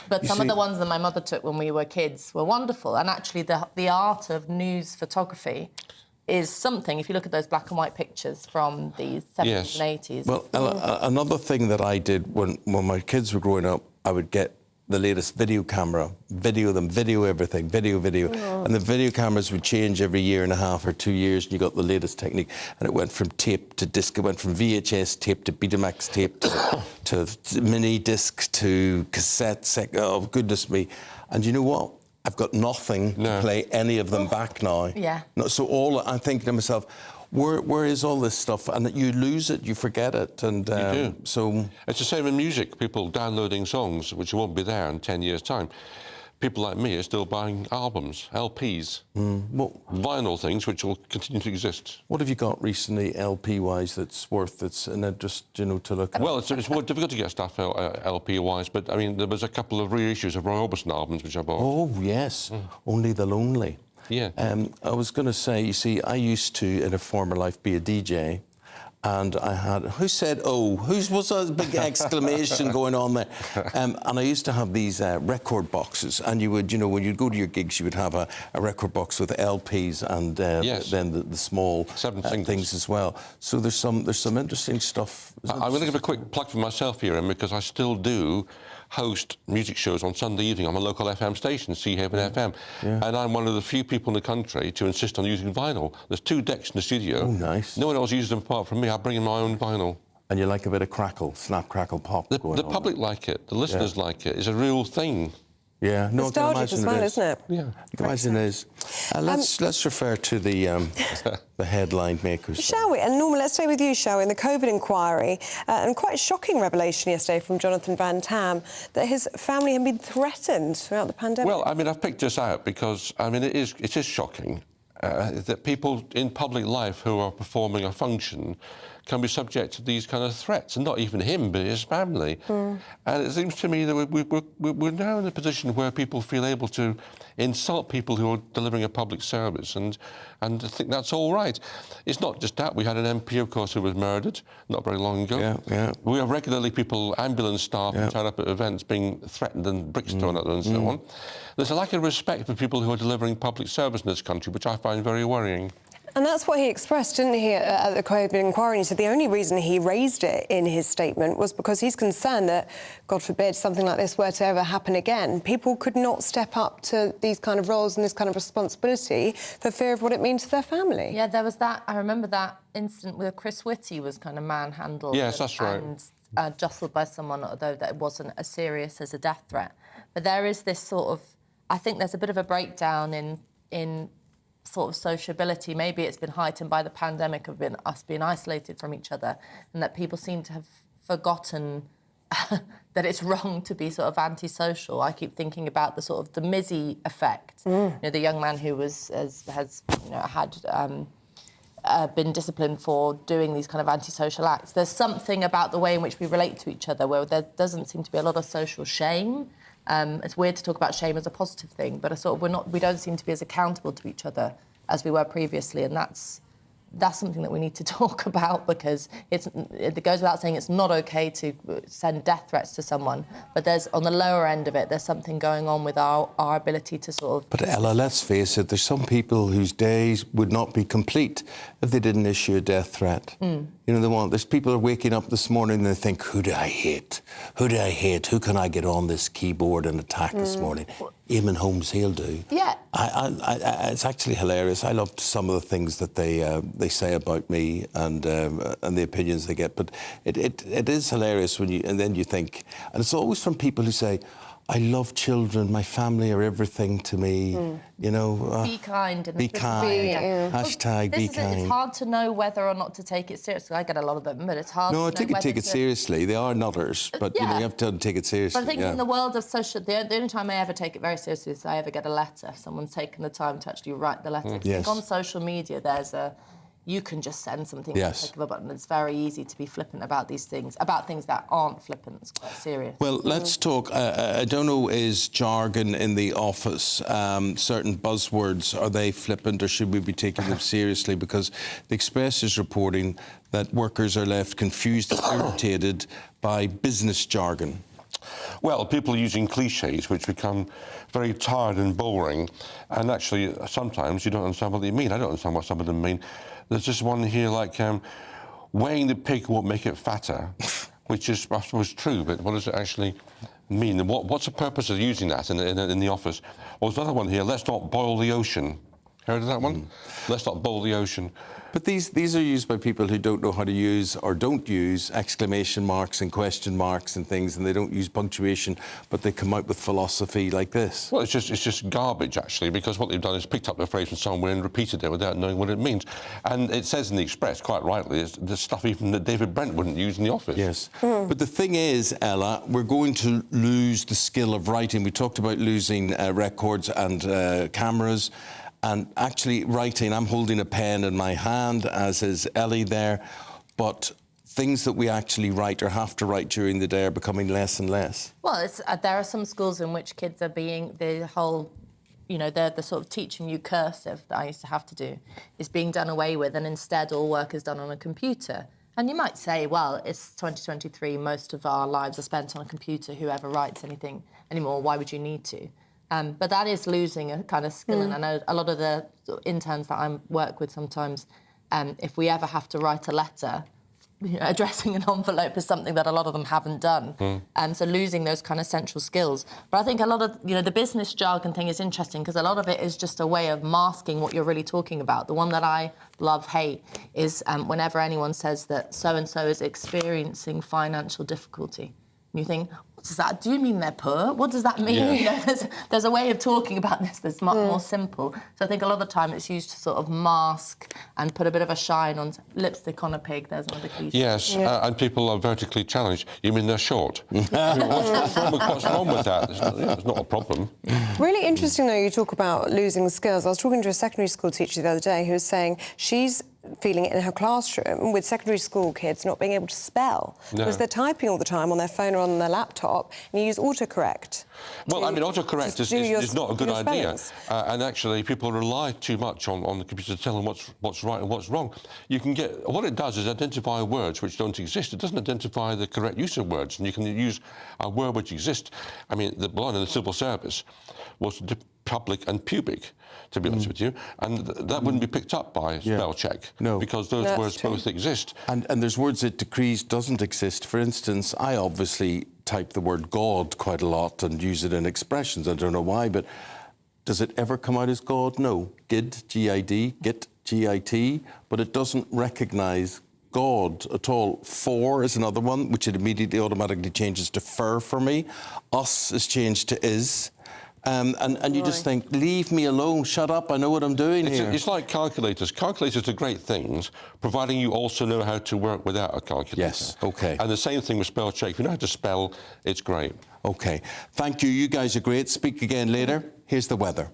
But some of the ones that my mother took when we were kids were wonderful. And actually the art of news photography is something, if you look at those black and white pictures from the 70s and 80s. Well, another thing that I did when my kids were growing up, I would get the latest video camera, video them, video everything, video. And the video cameras would change every year and a half or 2 years, and you got the latest technique. And it went from tape to disc, it went from VHS tape to Betamax tape to mini disc to cassette. Oh, goodness me. And you know what? I've got nothing to play any of them back now. So I'm thinking to myself, where is all this stuff? And you lose it, you forget it, and you do. So it's the same in music. People downloading songs which won't be there in 10 years' time. People like me are still buying albums, LPs, vinyl things which will continue to exist. What have you got recently, LP-wise, that's an interest, to look at? Well, it's more difficult to get stuff LP-wise, but I mean, there was a couple of reissues of Roy Orbison albums which I bought. Oh yes, Only the Lonely. Yeah. I was going to say, you see, I used to, in a former life, be a DJ, and I had... Who said, oh? Was a big exclamation going on there? And I used to have these record boxes, and you would, when you'd go to your gigs, you would have a record box with LPs and then the small things as well. So there's some interesting stuff. I'm going to give a quick plug for myself here, because I still do host music shows on Sunday evening on a local FM station, Sea Haven FM. And I'm one of the few people in the country to insist on using vinyl. There's 2 decks in the studio. Oh, nice. No one else uses them apart from me. I bring in my own vinyl. And you like a bit of crackle, snap, crackle, pop? The public like it. The listeners like it. It's a real thing. Yeah, no, nostalgic as well, isn't it? Yeah, I can imagine it is. Let's refer to the headline makers. Shall we? And Norman, let's stay with you, shall we? In the COVID inquiry, and quite a shocking revelation yesterday from Jonathan Van Tam that his family had been threatened throughout the pandemic. Well, I've picked this out because it is shocking that people in public life who are performing a function can be subject to these kind of threats, and not even him, but his family. And it seems to me that we're now in a position where people feel able to insult people who are delivering a public service, and I think that's all right. It's not just that. We had an MP, of course, who was murdered not very long ago. We have regularly ambulance staff who turn up at events being threatened and bricks thrown at them and so on. There's a lack of respect for people who are delivering public service in this country, which I find very worrying. And that's what he expressed, didn't he, at the COVID inquiry? He said the only reason he raised it in his statement was because he's concerned that, God forbid, something like this were to ever happen again, people could not step up to these kind of roles and this kind of responsibility for fear of what it means to their family. Yeah, there was that. I remember that incident where Chris Whitty was kind of manhandled. Yes, that's right. And jostled by someone, although that it wasn't as serious as a death threat. But there is this sort of... I think there's a bit of a breakdown in sort of sociability. Maybe it's been heightened by the pandemic of us being isolated from each other, and that people seem to have forgotten that it's wrong to be sort of antisocial. I keep thinking about the sort of the Mizzy effect. The young man who has been disciplined for doing these kind of antisocial acts. There's something about the way in which we relate to each other where there doesn't seem to be a lot of social shame. It's weird to talk about shame as a positive thing, but we don't seem to be as accountable to each other as we were previously, and that's that's something that we need to talk about, because it goes without saying it's not okay to send death threats to someone, but there's, on the lower end of it, there's something going on with our ability to sort of... But Ella, let's face it, there's some people whose days would not be complete if they didn't issue a death threat. You know, there's people who are waking up this morning and they think, who do I hate? Who do I hate? Who can I get on this keyboard and attack this morning? Eamonn Holmes, he'll do. Yeah. It's actually hilarious. I loved some of the things that they say about me and the opinions they get. But it is hilarious when and then you think, and it's always from people who say, I love children, my family are everything to me, you know. Be kind. Be kind. Hashtag be kind. It's hard to know whether or not to take it seriously. I get a lot of them, but it's hard to know No, I think take it seriously. They are nutters, but you know, you have to take it seriously. But I think in the world of social, the only time I ever take it very seriously is I ever get a letter. If someone's taken the time to actually write the letter. I think on social media, you can just send something with the click of a button. It's very easy to be flippant about these things, about things that aren't flippant. It's quite serious. Well, let's talk. I don't know, is jargon in the office, certain buzzwords, are they flippant or should we be taking them seriously? Because the Express is reporting that workers are left confused and irritated by business jargon. Well, people are using cliches which become very tired and boring, and actually sometimes you don't understand what they mean. I don't understand what some of them mean. There's just one here like weighing the pig won't make it fatter, which is, I suppose, true, but what does it actually mean? And what's the purpose of using that in the office? Well, there's another one here, let's not boil the ocean. Heard of that one? Let's not boil the ocean. But these are used by people who don't know how to use or don't use exclamation marks and question marks and things, and they don't use punctuation, but they come out with philosophy like this. Well, it's just garbage, actually, because what they've done is picked up the phrase from somewhere and repeated it without knowing what it means. And it says in the Express, quite rightly, it's the stuff even that David Brent wouldn't use in the office. Yes. But the thing is, Ella, we're going to lose the skill of writing. We talked about losing records and cameras. And actually writing, I'm holding a pen in my hand, as is Ellie there, but things that we actually write or have to write during the day are becoming less and less. Well, there are some schools in which kids are being, the whole, you know, the sort of teaching you cursive that I used to have to do is being done away with, and instead all work is done on a computer. And you might say, well, it's 2023, most of our lives are spent on a computer, whoever writes anything anymore, why would you need to? But that is losing a kind of skill, and I know a lot of the interns that I work with sometimes, if we ever have to write a letter, you know, addressing an envelope is something that a lot of them haven't done. So losing those kind of central skills. But I think a lot of, you know, the business jargon thing is interesting because a lot of it is just a way of masking what you're really talking about. The one that I hate is whenever anyone says that so-and-so is experiencing financial difficulty. And you think, what does that, do you mean they're poor? What does that mean? Yeah. You know, there's a way of talking about this that's much more simple. So I think a lot of the time it's used to sort of mask and put a bit of a shine on lipstick on a pig. There's another cliche. Yes, and people are vertically challenged. You mean they're short? what's wrong with that? It's not a problem. Really interesting, though, you talk about losing skills. I was talking to a secondary school teacher the other day who was saying she's feeling it in her classroom with secondary school kids not being able to spell because they're typing all the time on their phone or on their laptop, and you use autocorrect. Well, I mean, autocorrect is not a good idea. And actually, people rely too much on the computer to tell them what's right and what's wrong. You can get... What it does is identify words which don't exist. It doesn't identify the correct use of words, and you can use a word which exists. I mean, the one in the civil service was public and pubic, to be honest with you, and that wouldn't be picked up by spell check. No. Because those words both exist. And there's words that decrees doesn't exist. For instance, I obviously type the word God quite a lot and use it in expressions. I don't know why, but does it ever come out as God? No. Gid, G-I-D, git, G-I-T, but it doesn't recognise God at all. For is another one, which it immediately automatically changes to fur for me. Us is changed to is. And you just think, leave me alone, shut up, I know what I'm doing here. It's like calculators. Calculators are great things, providing you also know how to work without a calculator. Yes, OK. And the same thing with spell check. If you know how to spell, it's great. OK. Thank you. You guys are great. Speak again later. Here's the weather.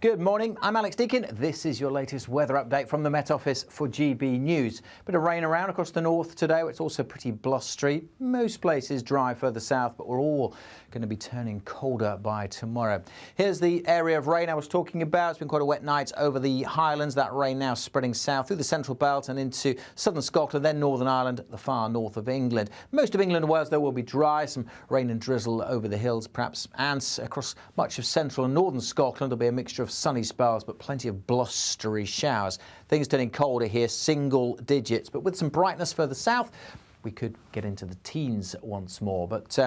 Good morning, I'm Alex Deakin. This is your latest weather update from the Met Office for GB News. Bit of rain around across the north today. It's also pretty blustery. Most places dry further south, but we're all going to be turning colder by tomorrow. Here's the area of rain I was talking about. It's been quite a wet night over the Highlands. That rain now spreading south through the central belt and into southern Scotland, then Northern Ireland, the far north of England. Most of England and Wales, though, will be dry. Some rain and drizzle over the hills, perhaps, and across much of central and northern Scotland. There'll be a mixture of sunny spells, but plenty of blustery showers. Things turning colder here, single digits, but with some brightness further south, we could get into the teens once more. But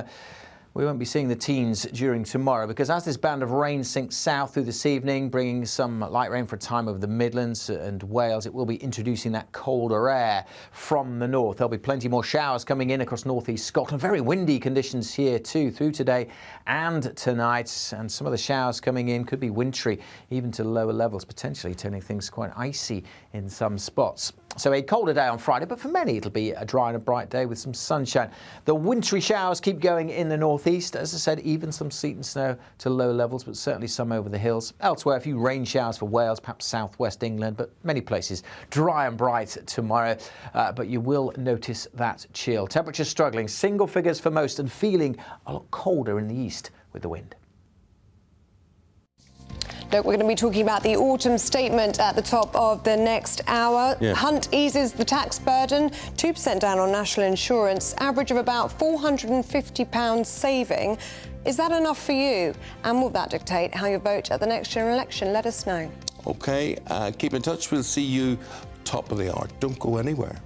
we won't be seeing the teens during tomorrow because as this band of rain sinks south through this evening, bringing some light rain for a time over the Midlands and Wales, it will be introducing that colder air from the north. There'll be plenty more showers coming in across northeast Scotland. Very windy conditions here too through today and tonight, and some of the showers coming in could be wintry, even to lower levels, potentially turning things quite icy in some spots. So a colder day on Friday, but for many it'll be a dry and a bright day with some sunshine. The wintry showers keep going in the northeast. As I said, even some sleet and snow to low levels, but certainly some over the hills. Elsewhere, a few rain showers for Wales, perhaps southwest England, but many places dry and bright tomorrow. But you will notice that chill. Temperatures struggling, single figures for most, and feeling a lot colder in the east with the wind. Look, we're going to be talking about the autumn statement at the top of the next hour. Yeah. Hunt eases the tax burden, 2% down on national insurance, average of about £450 saving. Is that enough for you? And will that dictate how you vote at the next general election? Let us know. OK, keep in touch. We'll see you top of the hour. Don't go anywhere.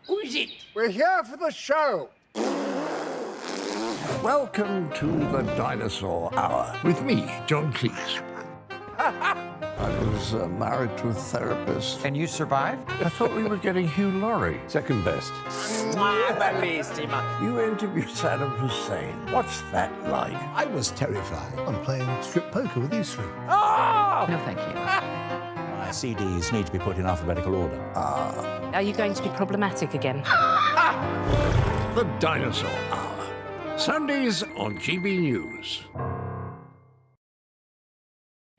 Who is it? We're here for the show. Welcome to the Dinosaur Hour with me, John Cleese. I was married to a therapist. And you survived? I thought we were getting Hugh Laurie. Second best. You interviewed Saddam Hussein. What's that like? I was terrified. I'm playing strip poker with these three. No, thank you. My CDs need to be put in alphabetical order. Are you going to be problematic again? The Dinosaur Hour. Sundays on GB News.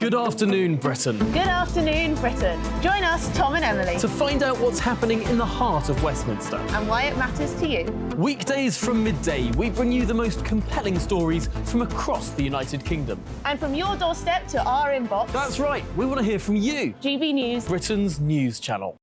Good afternoon, Britain. Good afternoon, Britain. Join us, Tom and Emily, To find out what's happening in the heart of Westminster. and why it matters to you. Weekdays from midday, we bring you the most compelling stories from across the United Kingdom. And from your doorstep to our inbox, That's right, we want to hear from you, GB News. Britain's news channel.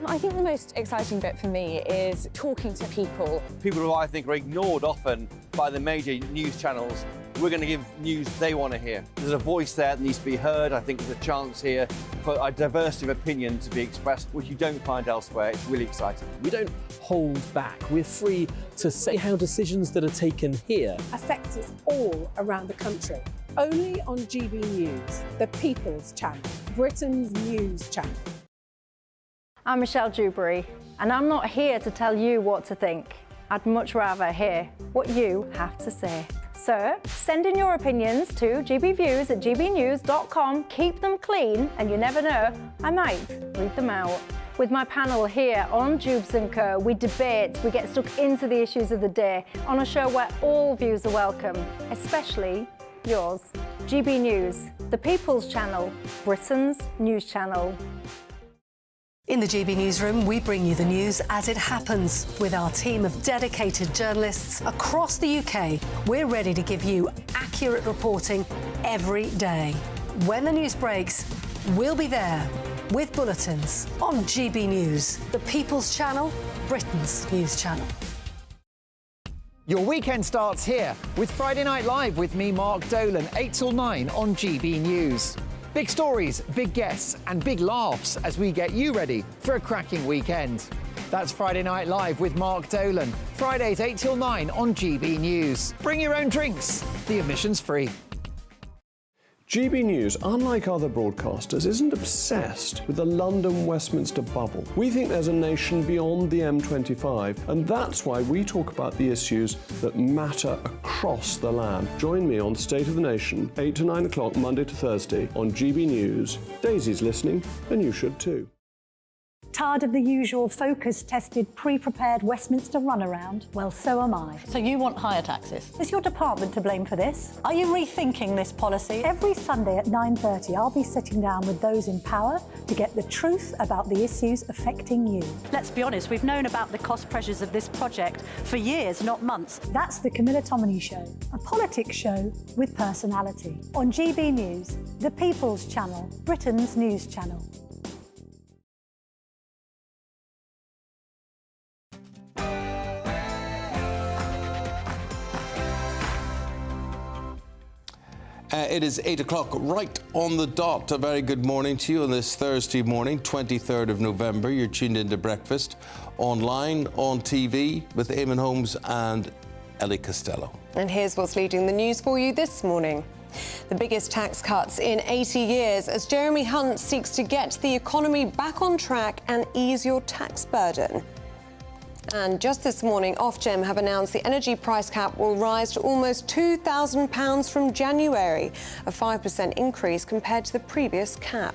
I think the most exciting bit for me is talking to people. People who I think are ignored often by the major news channels. We're going to give news they want to hear. There's a voice there that needs to be heard. I think there's a chance here for a diversity of opinion to be expressed, which you don't find elsewhere. It's really exciting. We don't hold back. We're free to say how decisions that are taken here affect us all around the country. Only on GB News, the People's Channel, Britain's news channel. I'm Michelle Dewberry, and I'm not here to tell you what to think. I'd much rather hear what you have to say. So send in your opinions to gbviews@gbnews.com. Keep them clean, and you never know, I might read them out. With my panel here on Jubes & Co, we debate, we get stuck into the issues of the day on a show where all views are welcome, especially yours. GB News, the People's Channel, Britain's news channel. In the GB Newsroom, we bring you the news as it happens. With our team of dedicated journalists across the UK, we're ready to give you accurate reporting every day. When the news breaks, we'll be there with bulletins on GB News, the People's Channel, Britain's news channel. Your weekend starts here with Friday Night Live with me, Mark Dolan, 8 till 9 on GB News. Big stories, big guests and big laughs as we get you ready for a cracking weekend. That's Friday Night Live with Mark Dolan, Fridays 8 till 9 on GB News. Bring your own drinks, the admission's free. GB News, unlike other broadcasters, isn't obsessed with the London-Westminster bubble. We think there's a nation beyond the M25, and that's why we talk about the issues that matter across the land. Join me on State of the Nation, 8 to 9 o'clock, Monday to Thursday, on GB News. Daisy's listening, and you should too. Tired of the usual focus-tested, pre-prepared Westminster runaround? Well, so am I. So you want higher taxes? Is your department to blame for this? Are you rethinking this policy? Every Sunday at 9:30, I'll be sitting down with those in power to get the truth about the issues affecting you. Let's be honest, we've known about the cost pressures of this project for years, not months. That's the Camilla Tominey Show, a politics show with personality. On GB News, the People's Channel, Britain's news channel. It is 8 o'clock, right on the dot. A very good morning to you on this Thursday morning, 23rd of November. You're tuned into Breakfast, online, on TV, with Eamonn, Holmes and Ellie Costello. And here's what's leading the news for you this morning. The biggest tax cuts in 80 years as Jeremy Hunt seeks to get the economy back on track and ease your tax burden. And just this morning, Ofgem have announced the energy price cap will rise to almost £2,000 from January, a 5% increase compared to the previous cap.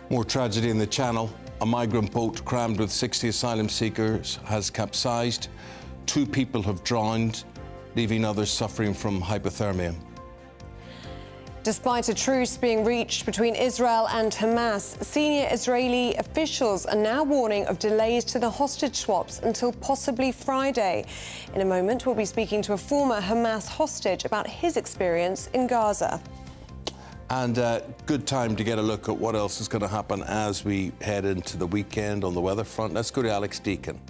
More tragedy in the Channel. A migrant boat crammed with 60 asylum seekers has capsized. 2 people have drowned, leaving others suffering from hypothermia. Despite a truce being reached between Israel and Hamas, senior Israeli officials are now warning of delays to the hostage swaps until possibly Friday. In a moment, we'll be speaking to a former Hamas hostage about his experience in Gaza. And good time to get a look at what else is going to happen as we head into the weekend on the weather front. Let's go to Alex Deacon.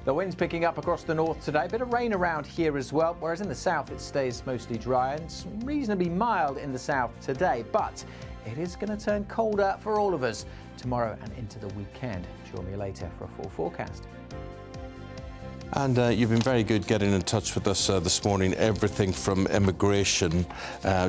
The wind's picking up across the north today. Bit of rain around here as well, whereas in the south it stays mostly dry and it's reasonably mild in the south today. But it is going to turn colder for all of us tomorrow and into the weekend. Join me later for a full forecast. And you've been very good getting in touch with us this morning. Everything from immigration.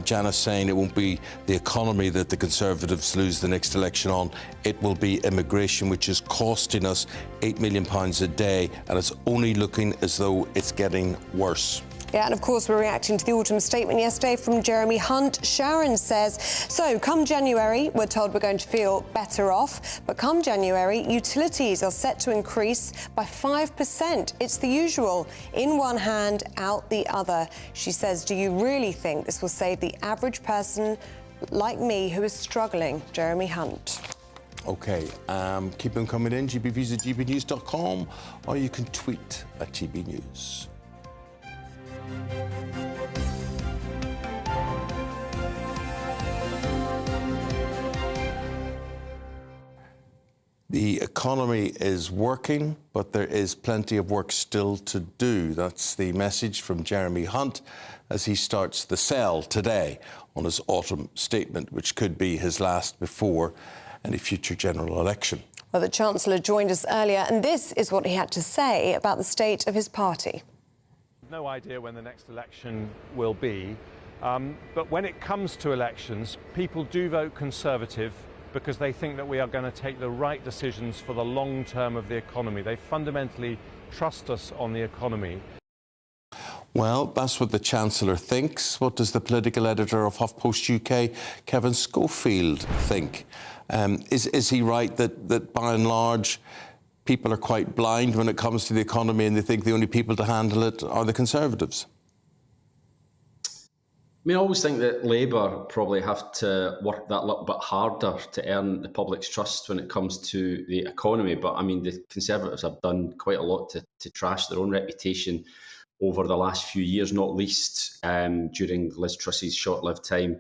Janice saying it won't be the economy that the Conservatives lose the next election on. It will be immigration, which is costing us £8 million a day, and it's only looking as though it's getting worse. Yeah, and of course we're reacting to the autumn statement yesterday from Jeremy Hunt. Sharon says, so come January, we're told we're going to feel better off, but come January, utilities are set to increase by 5%. It's the usual, in one hand, out the other. She says, do you really think this will save the average person like me who is struggling? Jeremy Hunt. OK, keep them coming in, gbviews at gbnews.com, or you can tweet at gbnews. The economy is working, but there is plenty of work still to do. That's the message from Jeremy Hunt as he starts the cell today on his autumn statement, which could be his last before any future general election. Well, the Chancellor joined us earlier, and this is what he had to say about the state of his party. No idea when the next election will be, but when it comes to elections, people do vote Conservative because they think that we are going to take the right decisions for the long term of the economy. They fundamentally trust us on the economy. Well, that's what the Chancellor thinks. What does the political editor of HuffPost UK, Kevin Schofield, think? Is he right that by and large people are quite blind when it comes to the economy and they think the only people to handle it are the Conservatives? I mean, I always think that Labour probably have to work that little bit harder to earn the public's trust when it comes to the economy. But I mean, the Conservatives have done quite a lot to trash their own reputation over the last few years, not least during Liz Truss's short-lived time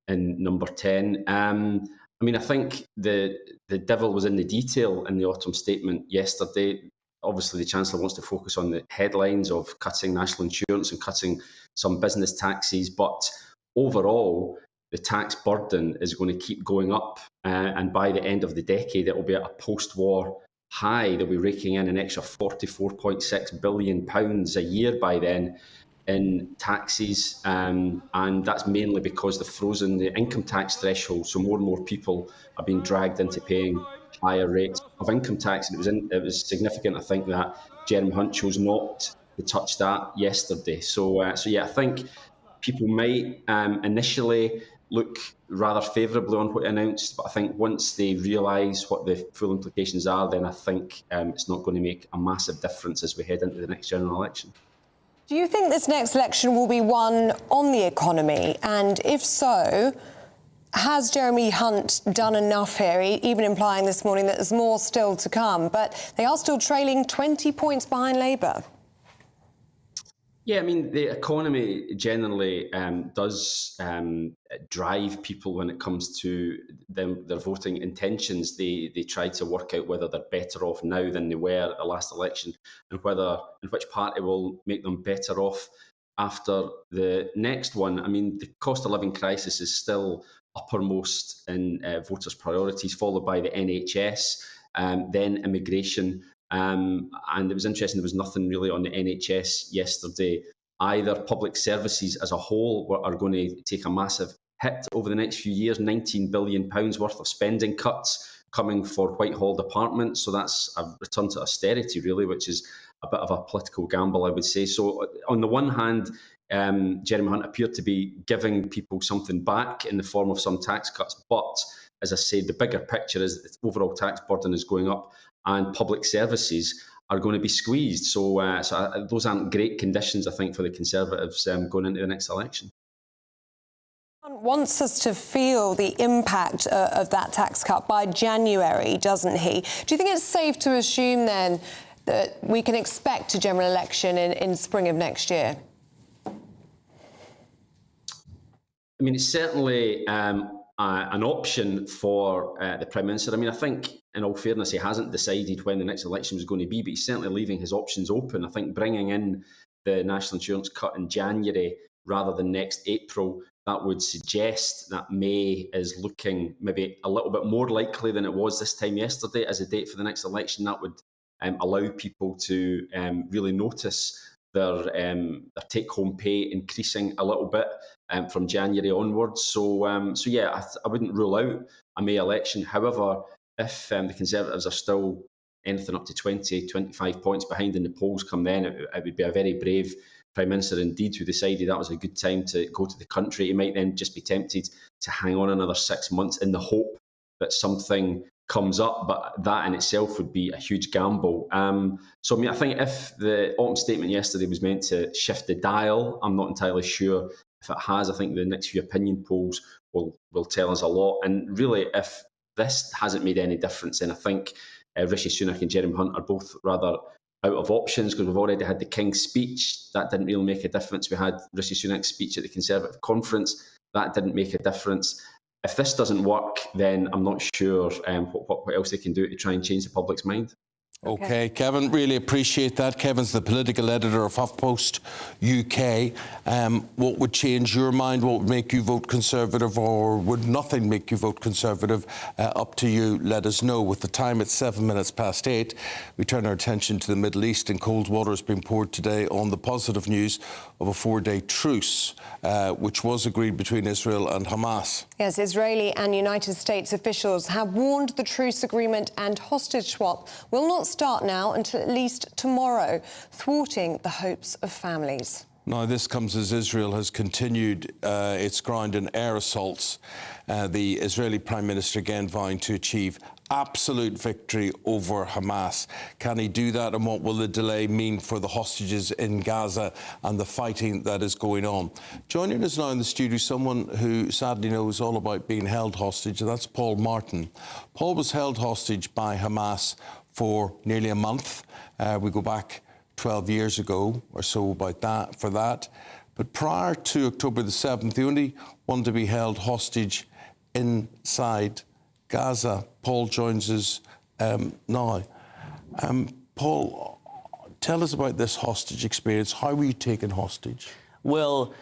in Number 10. I mean, I think the devil was in the detail in the autumn statement yesterday. Obviously, the Chancellor wants to focus on the headlines of cutting national insurance and cutting some business taxes. But overall, the tax burden is going to keep going up. And by the end of the decade, it will be at a post-war high. They'll be raking in an extra £44.6 billion a year by then in taxes. And that's mainly because they've frozen the income tax threshold. So more and more people are being dragged into paying higher rates of income tax. And it was significant, I think, that Jeremy Hunt chose not to touch that yesterday. So yeah, I think people might initially look rather favourably on what he announced, but I think once they realise what the full implications are, then I think it's not going to make a massive difference as we head into the next general election. Do you think this next election will be won on the economy? And if so, has Jeremy Hunt done enough here, even implying this morning that there's more still to come? But they are still trailing 20 points behind Labour. Yeah, I mean, the economy generally does drive people when it comes to their voting intentions. They try to work out whether they're better off now than they were at the last election, and which party will make them better off after the next one. I mean, the cost of living crisis is still uppermost in voters' priorities, followed by the NHS, then immigration. And it was interesting, there was nothing really on the NHS yesterday either. Public services as a whole are going to take a massive hit over the next few years, £19 billion worth of spending cuts coming for Whitehall departments. So that's a return to austerity, really, which is a bit of a political gamble, I would say. So on the one hand, Jeremy Hunt appeared to be giving people something back in the form of some tax cuts. But as I said, the bigger picture is the overall tax burden is going up and public services are going to be squeezed. So, those aren't great conditions, I think, for the Conservatives going into the next election. Wants us to feel the impact of that tax cut by January, doesn't he? Do you think it's safe to assume then that we can expect a general election in spring of next year? I mean, it's certainly an option for the Prime Minister. I mean, I think, in all fairness, he hasn't decided when the next election was going to be, but he's certainly leaving his options open. I think bringing in the national insurance cut in January rather than next April, that would suggest that May is looking maybe a little bit more likely than it was this time yesterday as a date for the next election. That would allow people to really notice their take-home pay increasing a little bit from January onwards. So yeah, I wouldn't rule out a May election. However, if the Conservatives are still anything up to 20, 25 points behind in the polls come then, it would be a very brave Prime Minister indeed who decided that was a good time to go to the country. He might then just be tempted to hang on another 6 months in the hope that something comes up, but that in itself would be a huge gamble. So I mean, I think if the autumn statement yesterday was meant to shift the dial, I'm not entirely sure if it has. I think the next few opinion polls will tell us a lot. And really, if this hasn't made any difference, then I think Rishi Sunak and Jeremy Hunt are both rather out of options, because we've already had the King's speech. That didn't really make a difference. We had Rishi Sunak's speech at the Conservative conference. That didn't make a difference. If this doesn't work, then I'm not sure what else they can do to try and change the public's mind. OK, Kevin, really appreciate that. Kevin's the political editor of HuffPost UK. What would change your mind? What would make you vote Conservative, or would nothing make you vote Conservative? Up to you. Let us know. With the time at 8:07, we turn our attention to the Middle East, and cold water has been poured today on the positive news of a 4-day truce, which was agreed between Israel and Hamas. Yes, Israeli and United States officials have warned the truce agreement and hostage swap will not start now until at least tomorrow, thwarting the hopes of families. Now, this comes as Israel has continued its ground in air assaults. The Israeli Prime Minister again vowing to achieve absolute victory over Hamas. Can he do that, and what will the delay mean for the hostages in Gaza and the fighting that is going on? Joining us now in the studio, someone who sadly knows all about being held hostage, and that's Paul Martin. Paul was held hostage by Hamas for nearly a month. We go back 12 years ago or so for that. But prior to October the 7th, the only one to be held hostage inside Gaza. Paul joins us now. Paul, tell us about this hostage experience. How were you taken hostage? Well,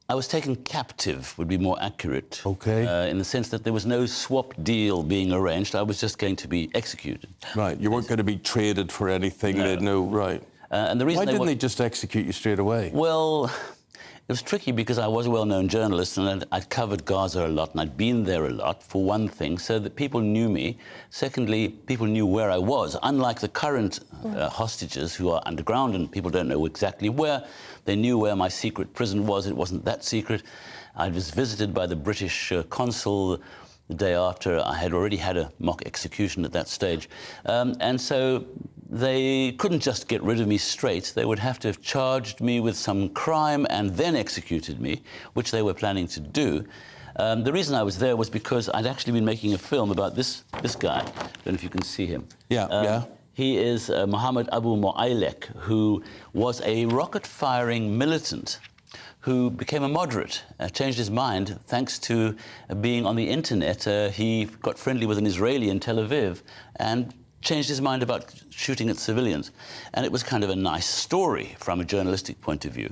I was taken captive, would be more accurate. OK. In the sense that there was no swap deal being arranged. I was just going to be executed. Right. You weren't going to be traded for anything. No. They'd know, right. And the reason Why didn't they just execute you straight away? Well, It was tricky because I was a well-known journalist and I'd covered Gaza a lot and I'd been there a lot, for one thing, so that people knew me. Secondly, people knew where I was. Unlike the current hostages who are underground and people don't know exactly where, they knew where my secret prison was. It wasn't that secret. I was visited by the British consul the day after. I had already had a mock execution at that stage. And so they couldn't just get rid of me straight. They would have to have charged me with some crime and then executed me, which they were planning to do. The reason I was there was because I'd actually been making a film about this guy. I don't know if you can see him. Yeah. He is Mohammed Abu Mu'aylek, who was a rocket-firing militant who became a moderate, changed his mind thanks to being on the internet. He got friendly with an Israeli in Tel Aviv and changed his mind about shooting at civilians. And it was kind of a nice story from a journalistic point of view.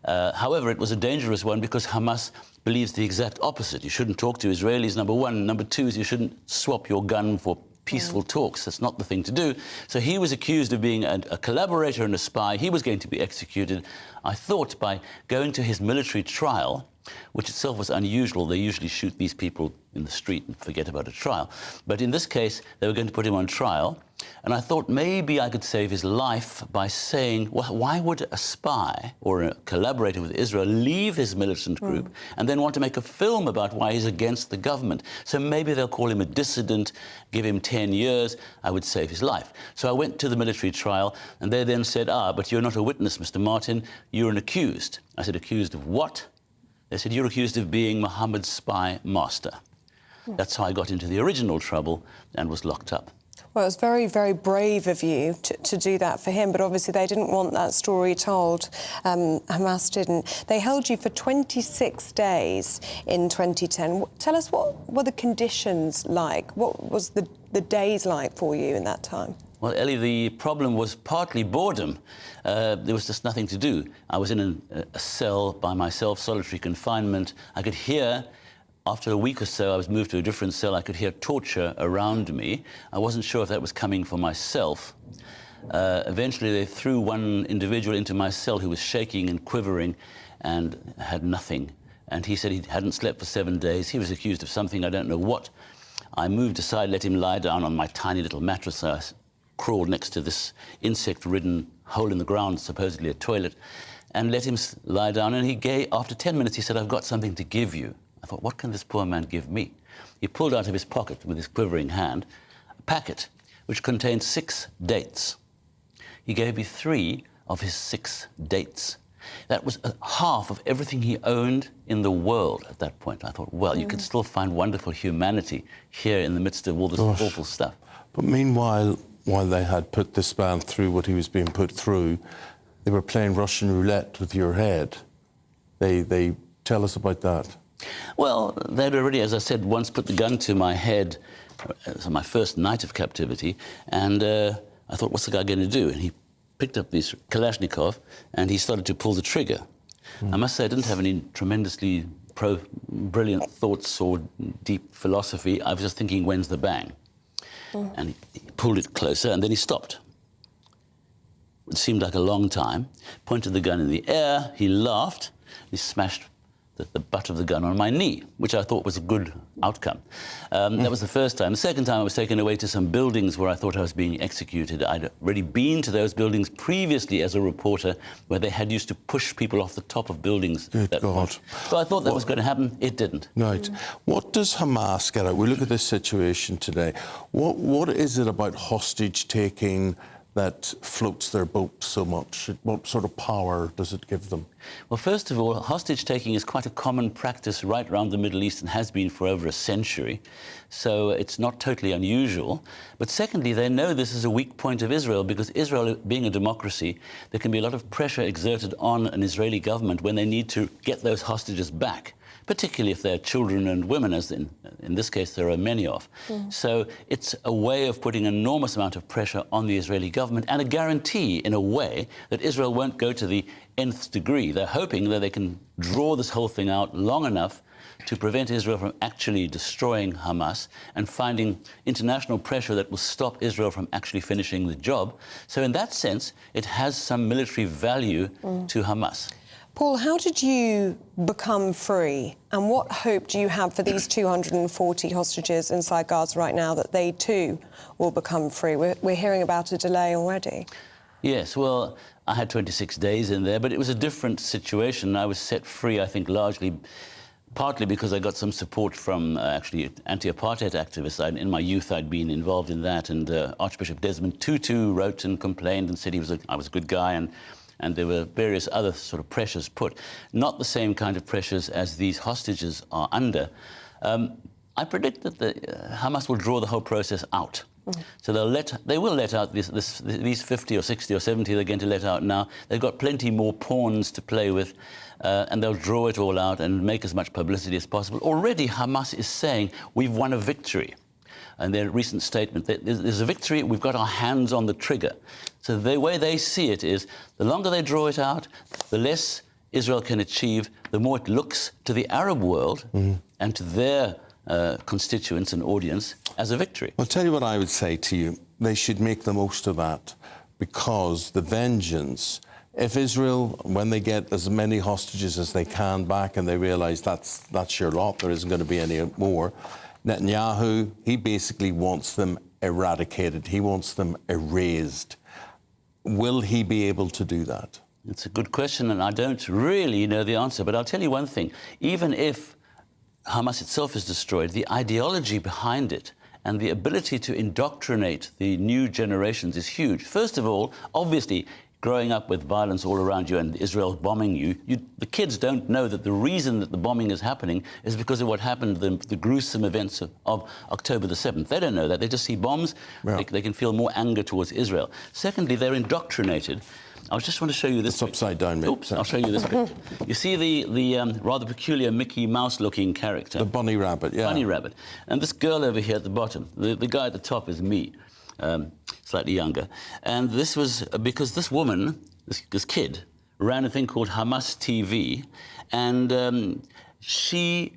However, it was a dangerous one because Hamas believes the exact opposite. You shouldn't talk to Israelis, number one. Number two is you shouldn't swap your gun for peaceful talks. That's not the thing to do. So he was accused of being a collaborator and a spy. He was going to be executed. I thought by going to his military trial, which itself was unusual. They usually shoot these people in the street and forget about a trial. But in this case, they were going to put him on trial. And I thought maybe I could save his life by saying, well, why would a spy or a collaborator with Israel leave his militant group and then want to make a film about why he's against the government? So maybe they'll call him a dissident, give him 10 years, I would save his life. So I went to the military trial, and they then said, but you're not a witness, Mr. Martin, you're an accused. I said, accused of what? They said, you're accused of being Mohammed's spy master. That's how I got into the original trouble and was locked up. Well, it was very, very brave of you to do that for him, but obviously they didn't want that story told. Hamas didn't. They held you for 26 days in 2010. Tell us, what were the conditions like? What was the days like for you in that time? Well, Ellie, the problem was partly boredom. There was just nothing to do. I was in a cell by myself, solitary confinement. I could hear, after a week or so, I was moved to a different cell. I could hear torture around me. I wasn't sure if that was coming from myself. Eventually, they threw one individual into my cell who was shaking and quivering and had nothing. And he said he hadn't slept for 7 days. He was accused of something, I don't know what. I moved aside, let him lie down on my tiny little mattress. I crawled next to this insect-ridden hole in the ground, supposedly a toilet, and let him lie down. And he gave, after 10 minutes, he said, I've got something to give you. I thought, what can this poor man give me? He pulled out of his pocket with his quivering hand a packet which contained 6 dates. He gave me 3 of his 6 dates. That was half of everything he owned in the world at that point. I thought, well, you can still find wonderful humanity here in the midst of all this awful stuff. But meanwhile, while they had put this man through what he was being put through, they were playing Russian roulette with your head. They tell us about that. Well, they'd already, as I said, once put the gun to my head on my first night of captivity, and I thought, what's the guy going to do? And he picked up this Kalashnikov, and he started to pull the trigger. I must say I didn't have any tremendously brilliant thoughts or deep philosophy. I was just thinking, when's the bang? And he pulled it closer, and then he stopped. It seemed like a long time. Pointed the gun in the air, he laughed, he smashed the butt of the gun on my knee, which I thought was a good outcome. That was the first time. The second time I was taken away to some buildings where I thought I was being executed. I'd already been to those buildings previously as a reporter, where they had used to push people off the top of buildings. Good God. So I thought that was going to happen. It didn't. Right. What does Hamas get out? We look at this situation today. What is it about hostage-taking that floats their boat so much? What sort of power does it give them? Well, first of all, hostage-taking is quite a common practice right around the Middle East and has been for over a century, so it's not totally unusual. But secondly, they know this is a weak point of Israel, because Israel, being a democracy, there can be a lot of pressure exerted on an Israeli government when they need to get those hostages back, particularly if they're children and women, as in this case there are many of. So it's a way of putting an enormous amount of pressure on the Israeli government, and a guarantee, in a way, that Israel won't go to the nth degree. They're hoping that they can draw this whole thing out long enough to prevent Israel from actually destroying Hamas and finding international pressure that will stop Israel from actually finishing the job. So in that sense, it has some military value to Hamas. Paul, how did you become free? And what hope do you have for these 240 hostages inside Gaza right now that they too will become free? We're hearing about a delay already. Yes, well, I had 26 days in there, but it was a different situation. I was set free, I think, partly because I got some support from actually anti-apartheid activists. In my youth, I'd been involved in that, and Archbishop Desmond Tutu wrote and complained and said I was a good guy, and there were various other sort of pressures put. Not the same kind of pressures as these hostages are under. I predict that Hamas will draw the whole process out. So they will let out these 50 or 60 or 70 they're going to let out now. They've got plenty more pawns to play with, and they'll draw it all out and make as much publicity as possible. Already Hamas is saying, we've won a victory. And their recent statement, there's a victory, we've got our hands on the trigger. So the way they see it is, the longer they draw it out, the less Israel can achieve, the more it looks to the Arab world and to their constituents and audience as a victory. I'll tell you what I would say to you. They should make the most of that, because the vengeance, if Israel, when they get as many hostages as they can back and they realise that's your lot, there isn't going to be any more, Netanyahu, he basically wants them eradicated. He wants them erased. Will he be able to do that? It's a good question, and I don't really know the answer, but I'll tell you one thing. Even if Hamas itself is destroyed, the ideology behind it and the ability to indoctrinate the new generations is huge. First of all, obviously, growing up with violence all around you and Israel bombing you, the kids don't know that the reason that the bombing is happening is because of what happened, the gruesome events of October the 7th. They don't know that. They just see bombs. Yeah. They can feel more anger towards Israel. Secondly, they're indoctrinated. I just want to show you this. It's upside down, mate. Oops, I'll show you this picture. You see the rather peculiar Mickey Mouse-looking character? The bunny rabbit, yeah. Bunny rabbit. And this girl over here at the bottom, the guy at the top is me, slightly younger. And this was because this woman, this kid, ran a thing called Hamas TV, and she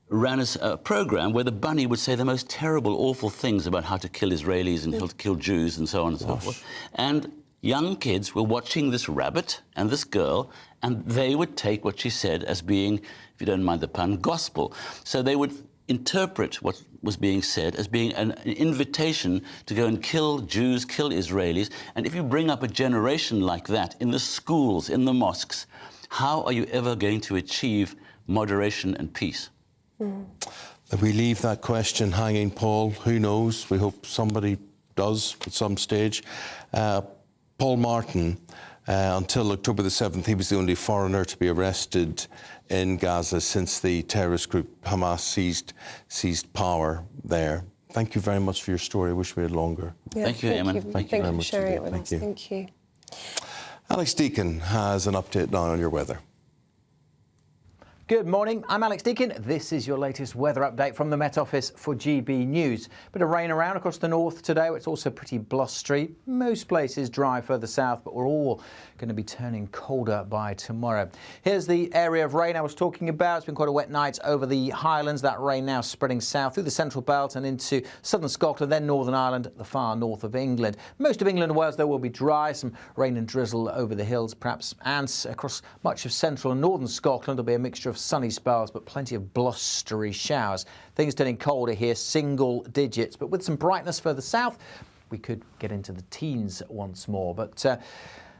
ran a program where the bunny would say the most terrible, awful things about how to kill Israelis and how to kill Jews and so on and so forth. And young kids were watching this rabbit and this girl, and they would take what she said as being, if you don't mind the pun, gospel. So they would interpret what was being said as being an invitation to go and kill Jews, kill Israelis. And if you bring up a generation like that in the schools, in the mosques, how are you ever going to achieve moderation and peace? We leave that question hanging, Paul. Who knows? We hope somebody does at some stage. Paul Martin, until October the 7th, he was the only foreigner to be arrested in Gaza since the terrorist group Hamas seized power there. Thank you very much for your story. I wish we had longer. Yeah, thank you, Eamonn. Thank you for sharing it with us. Thank you. Alex Deacon has an update now on your weather. Good morning, I'm Alex Deacon. This is your latest weather update from the Met Office for GB News. Bit of rain around across the north today. It's also pretty blustery. Most places dry further south, but we're all going to be turning colder by tomorrow. Here's the area of rain I was talking about. It's been quite a wet night over the Highlands. That rain now spreading south through the central belt and into southern Scotland, then Northern Ireland, the far north of England. Most of England and Wales, though, will be dry. Some rain and drizzle over the hills, perhaps, and across much of central and northern Scotland. There'll be a mixture of sunny spells, but plenty of blustery showers. Things turning colder here, single digits, but with some brightness further south, we could get into the teens once more. But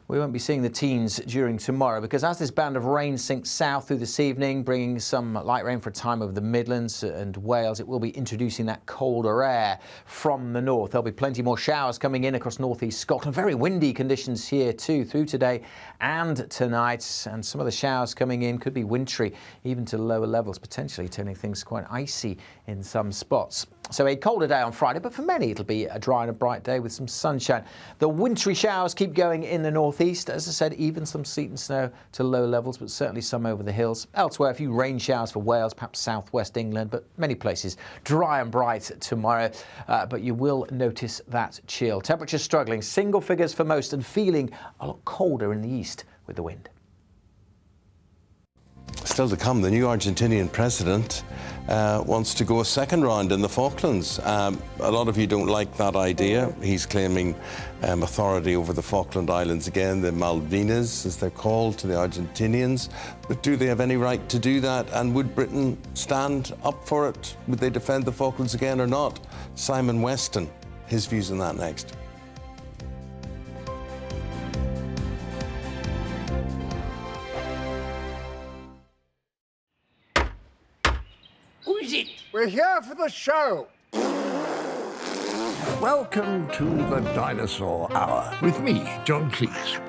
we won't be seeing the teens during tomorrow, because as this band of rain sinks south through this evening, bringing some light rain for a time over the Midlands and Wales, it will be introducing that colder air from the north. There'll be plenty more showers coming in across northeast Scotland. Very windy conditions here too through today and tonight, and some of the showers coming in could be wintry, even to lower levels, potentially turning things quite icy in some spots. So a colder day on Friday, but for many it'll be a dry and a bright day with some sunshine. The wintry showers keep going in the northeast. As I said, even some sleet and snow to low levels, but certainly some over the hills. Elsewhere, a few rain showers for Wales, perhaps southwest England, but many places dry and bright tomorrow. But you will notice that chill. Temperatures struggling, single figures for most, and feeling a lot colder in the east with the wind. still to come, the new Argentinian president wants to go a second round in the Falklands. A lot of you don't like that idea. He's claiming authority over the Falkland Islands again, the Malvinas, as they're called, to the Argentinians. But do they have any right to do that? And would Britain stand up for it? Would they defend the Falklands again or not? Simon Weston, his views on that next. Who is it? We're here for the show. Welcome to the Dinosaur Hour with me, John Cleese.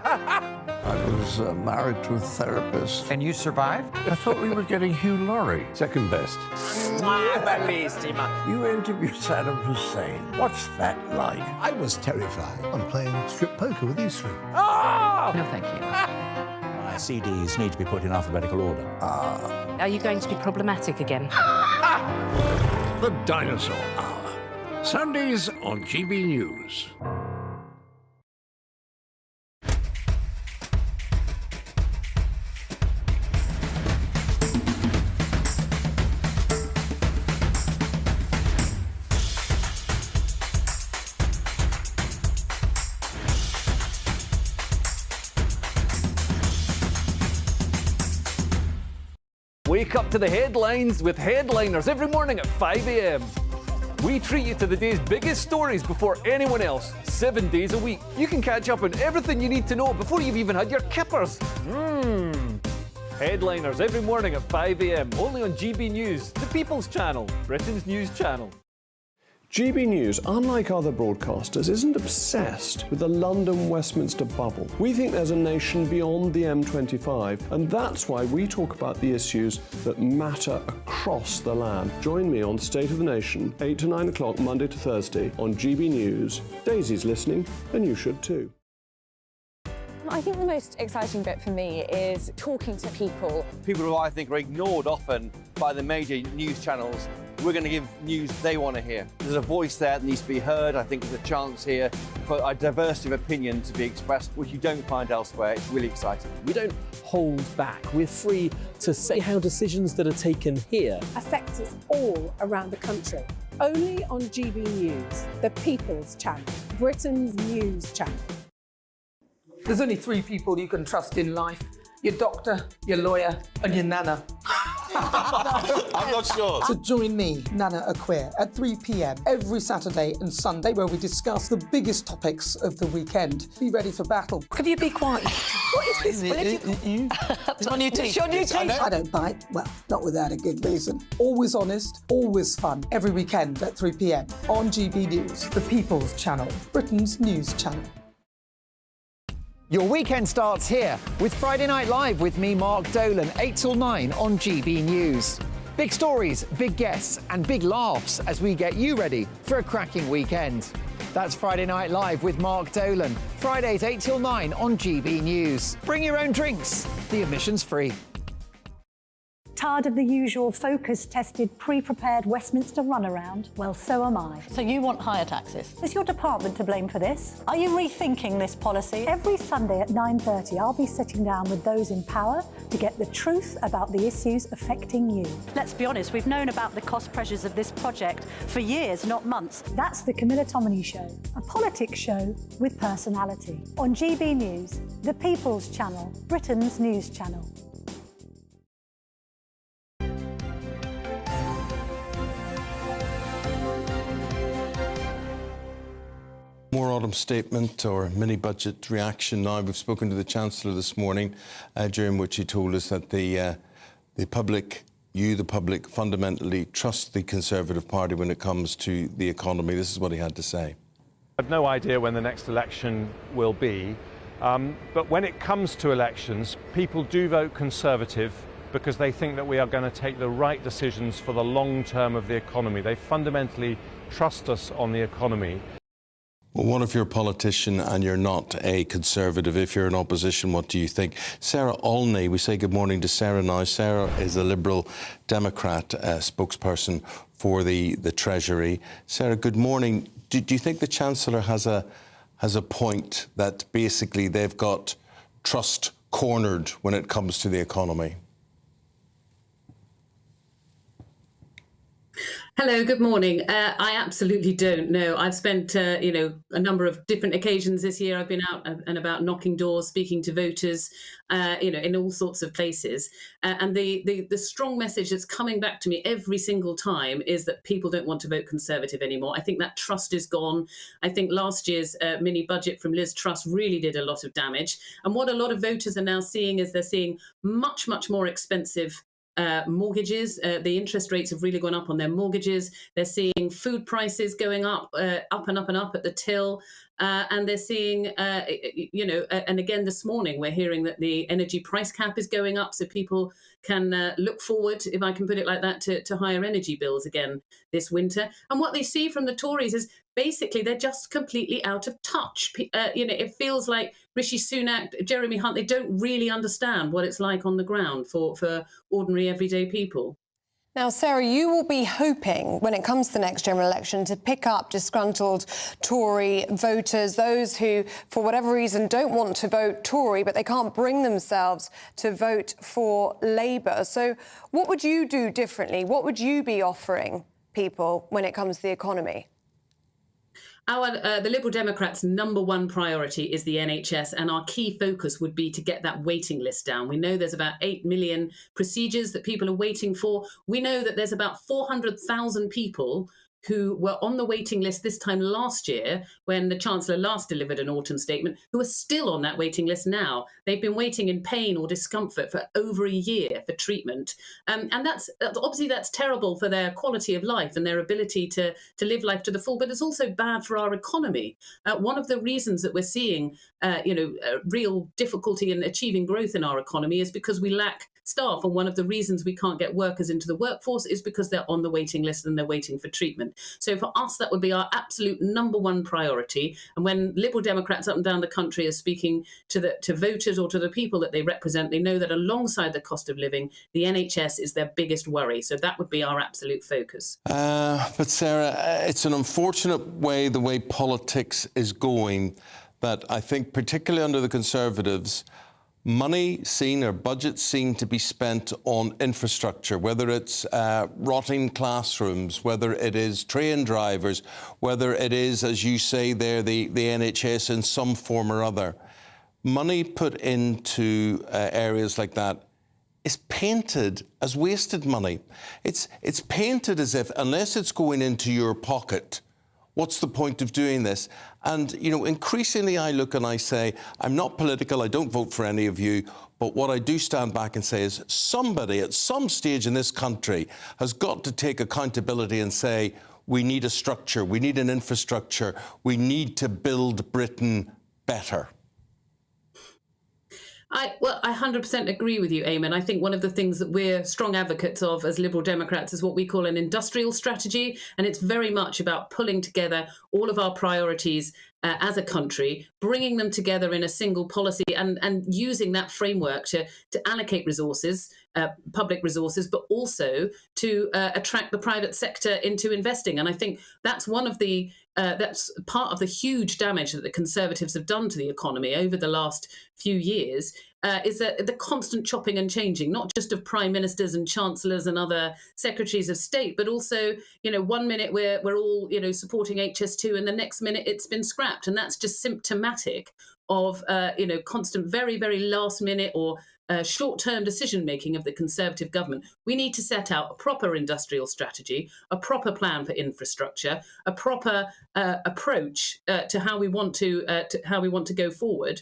I was married to a therapist. And you survived? I thought we were getting Hugh Laurie. Second best. You interviewed Saddam Hussein. What's that like? I was terrified. I'm playing strip poker with these three. No, thank you. My CDs need to be put in alphabetical order. Are you going to be problematic again? The Dinosaur Hour. Sundays on GBNews. Wake up to the headlines with headliners every morning at 5 a.m. We treat you to the day's biggest stories before anyone else, 7 days a week. You can catch up on everything you need to know before you've even had your kippers. Headliners every morning at 5 a.m. only on GB News, the People's Channel, Britain's news channel. GB News, unlike other broadcasters, isn't obsessed with the London-Westminster bubble. We think there's a nation beyond the M25, and that's why we talk about the issues that matter across the land. Join me on State of the Nation, 8 to 9 o'clock, Monday to Thursday, on GB News. Daisy's listening, and you should too. I think the most exciting bit for me is talking to people. People who I think are ignored often by the major news channels. We're going to give news they want to hear. There's a voice there that needs to be heard. I think there's a chance here for a diversity of opinion to be expressed, which you don't find elsewhere. It's really exciting. We don't hold back. We're free to say how decisions that are taken here affect us all around the country. Only on GB News, the People's Channel, Britain's news channel. There's only three people you can trust in life. Your doctor, your lawyer, and your nana. I'm not sure. So join me, Nana Aquare, at 3 p.m. every Saturday and Sunday, where we discuss the biggest topics of the weekend. Be ready for battle. Could you be quiet? What is this? It's my new It's teeth. your new teeth. I don't bite. Well, not without a good reason. Always honest, always fun. Every weekend at 3 p.m. on GB News, the People's Channel, Britain's news channel. Your weekend starts here with Friday Night Live with me, Mark Dolan, 8 till 9 on GB News. Big stories, big guests and big laughs as we get you ready for a cracking weekend. That's Friday Night Live with Mark Dolan. Fridays 8 till 9 on GB News. Bring your own drinks. The admission's free. Tired of the usual focus-tested, pre-prepared Westminster runaround? Well, so am I. So you want higher taxes? Is your department to blame for this? Are you rethinking this policy? Every Sunday at 9:30, I'll be sitting down with those in power to get the truth about the issues affecting you. Let's be honest, we've known about the cost pressures of this project for years, not months. That's the Camilla Tominey Show, a politics show with personality. On GB News, the People's Channel, Britain's news channel. More autumn statement or mini-budget reaction now. We've spoken to the Chancellor this morning, during which he told us that the public, the public, fundamentally trust the Conservative Party when it comes to the economy. This is what he had to say. I have no idea when the next election will be, but when it comes to elections, people do vote Conservative because they think that we are going to take the right decisions for the long term of the economy. They fundamentally trust us on the economy. Well, what if you're a politician and you're not a Conservative? If you're in opposition, what do you think? Sarah Olney, we say good morning to Sarah now. Sarah is a Liberal Democrat spokesperson for the Treasury. Sarah, good morning. Do you think the Chancellor has a point that basically they've got trust cornered when it comes to the economy? Hello, good morning. I absolutely don't know. I've spent, a number of different occasions this year. I've been out and about knocking doors, speaking to voters, in all sorts of places. And the strong message that's coming back to me every single time is that people don't want to vote Conservative anymore. I think that trust is gone. I think last year's mini budget from Liz Truss really did a lot of damage. And what a lot of voters are now seeing is they're seeing much, much more expensive mortgages. The interest rates have really gone up on their mortgages. They're seeing food prices going up, up and up and up at the till. And they're seeing, and again this morning we're hearing that the energy price cap is going up, so people can look forward, if I can put it like that, to higher energy bills again this winter. And what they see from the Tories is basically they're just completely out of touch. It feels like Rishi Sunak, Jeremy Hunt, they don't really understand what it's like on the ground for ordinary everyday people. Now, Sarah, you will be hoping, when it comes to the next general election, to pick up disgruntled Tory voters, those who, for whatever reason, don't want to vote Tory, but they can't bring themselves to vote for Labour. So what would you do differently? What would you be offering people when it comes to the economy? The Liberal Democrats' #1 priority is the NHS, and our key focus would be to get that waiting list down. We know there's about 8 million procedures that people are waiting for. We know that there's about 400,000 people who were on the waiting list this time last year when the Chancellor last delivered an autumn statement, who are still on that waiting list now. They've been waiting in pain or discomfort for over a year for treatment. And that's obviously that's terrible for their quality of life and their ability to live life to the full, but it's also bad for our economy. One of the reasons that we're seeing, real difficulty in achieving growth in our economy is because we lack staff. And one of the reasons we can't get workers into the workforce is because they're on the waiting list and they're waiting for treatment. So for us, that would be our absolute #1 priority. And when Liberal Democrats up and down the country are speaking to voters or to the people that they represent, they know that alongside the cost of living, the NHS is their biggest worry. So that would be our absolute focus. But Sarah, it's an unfortunate way the way politics is going, that I think particularly under the Conservatives, money seen or budgets seen to be spent on infrastructure, whether it's rotting classrooms, whether it is train drivers, whether it is, as you say there, the NHS in some form or other. Money put into areas like that is painted as wasted money. It's painted as if, unless it's going into your pocket, what's the point of doing this? And, increasingly I look and I say, I'm not political, I don't vote for any of you, but what I do stand back and say is somebody at some stage in this country has got to take accountability and say, we need a structure, we need an infrastructure, we need to build Britain better. I 100% agree with you, Eamonn. I think one of the things that we're strong advocates of as Liberal Democrats is what we call an industrial strategy. And it's very much about pulling together all of our priorities as a country, bringing them together in a single policy and using that framework to allocate resources, public resources, but also to attract the private sector into investing. And I think that's one of the that's part of the huge damage that the Conservatives have done to the economy over the last few years, is that the constant chopping and changing, not just of prime ministers and chancellors and other secretaries of state, but also, 1 minute we're all, supporting HS2 and the next minute it's been scrapped. And that's just symptomatic of, constant, very, very last minute or short-term decision-making of the Conservative government. We need to set out a proper industrial strategy, a proper plan for infrastructure, a proper approach to how we want to go forward,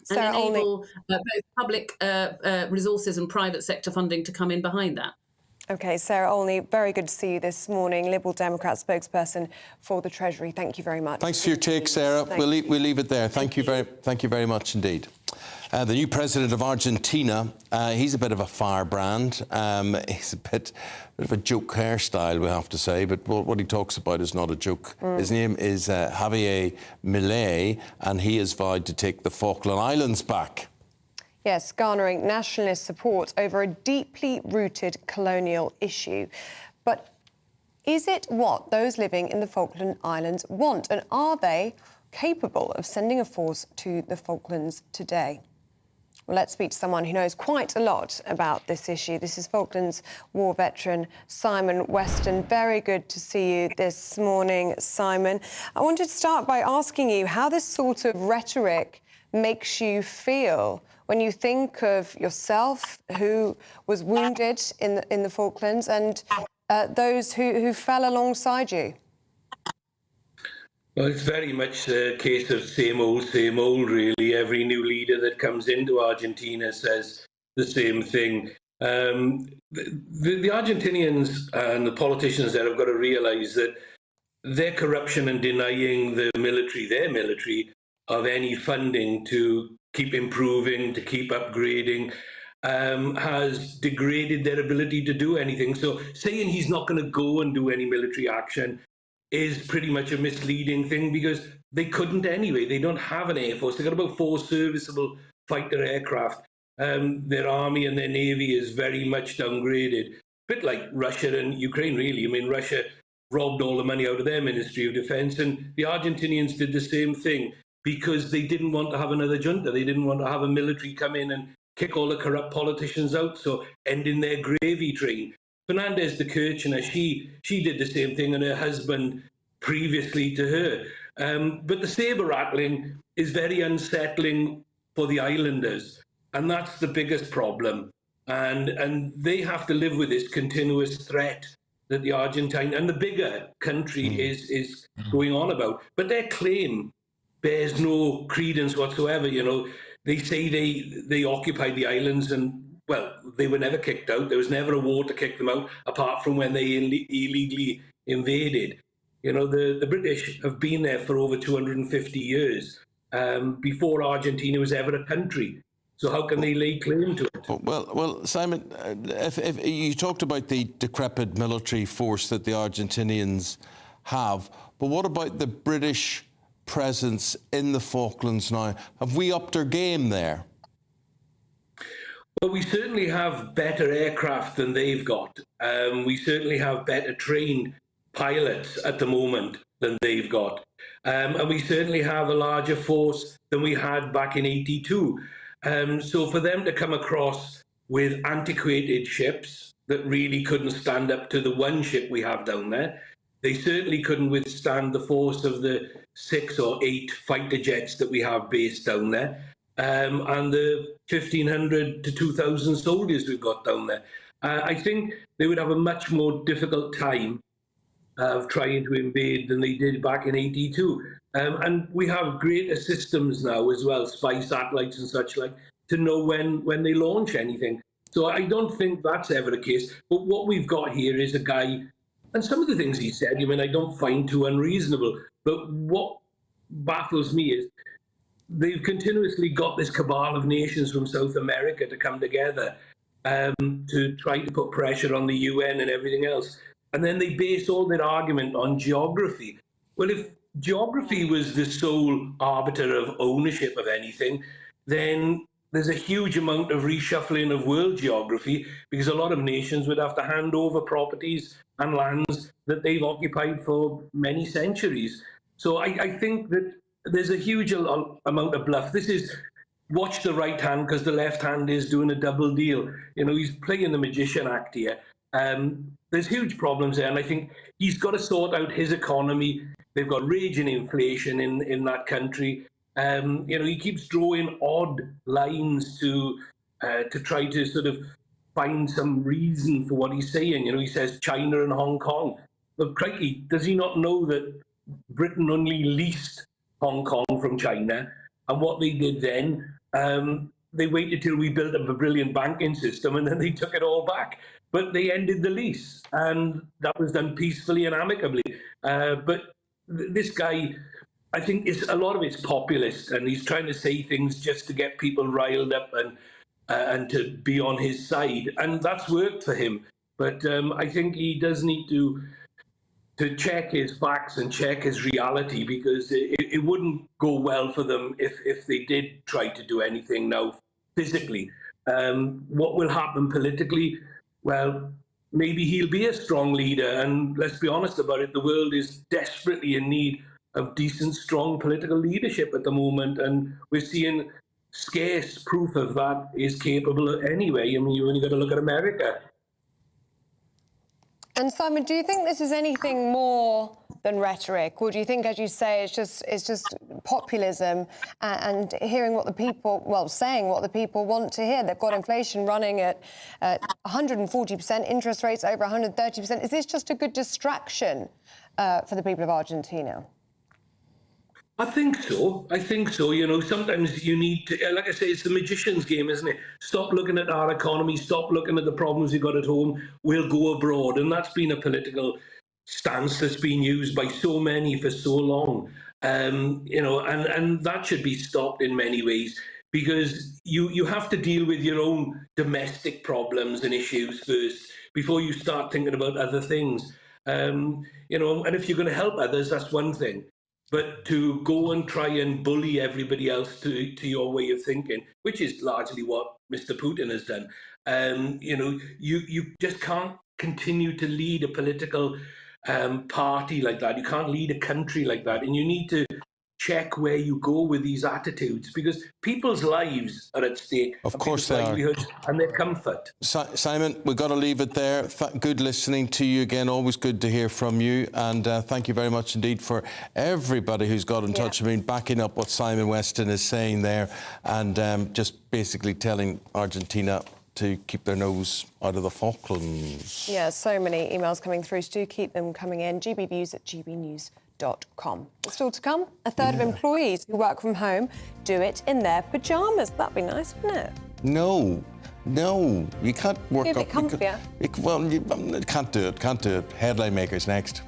and enable both public resources and private sector funding to come in behind that. OK, Sarah Olney, very good to see you this morning, Liberal Democrat spokesperson for the Treasury. Thank you very much. Thanks for your take, Sarah. We'll leave it there. Thank you very much indeed. The new president of Argentina, he's a bit of a firebrand. He's a bit of a joke hairstyle, we have to say, but what he talks about is not a joke. His name is Javier Milei, and he has vowed to take the Falkland Islands back. Yes, garnering nationalist support over a deeply rooted colonial issue. But is it what those living in the Falkland Islands want? And are they capable of sending a force to the Falklands today? Well, let's speak to someone who knows quite a lot about this issue. This is Falklands war veteran Simon Weston. Very good to see you this morning, Simon. I wanted to start by asking you how this sort of rhetoric makes you feel when you think of yourself, who was wounded in the Falklands, and those who fell alongside you. Well, it's very much a case of same old, really. Every new leader that comes into Argentina says the same thing. The Argentinians and the politicians there have got to realise that their corruption and denying the military, their military, of any funding to keep improving, to keep upgrading, has degraded their ability to do anything. So saying he's not going to go and do any military action is pretty much a misleading thing, because they couldn't anyway. They don't have an air force. They've got about 4 serviceable fighter aircraft. Their army and their navy is very much downgraded. A bit like Russia and Ukraine, really. I mean, Russia robbed all the money out of their Ministry of Defense, and the Argentinians did the same thing because they didn't want to have another junta. They didn't want to have a military come in and kick all the corrupt politicians out, so ending their gravy train. Fernandez de Kirchner, she did the same thing, and her husband previously to her. But the sabre rattling is very unsettling for the islanders, and that's the biggest problem. And they have to live with this continuous threat that the Argentine and the bigger country is going on about. But their claim bears no credence whatsoever. You know, they say they occupied the islands, and well, they were never kicked out. There was never a war to kick them out, apart from when they illegally invaded. You know, the British have been there for over 250 years, before Argentina was ever a country. So how can they lay claim to it? Well, Simon, if you talked about the decrepit military force that the Argentinians have, but what about the British presence in the Falklands now? Have we upped our game there? Well, we certainly have better aircraft than they've got. We certainly have better trained pilots at the moment than they've got. And we certainly have a larger force than we had back in '82. So for them to come across with antiquated ships that really couldn't stand up to the one ship we have down there, they certainly couldn't withstand the force of the 6 or 8 fighter jets that we have based down there. And the 1,500 to 2,000 soldiers we've got down there. I think they would have a much more difficult time of trying to invade than they did back in '82. And we have greater systems now as well, spy satellites and such like, to know when they launch anything. So I don't think that's ever the case. But what we've got here is a guy, and some of the things he said, I mean, I don't find too unreasonable. But what baffles me is they've continuously got this cabal of nations from South America to come together to try to put pressure on the UN and everything else. And then they base all their argument on geography. Well, if geography was the sole arbiter of ownership of anything, then there's a huge amount of reshuffling of world geography, because a lot of nations would have to hand over properties and lands that they've occupied for many centuries. So I think that there's a huge amount of bluff. This is watch the right hand because the left hand is doing a double deal. You know, he's playing the magician act here. There's huge problems there, and I think he's got to sort out his economy. They've got raging inflation in that country. You know, he keeps drawing odd lines to try to sort of find some reason for what he's saying. You know, he says China and Hong Kong. But crikey, does he not know that Britain only leased Hong Kong from China? And what they did then, they waited till we built up a brilliant banking system, and then they took it all back. But they ended the lease, and that was done peacefully and amicably. But this guy, I think a lot of it's populist, and he's trying to say things just to get people riled up and to be on his side, and that's worked for him. But I think he does need to check his facts and check his reality, because it wouldn't go well for them if they did try to do anything now physically. What will happen politically? Well, maybe he'll be a strong leader, and let's be honest about it, the world is desperately in need of decent, strong political leadership at the moment, and we're seeing scarce proof of that is capable anyway. I mean, you only got to look at America. And Simon, do you think this is anything more than rhetoric, or do you think, as you say, it's just populism and hearing what the people, well, saying what the people want to hear? They've got inflation running at 140%, interest rates over 130%. Is this just a good distraction for the people of Argentina? I think so. You know, sometimes you need to, like I say, it's the magician's game, isn't it? Stop looking at our economy, stop looking at the problems we've got at home, we'll go abroad. And that's been a political stance that's been used by so many for so long. You know, and that should be stopped in many ways, because you have to deal with your own domestic problems and issues first before you start thinking about other things. You know, and if you're going to help others, that's one thing. But to go and try and bully everybody else to your way of thinking, which is largely what Mr. Putin has done, you know, you just can't continue to lead a political party like that. You can't lead a country like that. And you need to check where you go with these attitudes, because people's lives are at stake. Of course they are. And their comfort. Simon, we've got to leave it there. Good listening to you again. Always good to hear from you. And thank you very much indeed for everybody who's got in touch with me, backing up what Simon Weston is saying there, and just basically telling Argentina to keep their nose out of the Falklands. Yeah, so many emails coming through, so do keep them coming in. gbviews@gbnews.com. Still to come, a third of employees who work from home do it in their pajamas. That'd be nice, wouldn't it? No, you can't work Be a bit comfier. Well, you can't do it. Headline makers next.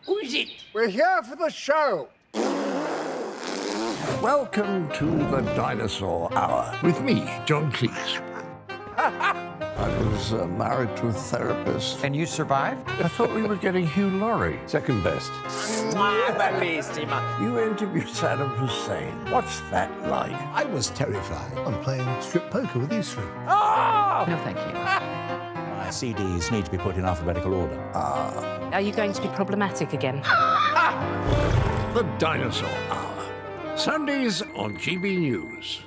Who is it? We're here for the show. Welcome to the Dinosaur Hour with me, John Cleese. I was married to a therapist. And you survived? I thought we were getting Hugh Laurie. Second best. You interviewed Saddam Hussein. What's that like? I was terrified. I'm playing strip poker with these three. No, thank you. My CDs need to be put in alphabetical order. Are you going to be problematic again? The Dinosaur Hour. Sundays on GB News.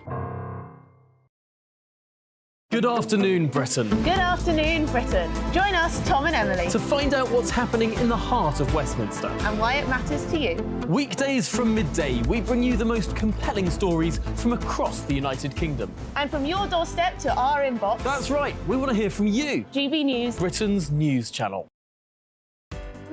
Good afternoon, Britain. Good afternoon, Britain. Join us, Tom and Emily, To find out what's happening in the heart of Westminster. and why it matters to you. Weekdays from midday, we bring you the most compelling stories from across the United Kingdom. And from your doorstep to our inbox. That's right, we want to hear from you. GB News. Britain's news channel.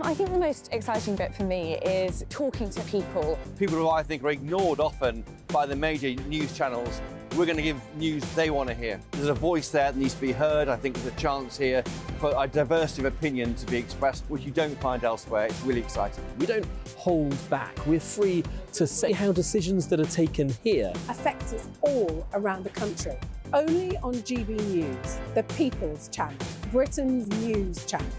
I think the most exciting bit for me is talking to people. People who I think are ignored often by the major news channels. We're going to give news they want to hear. There's a voice there that needs to be heard. I think there's a chance here for a diversity of opinion to be expressed, which you don't find elsewhere. It's really exciting. We don't hold back. We're free to say how decisions that are taken here affect us all around the country. Only on GB News, the People's Channel, Britain's news channel.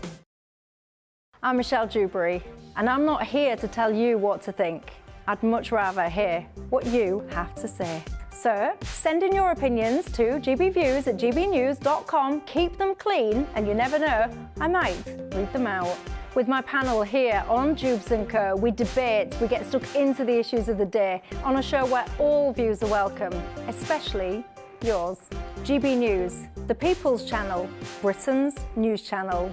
I'm Michelle Dewberry, and I'm not here to tell you what to think. I'd much rather hear what you have to say. So send in your opinions to gbviews@gbnews.com. Keep them clean, and you never know, I might read them out. With my panel here on Jubes & Co, we debate, we get stuck into the issues of the day on a show where all views are welcome, especially yours. GB News, the People's Channel, Britain's news channel.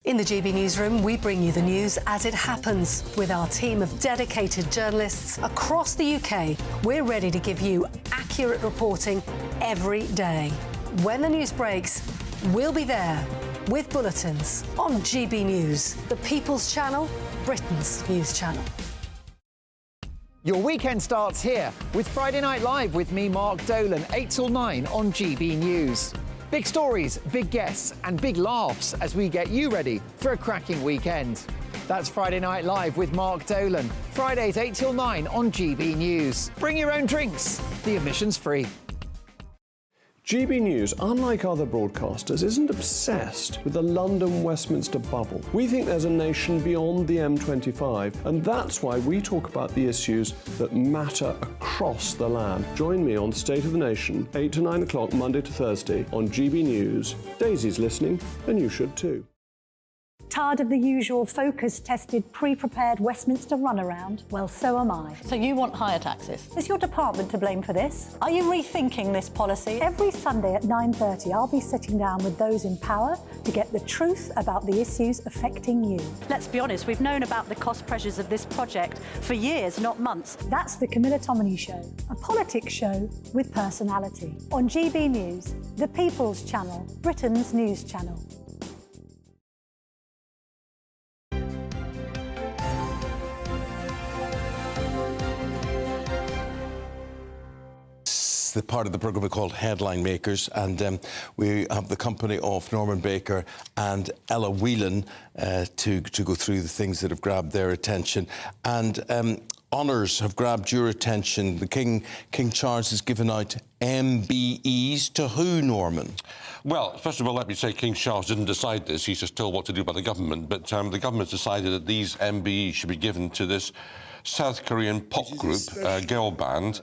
In the GB Newsroom, we bring you the news as it happens. With our team of dedicated journalists across the UK, we're ready to give you accurate reporting every day. When the news breaks, we'll be there with bulletins on GB News, the People's Channel, Britain's news channel. Your weekend starts here with Friday Night Live with me, Mark Dolan, 8 till 9 on GB News. Big stories, big guests and big laughs as we get you ready for a cracking weekend. That's Friday Night Live with Mark Dolan. Fridays 8 till 9 on GB News. Bring your own drinks. The admission's free. GB News, unlike other broadcasters, isn't obsessed with the London-Westminster bubble. We think there's a nation beyond the M25, and that's why we talk about the issues that matter across the land. Join me on State of the Nation, 8 to 9 o'clock, Monday to Thursday, on GB News. Daisy's listening, and you should too. Tired of the usual focus-tested, pre-prepared Westminster runaround? Well, so am I. So you want higher taxes? Is your department to blame for this? Are you rethinking this policy? Every Sunday at 9:30, I'll be sitting down with those in power to get the truth about the issues affecting you. Let's be honest, we've known about the cost pressures of this project for years, not months. That's the Camilla Tominey Show, a politics show with personality. On GB News, the People's Channel, Britain's news channel. The part of the programme we called Headline Makers, and we have the company of Norman Baker and Ella Whelan to go through the things that have grabbed their attention. And honours have grabbed your attention. The King Charles has given out MBEs to who, Norman? Well, first of all, let me say King Charles didn't decide this. He's just told what to do by the government. But the government's decided that these MBEs should be given to this South Korean pop group, girl band,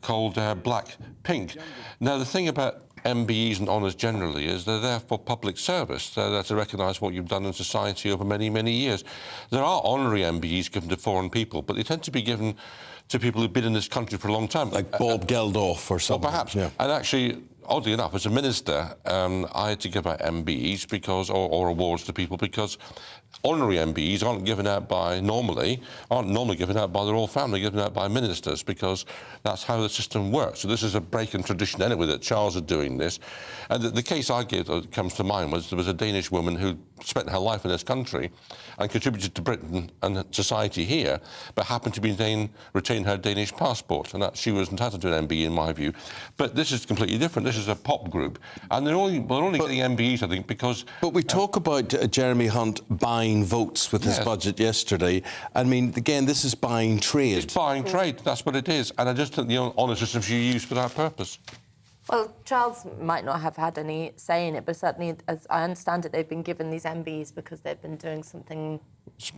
called Blackpink. Now, the thing about MBEs and honours generally is they're there for public service. They're there to recognise what you've done in society over many, many years. There are honorary MBEs given to foreign people, but they tend to be given to people who've been in this country for a long time. Like Bob Geldof or something. Well, perhaps. Yeah. And actually, oddly enough, as a minister, I had to give out MBEs because, or awards to people because honorary MBEs aren't normally given out by the royal family, given out by ministers, because that's how the system works. So this is a break in tradition anyway that Charles is doing this. And the case I gave that comes to mind was there was a Danish woman who spent her life in this country and contributed to Britain and society here, but happened to retain her Danish passport, and that she was entitled to an MBE in my view. But this is completely different. This is a pop group, and they're only getting MBEs, I think, because. But we talk about Jeremy Hunt buying votes with his budget yesterday. I mean, again, this is buying trade. It's buying trade. That's what it is, and I just think the honour system should be used for that purpose. Well, Charles might not have had any say in it, but certainly, as I understand it, they've been given these MBEs because they've been doing something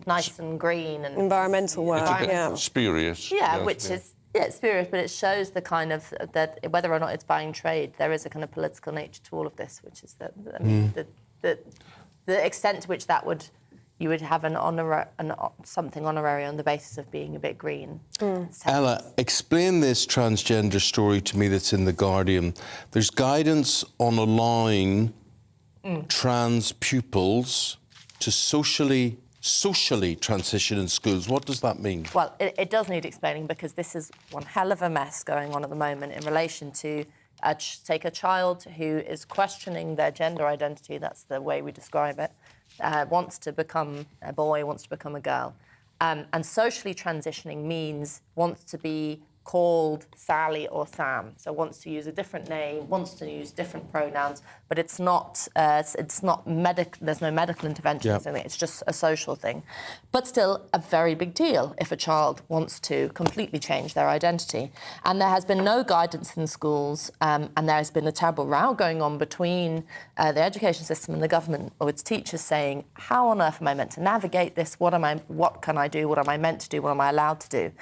nice and green and environmental work. It's a bit spurious. Yeah, which is. Yeah, it's spurious, but it shows the kind of that whether or not it's buying trade, there is a kind of political nature to all of this, which is that the extent to which you would have something honorary on the basis of being a bit green. Ella, explain this transgender story to me that's in The Guardian. There's guidance on allowing trans pupils to socially transition in schools. What does that mean? Well, it does need explaining because this is one hell of a mess going on at the moment in relation to take a child who is questioning their gender identity, that's the way we describe it, wants to become a boy, wants to become a girl. And socially transitioning means wants to be called Sally or Sam, so wants to use a different name, wants to use different pronouns, but it's not medical. There's no medical intervention. Yep. It's just a social thing, but still a very big deal if a child wants to completely change their identity. And there has been no guidance in schools, and there has been a terrible row going on between the education system and the government, or its teachers saying, "How on earth am I meant to navigate this? What can I do? What am I meant to do? What am I allowed to do?"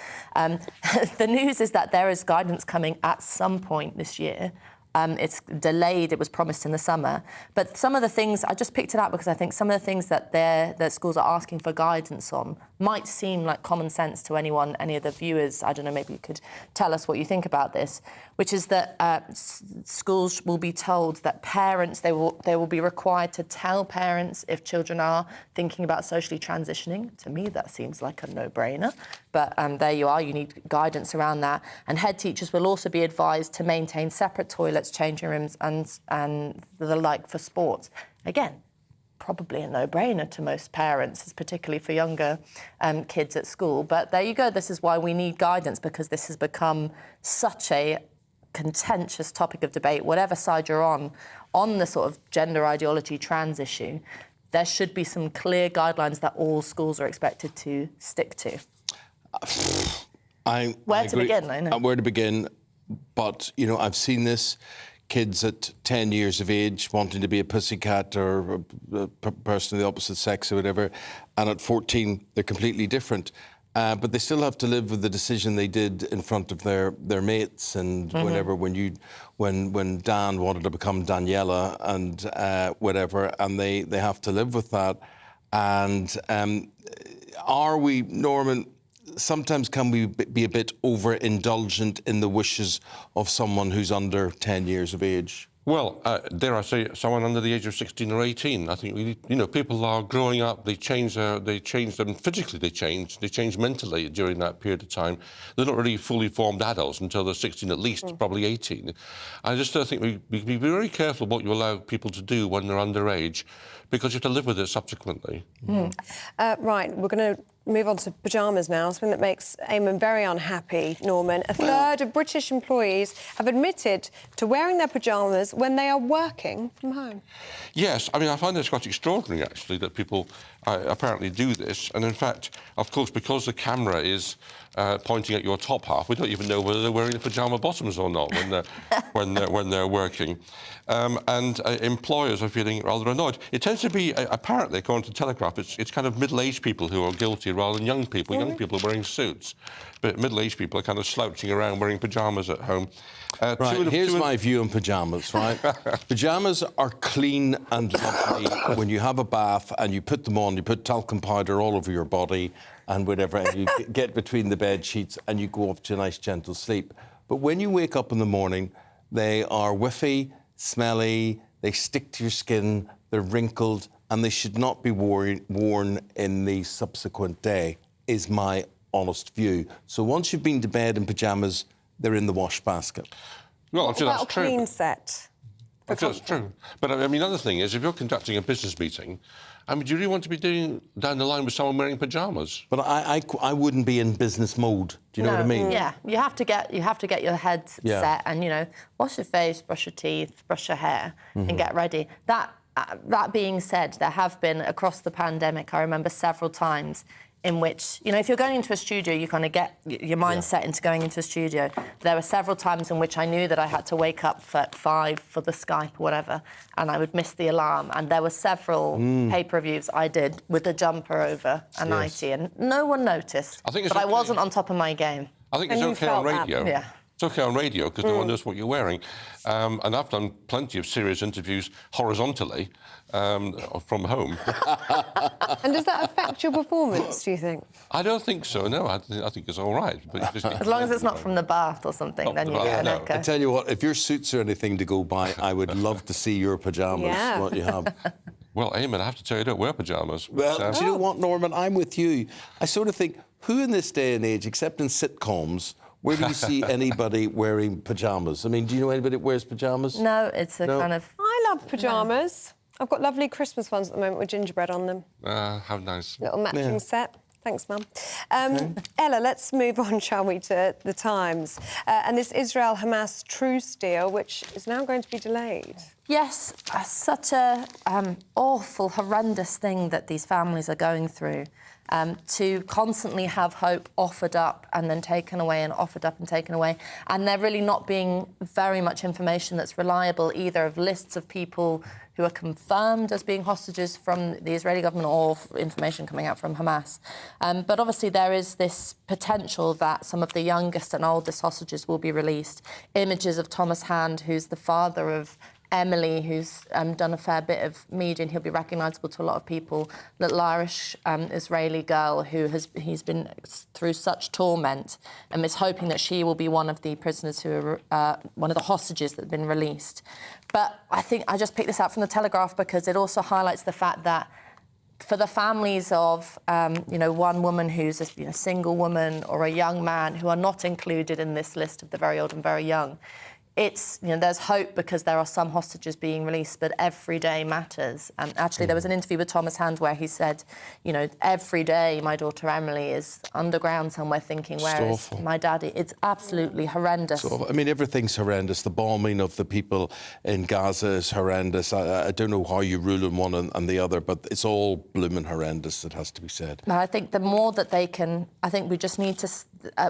The news is that there is guidance coming at some point this year. It's delayed. It was promised in the summer. But some of the things, I just picked it out because I think some of the things that schools are asking for guidance on might seem like common sense to anyone, any of the viewers. I don't know, maybe you could tell us what you think about this, which is that schools will be told that parents, they will be required to tell parents if children are thinking about socially transitioning. To me, that seems like a no-brainer. But there you are, you need guidance around that. And head teachers will also be advised to maintain separate toilets, changing rooms and the like for sports. Again, probably a no-brainer to most parents, particularly for younger kids at school. But there you go, this is why we need guidance, because this has become such a contentious topic of debate, whatever side you're on the sort of gender ideology trans issue. There should be some clear guidelines that all schools are expected to stick to. Where to begin, I know. Where to begin, but, you know, I've seen this kids at 10 years of age wanting to be a pussycat or a person of the opposite sex or whatever, and at 14 they're completely different. But they still have to live with the decision they did in front of their mates, and whenever when Dan wanted to become Daniela and whatever, and they have to live with that. And are we, Norman, sometimes can we be a bit overindulgent in the wishes of someone who's under 10 years of age? Well, dare I say, someone under the age of 16 or 18. I think people are growing up. They change them physically. They change mentally during that period of time. They're not really fully formed adults until they're 16 at least, probably 18. I just think we be very careful what you allow people to do when they're underage, because you have to live with it subsequently. Right, we're going to move on to pyjamas now, something that makes Eamonn very unhappy, Norman. A third of British employees have admitted to wearing their pyjamas when they are working from home. Yes, I mean, I find this quite extraordinary, actually, that people apparently do this. And in fact, of course, because the camera is pointing at your top half, we don't even know whether they're wearing the pyjama bottoms or not when they're working. And employers are feeling rather annoyed. It tends to be, apparently, according to Telegraph, it's kind of middle-aged people who are guilty rather than young people. Young people are wearing suits, but middle-aged people are kind of slouching around wearing pyjamas at home. Right, here's my view on pyjamas, right? Pyjamas are clean and lovely when you have a bath and you put them on, you put talcum powder all over your body and whatever, and you get between the bed sheets and you go off to a nice gentle sleep. But when you wake up in the morning, they are whiffy, smelly, they stick to your skin, they're wrinkled, and they should not be worn in the subsequent day, is my honest view. So once you've been to bed in pyjamas, they're in the wash basket. Well, I'm sure that's true. Clean set. I'm sure that's true. But I mean, another thing is, if you're conducting a business meeting, I mean, do you really want to be doing down the line with someone wearing pyjamas? But I wouldn't be in business mode. Do you know what I mean? Yeah, you have to get your head set and wash your face, brush your teeth, brush your hair, and get ready. That being said, there have been across the pandemic, I remember several times in which, if you're going into a studio, you kind of get your mind set into going into a studio. There were several times in which I knew that I had to wake up at 5 for the Skype or whatever, and I would miss the alarm. And there were several pay-per-views I did with a jumper over a nightie, and no one noticed. I wasn't on top of my game. I think it's okay on radio. Yeah. It's okay on radio because no one knows what you're wearing. And I've done plenty of serious interviews horizontally from home. And does that affect your performance, do you think? I don't think so, no. I think it's all right. But as long as it's not from the bath or something, then you get an I tell you what, if your suits are anything to go by, I would love to see your pyjamas, what you have. Well, Eamonn, I have to tell you, I don't wear pyjamas. Well, do you know what, Norman? I'm with you. I sort of think, who in this day and age, except in sitcoms, where do you see anybody wearing pyjamas? I mean, do you know anybody that wears pyjamas? No, it's a kind of... I love pyjamas. I've got lovely Christmas ones at the moment with gingerbread on them. How nice. Little matching set. Thanks, Mum. Ella, let's move on, shall we, to the Times. And this Israel-Hamas truce deal, which is now going to be delayed. Yes, such a awful, horrendous thing that these families are going through. To constantly have hope offered up and then taken away and offered up and taken away. And there really not being very much information that's reliable, either of lists of people who are confirmed as being hostages from the Israeli government or information coming out from Hamas. But obviously there is this potential that some of the youngest and oldest hostages will be released. Images of Thomas Hand, who's the father of Emily, who's done a fair bit of media, and he'll be recognisable to a lot of people. Little Irish Israeli girl he's been through such torment, and is hoping that she will be one of the prisoners who are one of the hostages that have been released. But I think I just picked this out from the Telegraph because it also highlights the fact that for the families of one woman who's a single woman or a young man who are not included in this list of the very old and very young, it's, there's hope because there are some hostages being released, but every day matters. And actually, there was an interview with Thomas Hand where he said, every day my daughter Emily is underground somewhere thinking, where is my daddy? It's absolutely horrendous. I mean, everything's horrendous. The bombing of the people in Gaza is horrendous. I don't know how you rule on one and the other, but it's all blooming horrendous, it has to be said. But I think the more that they can, I think we just need to,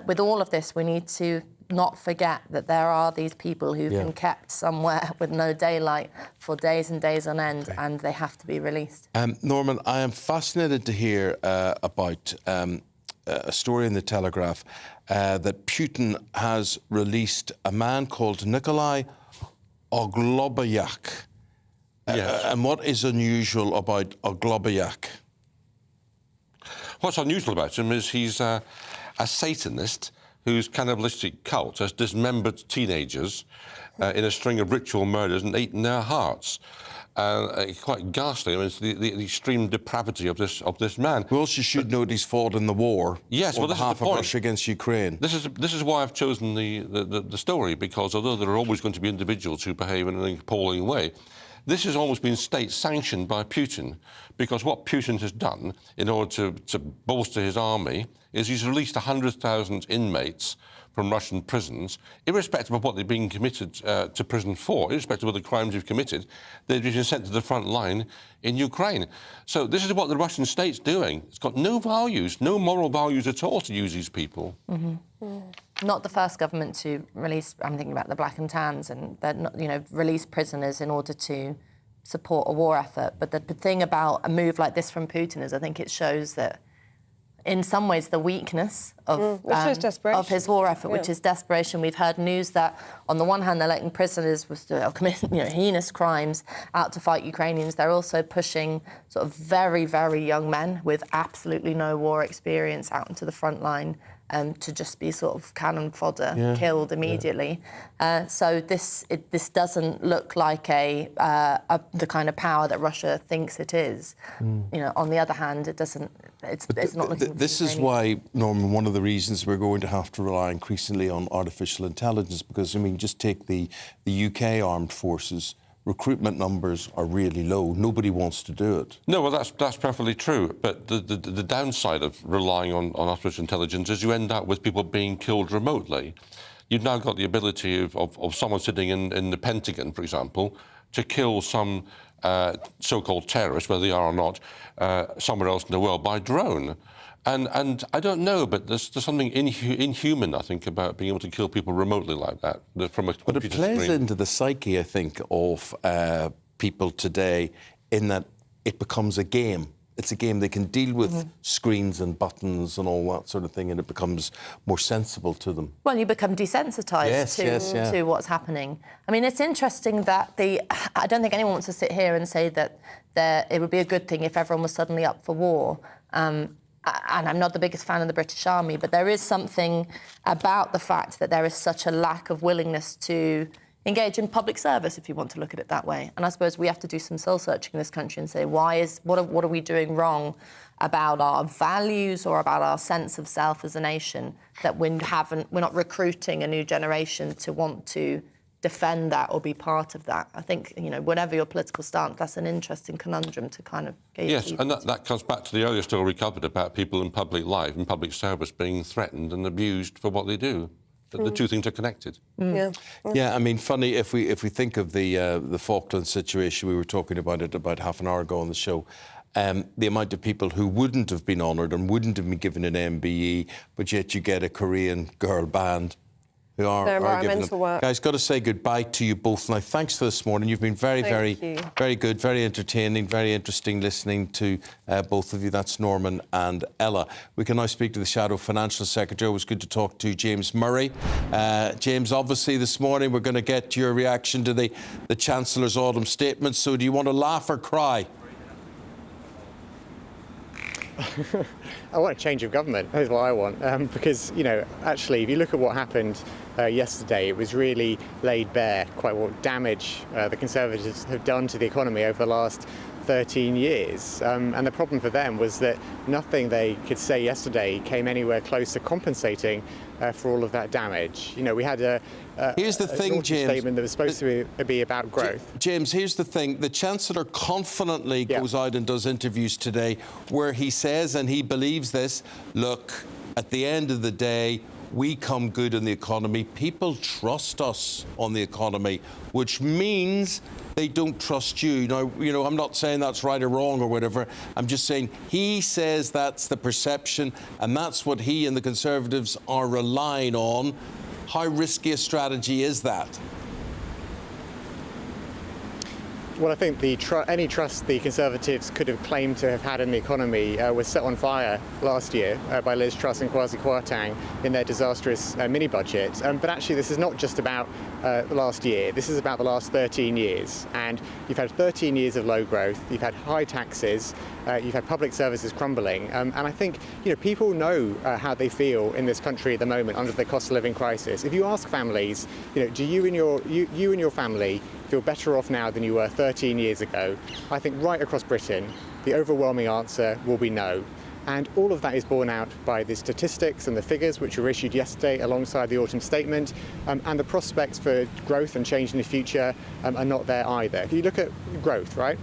with all of this, we need to not forget that there are these people who've been kept somewhere with no daylight for days and days on end, and they have to be released. Norman, I am fascinated to hear about a story in the Telegraph that Putin has released a man called Nikolai Oglobayak. And what is unusual about Oglobayak? What's unusual about him is he's a Satanist whose cannibalistic cult has dismembered teenagers in a string of ritual murders and eaten their hearts. Quite ghastly. I mean, it's the extreme depravity of this man. We also should note he's fought in the war. Yes, well, this is the point. Russia against Ukraine. This is why I've chosen the story, because although there are always going to be individuals who behave in an appalling way, this has almost been state-sanctioned by Putin, because what Putin has done in order to bolster his army is he's released 100,000 inmates from Russian prisons, irrespective of what they've been committed to prison for, irrespective of the crimes they've committed. They've been sent to the front line in Ukraine. So this is what the Russian state's doing. It's got no values, no moral values at all to use these people. Not the first government to release, I'm thinking about the Black and Tans, and release prisoners in order to support a war effort. But the thing about a move like this from Putin is I think it shows that in some ways the weakness of his war effort, which is desperation. We've heard news that on the one hand they're letting prisoners committing heinous crimes out to fight Ukrainians. They're also pushing sort of very, very young men with absolutely no war experience out into the front line to just be sort of cannon fodder, killed immediately. So this doesn't look like the kind of power that Russia thinks it is. On the other hand, it doesn't. It's not looking. This is why, Norman, one of the reasons we're going to have to rely increasingly on artificial intelligence, because I mean, just take the UK armed forces. Recruitment numbers are really low. Nobody wants to do it. No, well, that's perfectly true. But the downside of relying on artificial intelligence is you end up with people being killed remotely. You've now got the ability of someone sitting in the Pentagon, for example, to kill some so-called terrorists, whether they are or not, somewhere else in the world by drone. And I don't know, but there's something inhuman, I think, about being able to kill people remotely like that from a computer But it plays screen. into the psyche, I think, of people today in that it becomes a game. It's a game they can deal with screens and buttons and all that sort of thing, and it becomes more sensible to them. Well, you become desensitised to what's happening. I mean, it's interesting that I don't think anyone wants to sit here and say that it would be a good thing if everyone was suddenly up for war. And I'm not the biggest fan of the British Army, but there is something about the fact that there is such a lack of willingness to engage in public service, if you want to look at it that way. And I suppose we have to do some soul-searching in this country and say, what are we doing wrong about our values or about our sense of self as a nation, that we're not recruiting a new generation to want to defend that or be part of that. I think, whatever your political stance, that's an interesting conundrum to kind of gauge. Yes, and that comes back to the earlier story we covered about people in public life and public service being threatened and abused for what they do. The two things are connected. Yeah, I mean, funny, if we think of the Falkland situation, we were talking about it about half an hour ago on the show, the amount of people who wouldn't have been honoured and wouldn't have been given an MBE, but yet you get a Korean girl band who are giving them. Work. Guys, got to say goodbye to you both. Now, thanks for this morning. You've been very good, very entertaining, very interesting listening to both of you. That's Norman and Ella. We can now speak to the Shadow Financial Secretary. It was good to talk to James Murray. James, obviously this morning we're going to get your reaction to the Chancellor's autumn statement. So do you want to laugh or cry? I want a change of government. That's what I want. Because, actually, if you look at what happened yesterday, it was really laid bare quite what damage the Conservatives have done to the economy over the last 13 years. And the problem for them was that nothing they could say yesterday came anywhere close to compensating for all of that damage. We had here's the thing, James, statement that was supposed to be about growth. James, here's the thing. The Chancellor confidently goes out and does interviews today where he says, and he believes this, look, at the end of the day, we come good in the economy. People trust us on the economy, which means they don't trust you. Now, I'm not saying that's right or wrong or whatever. I'm just saying he says that's the perception, and that's what he and the Conservatives are relying on. How risky a strategy is that? Well, I think any trust the Conservatives could have claimed to have had in the economy was set on fire last year by Liz Truss and Kwasi Kwarteng in their disastrous mini-budget. But actually, this is not just about last year. This is about the last 13 years. And you've had 13 years of low growth. You've had high taxes. You've had public services crumbling. And I think people know how they feel in this country at the moment under the cost of living crisis. If you ask families, do you and your family feel better off now than you were 13 years ago? I think right across Britain, the overwhelming answer will be no. And all of that is borne out by the statistics and the figures which were issued yesterday alongside the autumn statement, and the prospects for growth and change in the future are not there either. If you look at growth, right?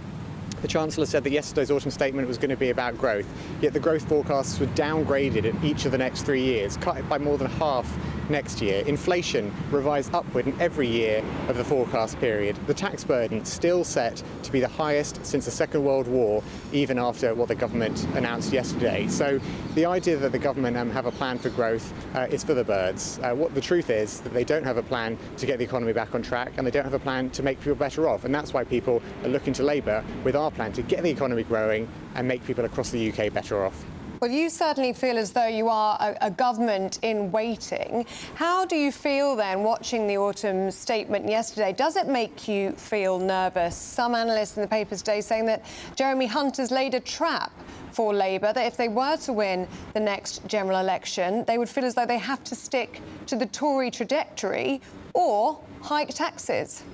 The Chancellor said that yesterday's autumn statement was going to be about growth, yet the growth forecasts were downgraded in each of the next 3 years, cut by more than half next year. Inflation revised upward in every year of the forecast period. The tax burden still set to be the highest since the Second World War, even after what the government announced yesterday. So the idea that the government have a plan for growth is for the birds. What the truth is that they don't have a plan to get the economy back on track, and they don't have a plan to make people better off. And that's why people are looking to Labour with our plan to get the economy growing and make people across the UK better off. Well, you certainly feel as though you are a government in waiting. How do you feel then, watching the autumn statement yesterday? Does it make you feel nervous? Some analysts in the papers today saying that Jeremy Hunt has laid a trap for Labour, that if they were to win the next general election, they would feel as though they have to stick to the Tory trajectory or hike taxes.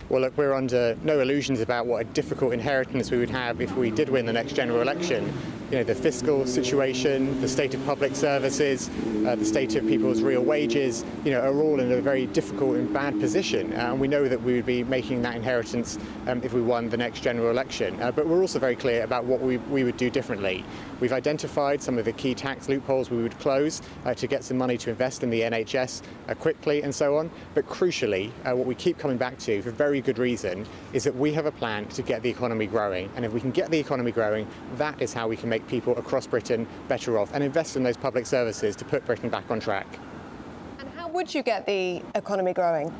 Well, look, we're under no illusions about what a difficult inheritance we would have if we did win the next general election. The fiscal situation, the state of public services, the state of people's real wages, are all in a very difficult and bad position. And we know that we would be making that inheritance if we won the next general election. But we're also very clear about what we would do differently. We've identified some of the key tax loopholes we would close to get some money to invest in the NHS quickly and so on. But crucially, what we keep coming back to for very good reason is that we have a plan to get the economy growing. And if we can get the economy growing, that is how we can make people across Britain better off and invest in those public services to put Britain back on track. And how would you get the economy growing?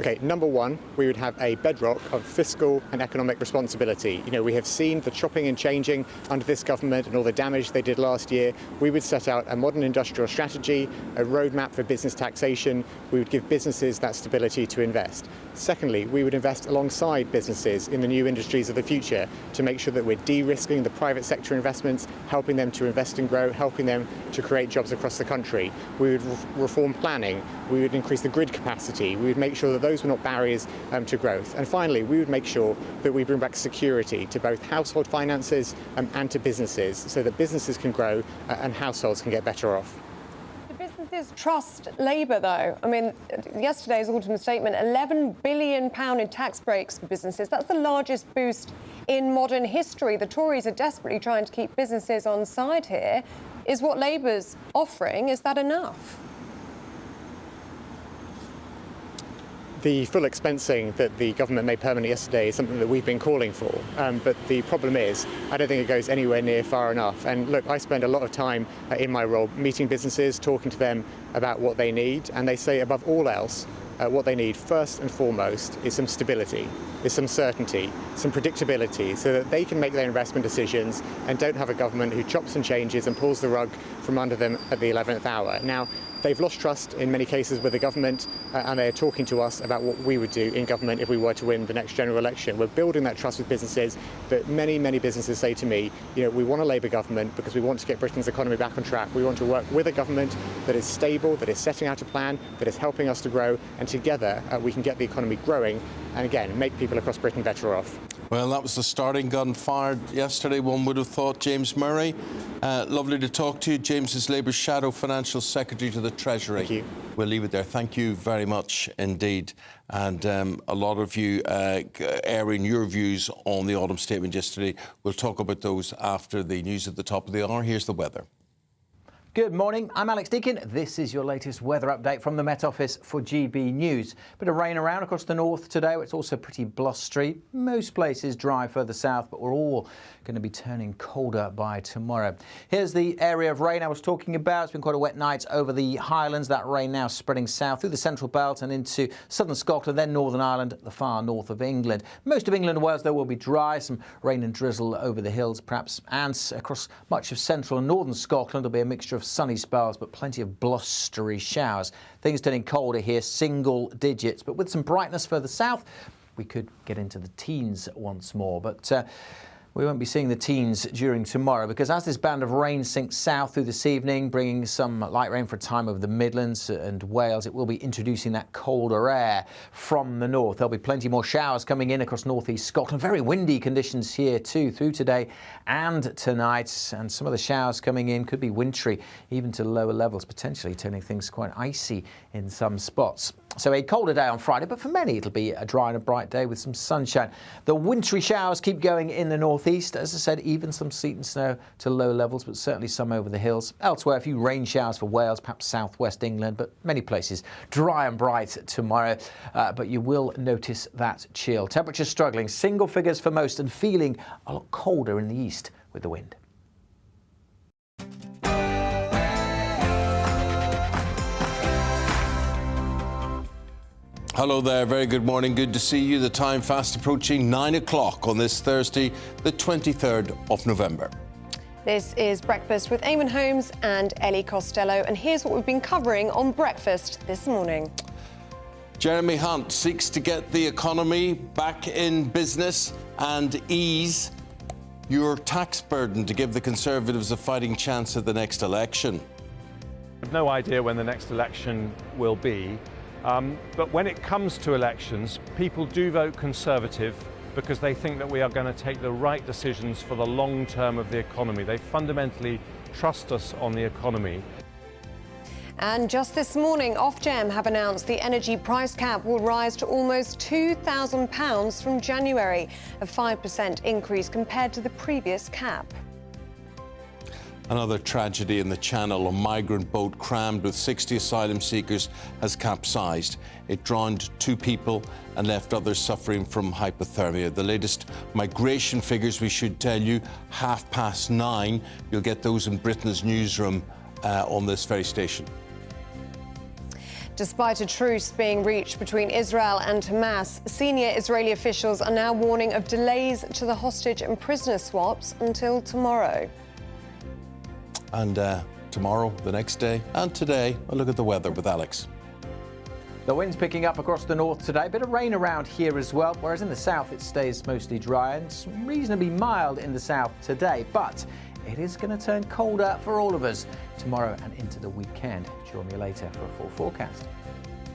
Okay, number one, we would have a bedrock of fiscal and economic responsibility. We have seen the chopping and changing under this government and all the damage they did last year. We would set out a modern industrial strategy, a roadmap for business taxation. We would give businesses that stability to invest. Secondly, we would invest alongside businesses in the new industries of the future to make sure that we're de-risking the private sector investments, helping them to invest and grow, helping them to create jobs across the country. We would reform planning. We would increase the grid capacity. We would make sure that those were not barriers to growth. And finally, we would make sure that we bring back security to both household finances and to businesses so that businesses can grow and households can get better off. Businesses trust Labour, though. I mean, yesterday's autumn statement, £11 billion in tax breaks for businesses. That's the largest boost in modern history. The Tories are desperately trying to keep businesses on side here. Is what Labour's offering, is that enough? The full expensing that the government made permanent yesterday is something that we've been calling for. But the problem is, I don't think it goes anywhere near far enough. And look, I spend a lot of time in my role meeting businesses, talking to them about what they need. And they say above all else, what they need first and foremost is some stability, is some certainty, some predictability, so that they can make their investment decisions and don't have a government who chops and changes and pulls the rug from under them at the 11th hour. Now, they've lost trust in many cases with the government, and they're talking to us about what we would do in government if we were to win the next general election. We're building that trust with businesses, but many, many businesses say to me, we want a Labour government because we want to get Britain's economy back on track. We want to work with a government that is stable, that is setting out a plan, that is helping us to grow, and together we can get the economy growing and, again, make people across Britain better off. Well, that was the starting gun fired yesterday, one would have thought. James Murray, lovely to talk to you. James is Labour's Shadow Financial Secretary to the Treasury. Thank you. We'll leave it there. Thank you very much indeed. And a lot of you airing your views on the autumn statement yesterday. We'll talk about those after the news at the top of the hour. Here's the weather. Good morning, I'm Alex Deakin. This is your latest weather update from the Met Office for GB News. Bit of rain around across the north today. It's also pretty blustery. Most places dry further south, but we're all going to be turning colder by tomorrow. Here's the area of rain I was talking about. It's been quite a wet night over the Highlands. That rain now spreading south through the central belt and into southern Scotland, then Northern Ireland, the far north of England. Most of England and Wales, though, will be dry. Some rain and drizzle over the hills, perhaps, and across much of central and northern Scotland. There'll be a mixture of sunny spells, but plenty of blustery showers. Things turning colder here, single digits, but with some brightness further south, we could get into the teens once more. But we won't be seeing the teens during tomorrow because as this band of rain sinks south through this evening, bringing some light rain for a time over the Midlands and Wales, it will be introducing that colder air from the north. There'll be plenty more showers coming in across northeast Scotland. Very windy conditions here too through today and tonight. And some of the showers coming in could be wintry, even to lower levels, potentially turning things quite icy in some spots. So a colder day on Friday, but for many it'll be a dry and a bright day with some sunshine. The wintry showers keep going in the northeast. As I said, even some sleet and snow to low levels, but certainly some over the hills. Elsewhere, a few rain showers for Wales, perhaps southwest England, but many places dry and bright tomorrow. But you will notice that chill. Temperatures struggling, single figures for most, and feeling a lot colder in the east with the wind. Hello there, very good morning, good to see you. The time fast approaching 9 o'clock on this Thursday, the 23rd of November. This is Breakfast with Eamonn Holmes and Ellie Costello, and here's what we've been covering on Breakfast this morning. Jeremy Hunt seeks to get the economy back in business and ease your tax burden to give the Conservatives a fighting chance at the next election. I've no idea when the next election will be. But when it comes to elections, people do vote Conservative because they think that we are going to take the right decisions for the long term of the economy. They fundamentally trust us on the economy. And just this morning, Ofgem have announced the energy price cap will rise to almost £2,000 from January, a 5% increase compared to the previous cap. Another tragedy in the Channel. A migrant boat crammed with 60 asylum seekers has capsized. It drowned 2 people and left others suffering from hypothermia. The latest migration figures, we should tell you, 9:30. You'll get those in Britain's newsroom on this very station. Despite a truce being reached between Israel and Hamas, senior Israeli officials are now warning of delays to the hostage and prisoner swaps until tomorrow. And tomorrow, the next day, and today, a look at the weather with Alex. The wind's picking up across the north today. A bit of rain around here as well, whereas in the south it stays mostly dry and reasonably mild in the south today. But it is going to turn colder for all of us tomorrow and into the weekend. Join me later for a full forecast.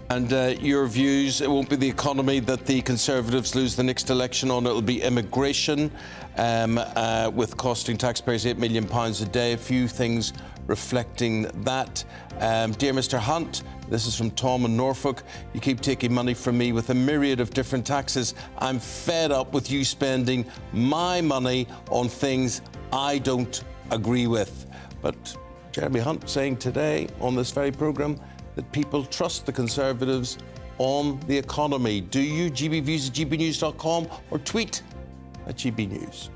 And your views, it won't be the economy that the Conservatives lose the next election on. It'll be immigration, with costing taxpayers £8 million a day. A few things reflecting that. Dear Mr. Hunt, this is from Tom in Norfolk. You keep taking money from me with a myriad of different taxes. I'm fed up with you spending my money on things I don't agree with. But Jeremy Hunt saying today on this very programme that people trust the Conservatives on the economy. Do you? GBViews at gbnews.com or tweet at GBnews.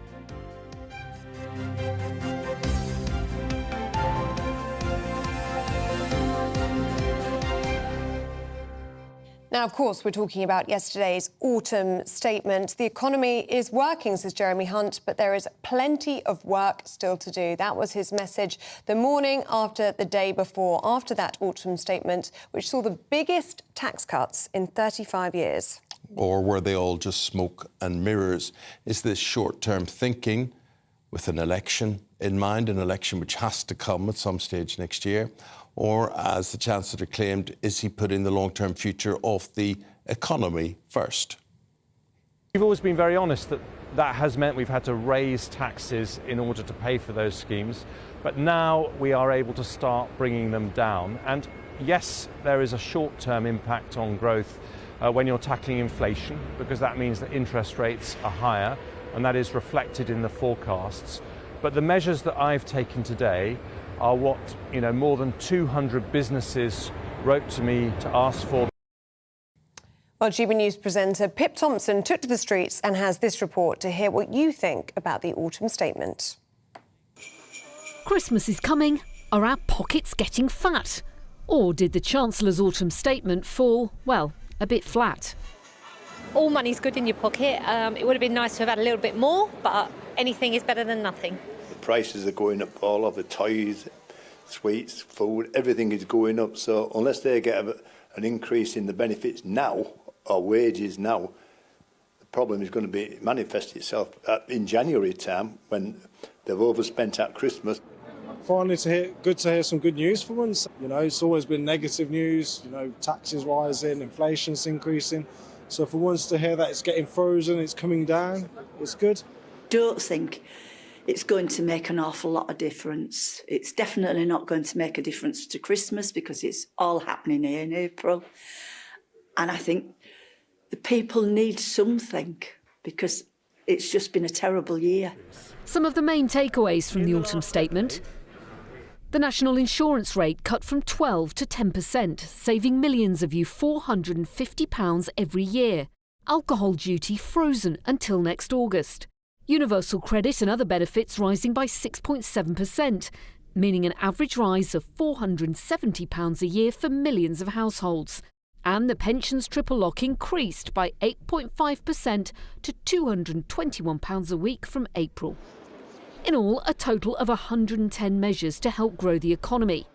Now, of course, we're talking about yesterday's autumn statement. The economy is working, says Jeremy Hunt, but there is plenty of work still to do. That was his message the morning after the day before, after that autumn statement, which saw the biggest tax cuts in 35 years. Or were they all just smoke and mirrors? Is this short-term thinking with an election in mind, an election which has to come at some stage next year? Or, as the Chancellor claimed, is he putting the long-term future of the economy first? We've always been very honest that that has meant we've had to raise taxes in order to pay for those schemes. But now we are able to start bringing them down. And yes, there is a short-term impact on growth when you're tackling inflation, because that means that interest rates are higher, and that is reflected in the forecasts. But the measures that I've taken today are what, more than 200 businesses wrote to me to ask for. Well, GB News presenter Pip Thompson took to the streets and has this report to hear what you think about the autumn statement. Christmas is coming. Are our pockets getting fat? Or did the Chancellor's autumn statement fall, well, a bit flat? All money's good in your pocket. It would have been nice to have had a little bit more, but anything is better than nothing. The prices are going up, all of the toys, sweets, food, everything is going up. So unless they get an increase in the benefits now, or wages now, the problem is going to be manifest itself in January time when they've overspent at Christmas. Finally, good to hear some good news for once. It's always been negative news. Taxes rising, inflation's increasing. So for once to hear that it's getting frozen, it's coming down, it's good. Don't think it's going to make an awful lot of difference. It's definitely not going to make a difference to Christmas because it's all happening here in April. And I think the people need something because it's just been a terrible year. Some of the main takeaways from the autumn statement. The national insurance rate cut from 12 to 10%, saving millions of you £450 every year. Alcohol duty frozen until next August. Universal credit and other benefits rising by 6.7%, meaning an average rise of £470 a year for millions of households. And the pensions triple lock increased by 8.5% to £221 a week from April. In all, a total of 110 measures to help grow the economy.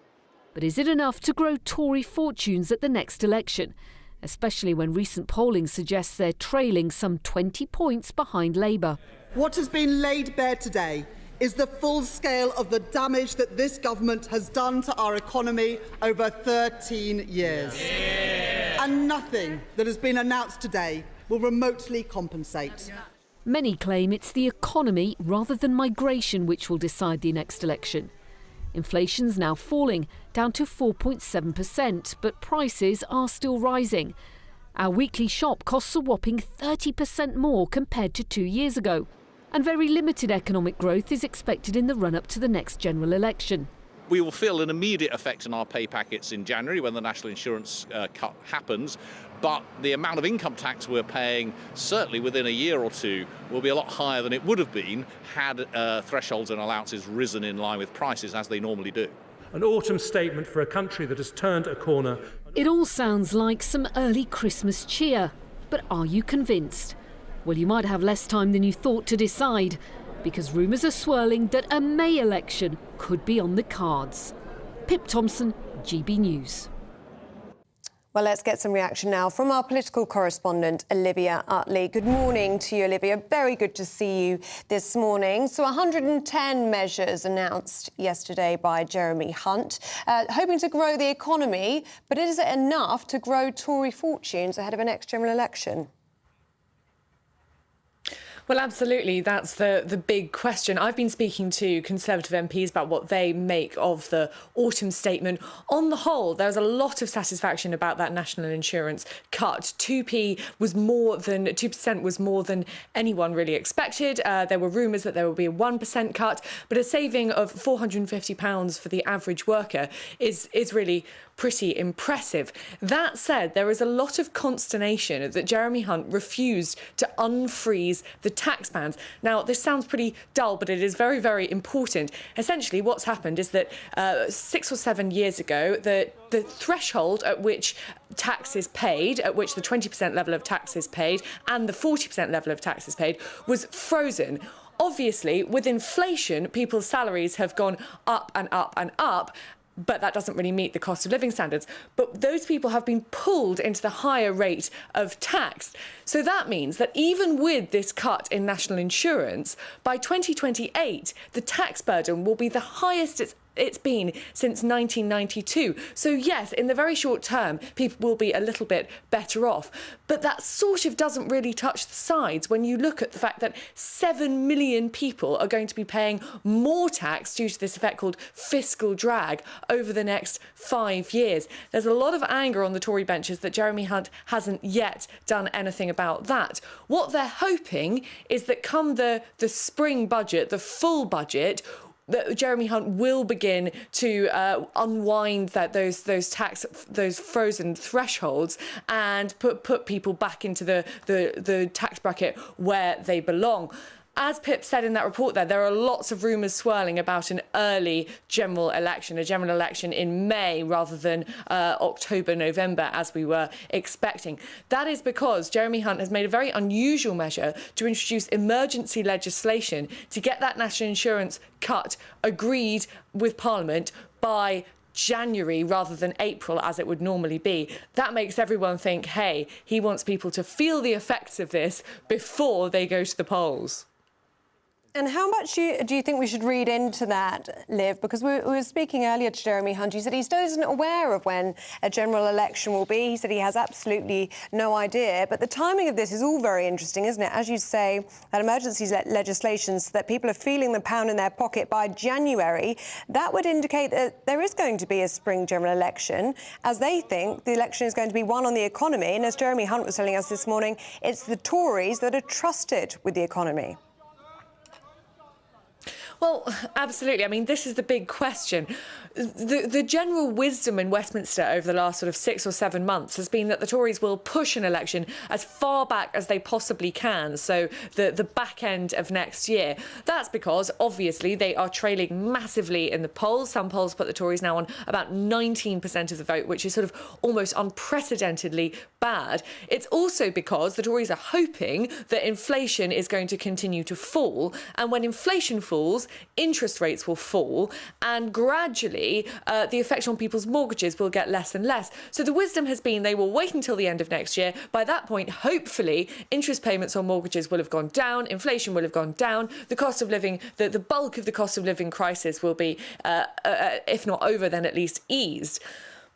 But is it enough to grow Tory fortunes at the next election, especially when recent polling suggests they're trailing some 20 points behind Labour? What has been laid bare today is the full scale of the damage that this government has done to our economy over 13 years. Yeah. And nothing that has been announced today will remotely compensate. Many claim it's the economy rather than migration which will decide the next election. Inflation's now falling, down to 4.7%, but prices are still rising. Our weekly shop costs a whopping 30% more compared to 2 years ago. And very limited economic growth is expected in the run-up to the next general election. We will feel an immediate effect on our pay packets in January when the national insurance cut happens, but the amount of income tax we're paying, certainly within a year or two, will be a lot higher than it would have been had thresholds and allowances risen in line with prices as they normally do. An autumn statement for a country that has turned a corner. It all sounds like some early Christmas cheer, but are you convinced? Well, you might have less time than you thought to decide, because rumours are swirling that a May election could be on the cards. Pip Thompson, GB News. Well, let's get some reaction now from our political correspondent, Olivia Utley. Good morning to you, Olivia. Very good to see you this morning. So 110 measures announced yesterday by Jeremy Hunt, hoping to grow the economy. But is it enough to grow Tory fortunes ahead of a next general election? Well, absolutely. That's the big question. I've been speaking to Conservative MPs about what they make of the autumn statement. On the whole, there's a lot of satisfaction about that national insurance cut. 2% was more than anyone really expected. There were rumours that there would be a 1% cut, but a saving of £450 for the average worker is really pretty impressive. That said, there is a lot of consternation that Jeremy Hunt refused to unfreeze the tax bands. Now, this sounds pretty dull, but it is very, very important. Essentially, what's happened is that 6 or 7 years ago, the threshold at which tax is paid, at which the 20% level of tax is paid and the 40% level of tax is paid, was frozen. Obviously, with inflation, people's salaries have gone up and up and up, but that doesn't really meet the cost of living standards. But those people have been pulled into the higher rate of tax. So that means that even with this cut in national insurance, by 2028, the tax burden will be the highest it's been since 1992. So yes, in the very short term, people will be a little bit better off. But that sort of doesn't really touch the sides when you look at the fact that 7 million people are going to be paying more tax due to this effect called fiscal drag over the next 5 years. There's a lot of anger on the Tory benches that Jeremy Hunt hasn't yet done anything about that. What they're hoping is that come the spring budget, the full budget, that Jeremy Hunt will begin to unwind those frozen thresholds and put people back into the tax bracket where they belong. As Pip said in that report there are lots of rumours swirling about an early general election, a general election in May rather than October, November, as we were expecting. That is because Jeremy Hunt has made a very unusual measure to introduce emergency legislation to get that national insurance cut agreed with Parliament by January rather than April as it would normally be. That makes everyone think, hey, he wants people to feel the effects of this before they go to the polls. And how much do you think we should read into that, Liv? Because we were speaking earlier to Jeremy Hunt. He said he isn't aware of when a general election will be. He said he has absolutely no idea. But the timing of this is all very interesting, isn't it? As you say, that emergency legislation so that people are feeling the pound in their pocket by January. That would indicate that there is going to be a spring general election. As they think, the election is going to be won on the economy. And as Jeremy Hunt was telling us this morning, it's the Tories that are trusted with the economy. Well, absolutely. I mean, this is the big question. The general wisdom in Westminster over the last sort of 6 or 7 months has been that the Tories will push an election as far back as they possibly can, so the back end of next year. That's because, obviously, they are trailing massively in the polls. Some polls put the Tories now on about 19% of the vote, which is sort of almost unprecedentedly bad. It's also because the Tories are hoping that inflation is going to continue to fall, and when inflation falls, interest rates will fall, and gradually the effect on people's mortgages will get less and less. So the wisdom has been they will wait until the end of next year. By that point, hopefully, interest payments on mortgages will have gone down, inflation will have gone down, the cost of living, the bulk of the cost of living crisis will be, if not over, then at least eased.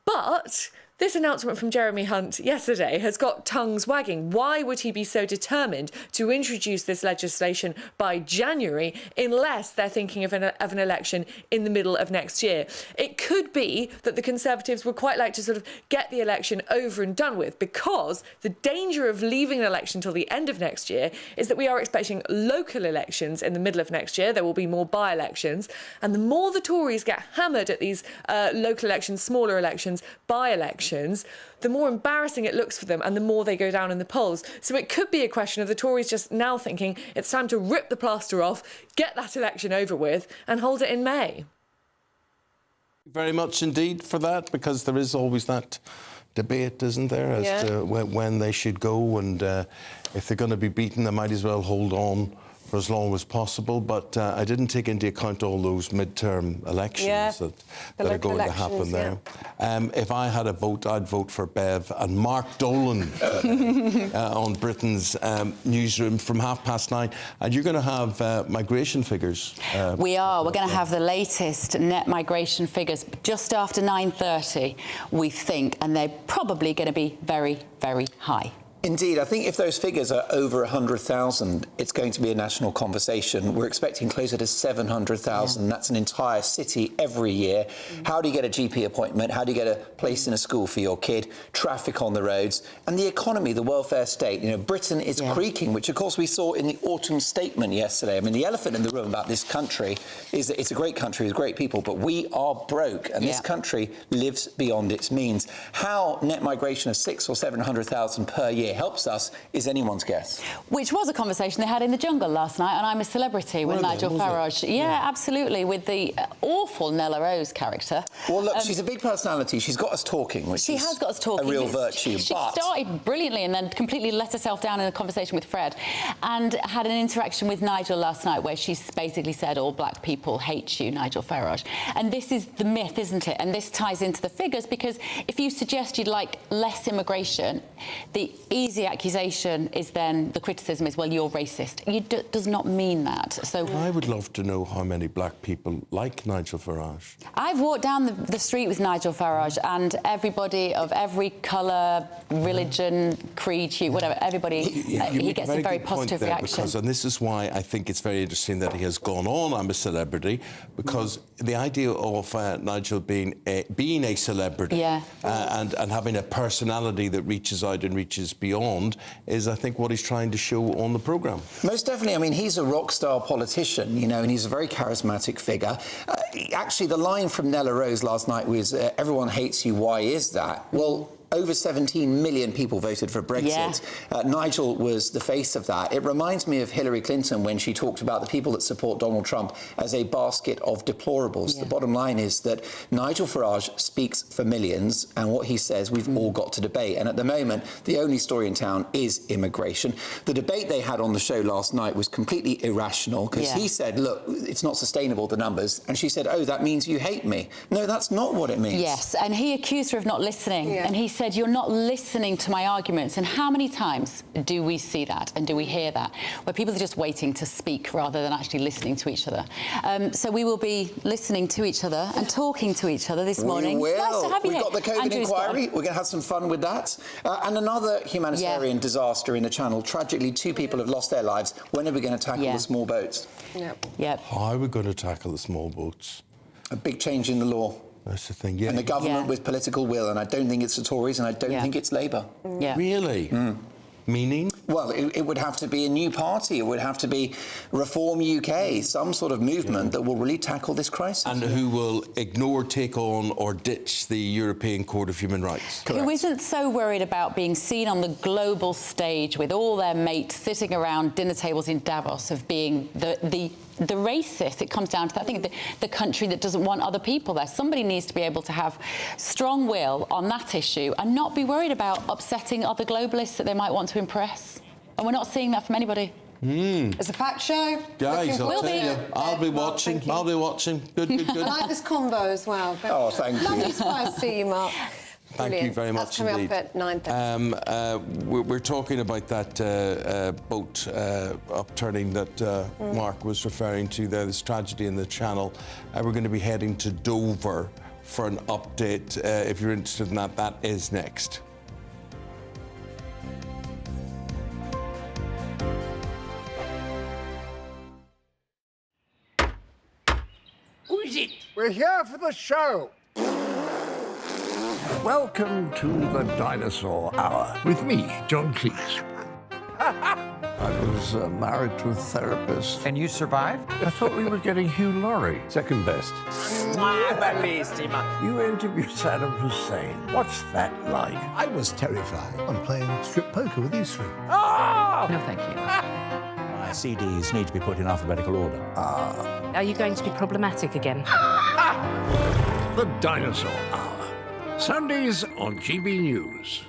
But this announcement from Jeremy Hunt yesterday has got tongues wagging. Why would he be so determined to introduce this legislation by January unless they're thinking of an election in the middle of next year? It could be that the Conservatives would quite like to sort of get the election over and done with, because the danger of leaving an election till the end of next year is that we are expecting local elections in the middle of next year. There will be more by-elections. And the more the Tories get hammered at these local elections, smaller elections, by-elections, the more embarrassing it looks for them and the more they go down in the polls. So it could be a question of the Tories just now thinking it's time to rip the plaster off, get that election over with and hold it in May. Very much indeed for that, because there is always that debate, isn't there, as to when they should go, and if they're going to be beaten, they might as well hold on for as long as possible. But I didn't take into account all those midterm elections that are going to happen there. If I had a vote, I'd vote for Bev and Mark Dolan on Britain's newsroom from 9:30. And you're going to have migration figures. We are. We're going to have the latest net migration figures just after 9:30, we think, and they're probably going to be very, very high. Indeed, I think if those figures are over 100,000, it's going to be a national conversation. We're expecting closer to 700,000. Yeah. That's an entire city every year. How do you get a GP appointment? How do you get a place in a school for your kid? Traffic on the roads. And the economy, the welfare state. You know, Britain is creaking, which, of course, we saw in the autumn statement yesterday. I mean, the elephant in the room about this country is that it's a great country with great people, but we are broke, and this country lives beyond its means. How net migration of 600,000 or 700,000 per year helps us is anyone's guess. Which was a conversation they had in the jungle last night, and I'm a Celebrity with Nigel Farage. Yeah, absolutely, with the awful Nella Rose character. Well, look, she's a big personality. She's got us talking, which she has got us talking. A real virtue. She started brilliantly and then completely let herself down in a conversation with Fred, and had an interaction with Nigel last night where she basically said, all black people hate you, Nigel Farage. And this is the myth, isn't it? And this ties into the figures, because if you suggest you'd like less immigration, the easy accusation is then, the criticism is, well, you're racist. It does not mean that. So I would love to know how many black people like Nigel Farage. I've walked down the street with Nigel Farage, and everybody of every colour, religion, creed, hue, whatever, everybody, he gets a very positive reaction. And this is why I think it's very interesting that he has gone on I'm a Celebrity, because the idea of Nigel being a celebrity and having a personality that reaches out and reaches beyond beyond is, I think, what he's trying to show on the programme. Most definitely. I mean, he's a rock star politician, you know, and he's a very charismatic figure. Actually, the line from Nella Rose last night was, everyone hates you, why is that? Well, over 17 million people voted for Brexit. Yeah. Nigel was the face of that. It reminds me of Hillary Clinton when she talked about the people that support Donald Trump as a basket of deplorables. Yeah. The bottom line is that Nigel Farage speaks for millions, and what he says we've all got to debate. And at the moment, the only story in town is immigration. The debate they had on the show last night was completely irrational, because he said, look, it's not sustainable, the numbers. And she said, oh, that means you hate me. No, that's not what it means. Yes, and he accused her of not listening. Yeah. And he said, you're not listening to my arguments. And how many times do we see that and do we hear that, where people are just waiting to speak rather than actually listening to each other? So we will be listening to each other and talking to each other this morning. We will. Nice to have you We've got the COVID Andrew's inquiry. We're going to have some fun with that. And another humanitarian disaster in the Channel. Tragically, 2 people have lost their lives. When are we going to tackle the small boats? Yep. How are we going to tackle the small boats? A big change in the law. That's the thing, yeah. And the government with political will, and I don't think it's the Tories, and I don't think it's Labour. Yeah. Really? Meaning? Well, it would have to be a new party. It would have to be Reform UK, some sort of movement that will really tackle this crisis. And who will ignore, take on or ditch the European Court of Human Rights. Correct. Who isn't so worried about being seen on the global stage with all their mates sitting around dinner tables in Davos of being the racist. It comes down to that. I think the country that doesn't want other people there. Somebody needs to be able to have strong will on that issue and not be worried about upsetting other globalists that they might want to impress. And we're not seeing that from anybody. It's a packed show. Guys, I'll tell you, I'll be watching. I'll be watching. Good, good, good. I like this combo as well. Oh, thank you. Lovely surprise to see you, Mark. Thank you very much indeed. That's coming up at 9:30. We're talking about that boat upturning that Mark was referring to there, this tragedy in the Channel. We're going to be heading to Dover for an update. If you're interested in that, that is next. Who is it? We're here for the show. Welcome to the Dinosaur Hour with me, John Cleese. I was married to a therapist. And you survived? I thought we were getting Hugh Laurie. Second best. You interviewed Saddam Hussein. What's that like? I was terrified. I'm playing strip poker with these three. Oh! No, thank you. My CDs need to be put in alphabetical order. Are you going to be problematic again? The Dinosaur Hour. Sundays on GBNews.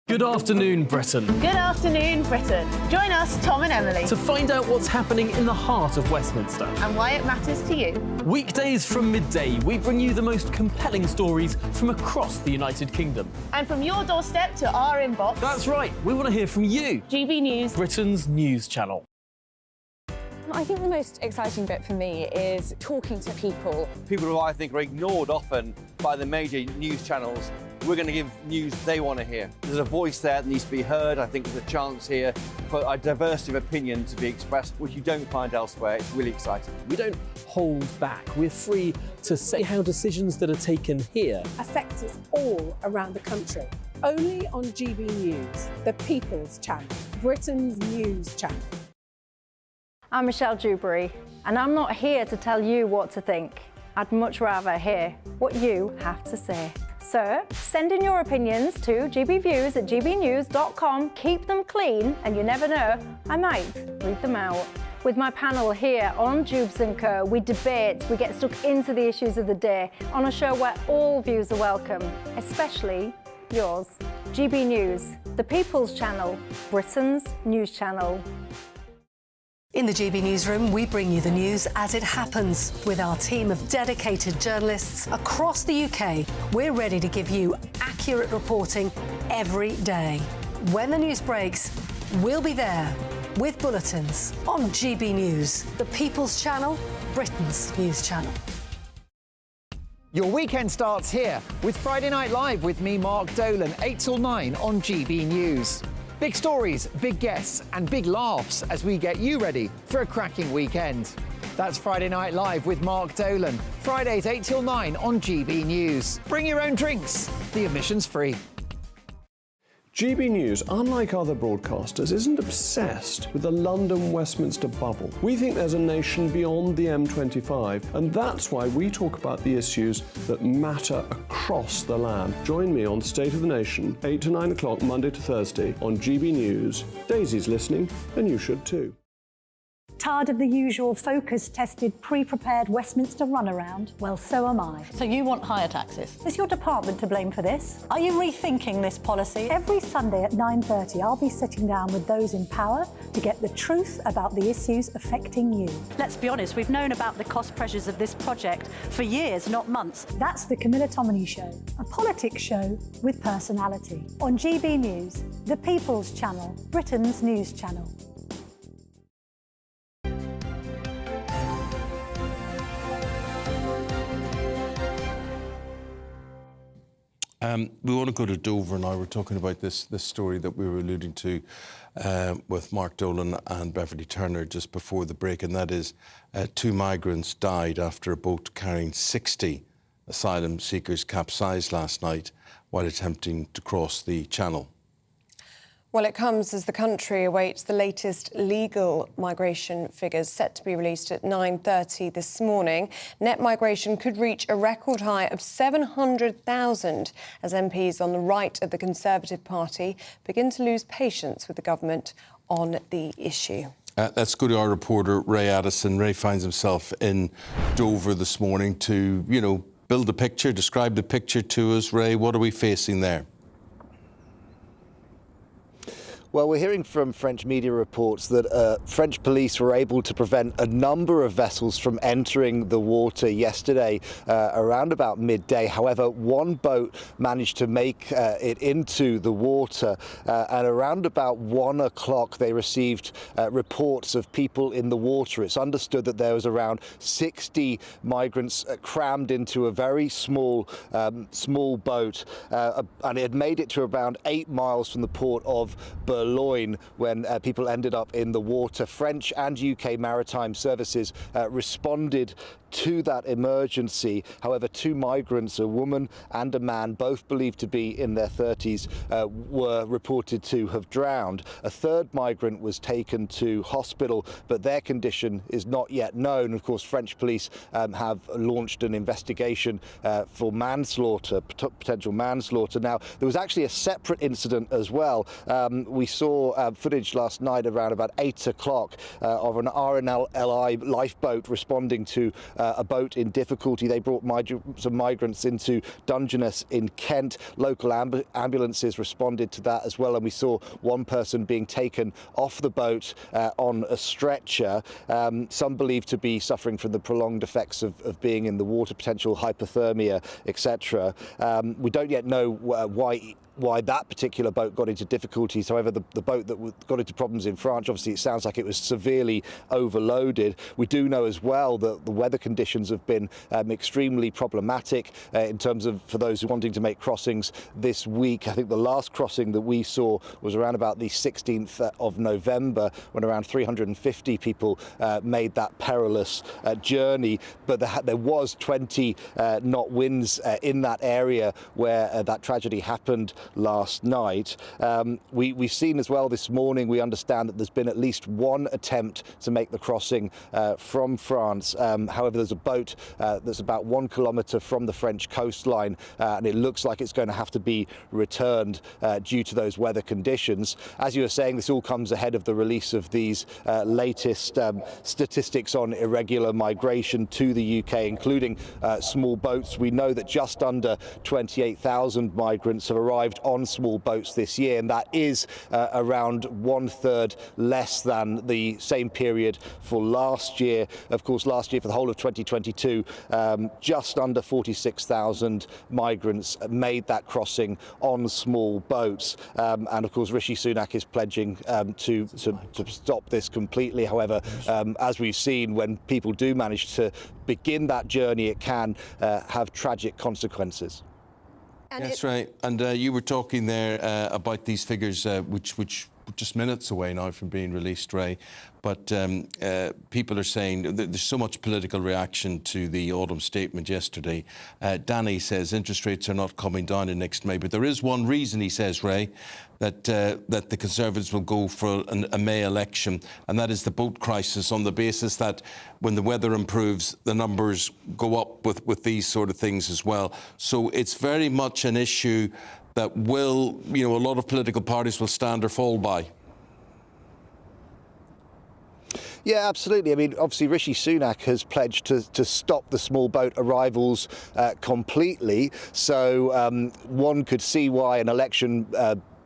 Good afternoon, Britain. Good afternoon, Britain. Join us, Tom and Emily, To find out what's happening in the heart of Westminster. and why it matters to you. Weekdays from midday, we bring you the most compelling stories from across the United Kingdom. And from your doorstep to our inbox. That's right, we want to hear from you. GB News, Britain's news channel. I think the most exciting bit for me is talking to people. People who I think are ignored often by the major news channels. We're going to give news they want to hear. There's a voice there that needs to be heard. I think there's a chance here for a diversity of opinion to be expressed, which you don't find elsewhere. It's really exciting. We don't hold back. We're free to say how decisions that are taken here affect us all around the country. Only on GB News, the People's Channel, Britain's news channel. I'm Michelle Dewberry, and I'm not here to tell you what to think. I'd much rather hear what you have to say. So send in your opinions to gbviews@gbnews.com. Keep them clean, and you never know, I might read them out. With my panel here on Jubes & Co, we debate, we get stuck into the issues of the day on a show where all views are welcome, especially yours. GB News, the People's Channel, Britain's news channel. In the GB Newsroom, we bring you the news as it happens. With our team of dedicated journalists across the UK, we're ready to give you accurate reporting every day. When the news breaks, we'll be there with bulletins on GB News, the People's Channel, Britain's news channel. Your weekend starts here with Friday Night Live with me, Mark Dolan, 8 till 9 on GB News. Big stories, big guests and big laughs as we get you ready for a cracking weekend. That's Friday Night Live with Mark Dolan. Fridays 8 till 9 on GB News. Bring your own drinks. The admission's free. GB News, unlike other broadcasters, isn't obsessed with the London-Westminster bubble. We think there's a nation beyond the M25, and that's why we talk about the issues that matter across the land. Join me on State of the Nation, 8 to 9 o'clock, Monday to Thursday, on GB News. Daisy's listening, and you should too. Tired of the usual focus-tested, pre-prepared Westminster runaround? Well, so am I. So you want higher taxes? Is your department to blame for this? Are you rethinking this policy? Every Sunday at 9:30, I'll be sitting down with those in power to get the truth about the issues affecting you. Let's be honest, we've known about the cost pressures of this project for years, not months. That's the Camilla Tominey Show, a politics show with personality. On GB News, the People's Channel, Britain's news channel. We want to go to Dover now. We're talking about this story that we were alluding to with Mark Dolan and Beverly Turner just before the break, and that is 2 migrants died after a boat carrying 60 asylum seekers capsized last night while attempting to cross the Channel. Well, it comes as the country awaits the latest legal migration figures set to be released at 9:30 this morning. Net migration could reach a record high of 700,000 as MPs on the right of the Conservative Party begin to lose patience with the government on the issue. Let's go to our reporter, Ray Addison. Ray finds himself in Dover this morning to, build a picture, describe the picture to us. Ray, what are we facing there? Well, we're hearing from French media reports that French police were able to prevent a number of vessels from entering the water yesterday around about midday. However, one boat managed to make it into the water, and around about 1 o'clock they received reports of people in the water. It's understood that there was around 60 migrants crammed into a very small boat, and it had made it to around 8 miles from the port of Boulogne when people ended up in the water. French and UK maritime services responded to that emergency. However, 2 migrants, a woman and a man, both believed to be in their 30s, were reported to have drowned. A third migrant was taken to hospital, but their condition is not yet known. Of course, French police have launched an investigation for manslaughter, potential manslaughter. Now, there was actually a separate incident as well. We saw footage last night around about 8 o'clock of an RNLI lifeboat responding to a boat in difficulty. They brought some migrants into Dungeness in Kent. Local ambulances responded to that as well, and we saw one person being taken off the boat on a stretcher. Some believed to be suffering from the prolonged effects of being in the water, potential hypothermia, etc. We don't yet know why that particular boat got into difficulties. However, the boat that got into problems in France, obviously it sounds like it was severely overloaded. We do know as well that the weather conditions have been extremely problematic in terms of for those wanting to make crossings this week. I think the last crossing that we saw was around about the 16th of November when around 350 people made that perilous journey. But there was 20 knot winds in that area where that tragedy happened last night. We've seen as well this morning, we understand that there's been at least one attempt to make the crossing from France. However, there's a boat that's about 1 kilometre from the French coastline, and it looks like it's going to have to be returned due to those weather conditions. As you were saying, this all comes ahead of the release of these latest statistics on irregular migration to the UK, including small boats. We know that just under 28,000 migrants have arrived on small boats this year, and that is around 1/3 less than the same period for last year. Of course, last year for the whole of 2022, just under 46,000 migrants made that crossing on small boats. And of course, Rishi Sunak is pledging to stop this completely. However, as we've seen, when people do manage to begin that journey, it can have tragic consequences. That's right. And you were talking there about these figures, which just minutes away now from being released, Ray. But people are saying there's so much political reaction to the autumn statement yesterday. Danny says interest rates are not coming down in next May, but there is one reason, he says, Ray, that the Conservatives will go for a May election, and that is the boat crisis, on the basis that when the weather improves, the numbers go up with these sort of things as well. So it's very much an issue that will, a lot of political parties will stand or fall by. Yeah, absolutely. I mean, obviously, Rishi Sunak has pledged to stop the small boat arrivals completely. So one could see why an election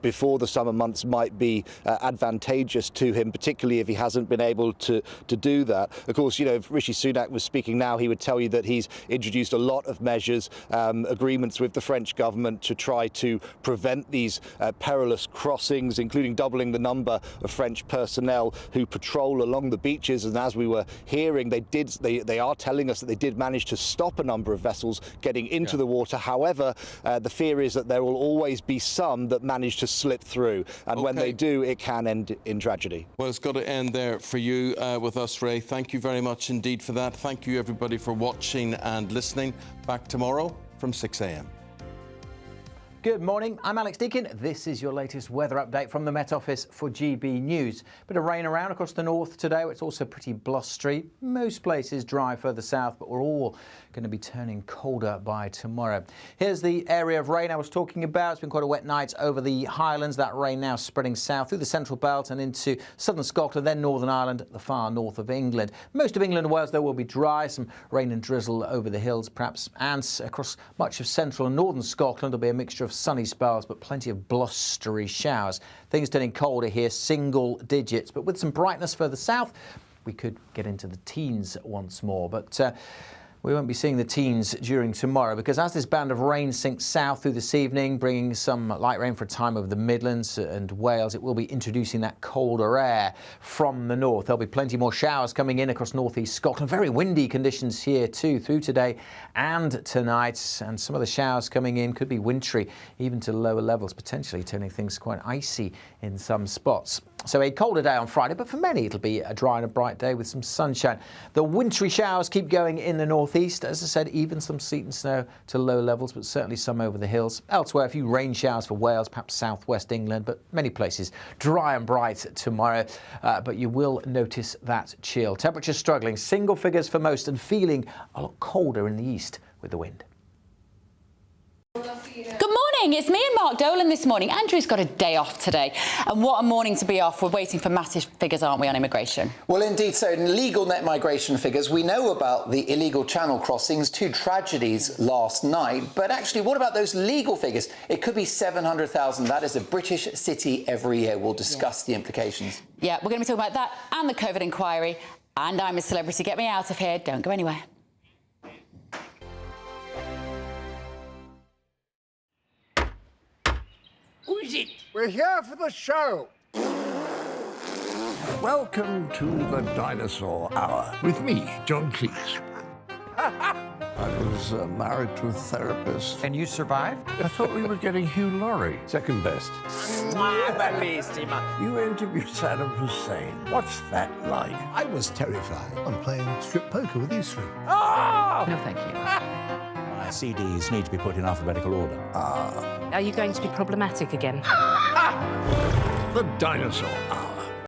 before the summer months might be advantageous to him, particularly if he hasn't been able to do that. Of course, if Rishi Sunak was speaking now, he would tell you that he's introduced a lot of measures, agreements with the French government to try to prevent these perilous crossings, including doubling the number of French personnel who patrol along the beaches. And as we were hearing, they are telling us that they did manage to stop a number of vessels getting into the water. However, the fear is that there will always be some that manage to slip through, and when they do, it can end in tragedy. Well, it's got to end there for you with us, Ray. Thank you very much indeed for that. Thank you, everybody, for watching and listening. Back tomorrow from 6 a.m. Good morning, I'm Alex Deakin. This is your latest weather update from the Met Office for GB News. Bit of rain around across the north today. It's also pretty blustery. Most places dry further south, but we're all going to be turning colder by tomorrow. Here's the area of rain I was talking about. It's been quite a wet night over the Highlands. That rain now spreading south through the central belt and into southern Scotland, then Northern Ireland, the far north of England. Most of England and Wales, though, will be dry. Some rain and drizzle over the hills, perhaps, and across much of central and northern Scotland. There'll be a mixture of sunny spells, but plenty of blustery showers. Things turning colder here, single digits, but with some brightness further south, we could get into the teens once more. But we won't be seeing the teens during tomorrow, because as this band of rain sinks south through this evening, bringing some light rain for a time over the Midlands and Wales, it will be introducing that colder air from the north. There'll be plenty more showers coming in across northeast Scotland. Very windy conditions here too through today and tonight, and some of the showers coming in could be wintry, even to lower levels, potentially turning things quite icy in some spots. So a colder day on Friday, but for many it'll be a dry and a bright day with some sunshine. The wintry showers keep going in the northeast. As I said, even some sleet and snow to low levels, but certainly some over the hills. Elsewhere, a few rain showers for Wales, perhaps southwest England, but many places dry and bright tomorrow. But you will notice that chill. Temperatures struggling, single figures for most, and feeling a lot colder in the east with the wind. Good morning, it's me and Mark Dolan this morning. Andrew's got a day off today, and what a morning to be off. We're waiting for massive figures, aren't we, on immigration? Well, indeed. So in legal net migration figures, we know about the illegal channel crossings, 2 tragedies last night, but actually, what about those legal figures? It could be 700,000. That is a British city every year. We'll discuss the implications. Yeah, we're going to be talking about that and the COVID inquiry, and I'm a celebrity. Get me out of here. Don't go anywhere. Who is it? We're here for the show. Welcome to the Dinosaur Hour with me, John Cleese. I was married to a therapist. And you survived? I thought we were getting Hugh Laurie. Second best. You interviewed Saddam Hussein. What's that like? I was terrified. I'm playing strip poker with these 3. Ah! No, thank you. My CDs need to be put in alphabetical order. Are you going to be problematic again? The Dinosaur Hour.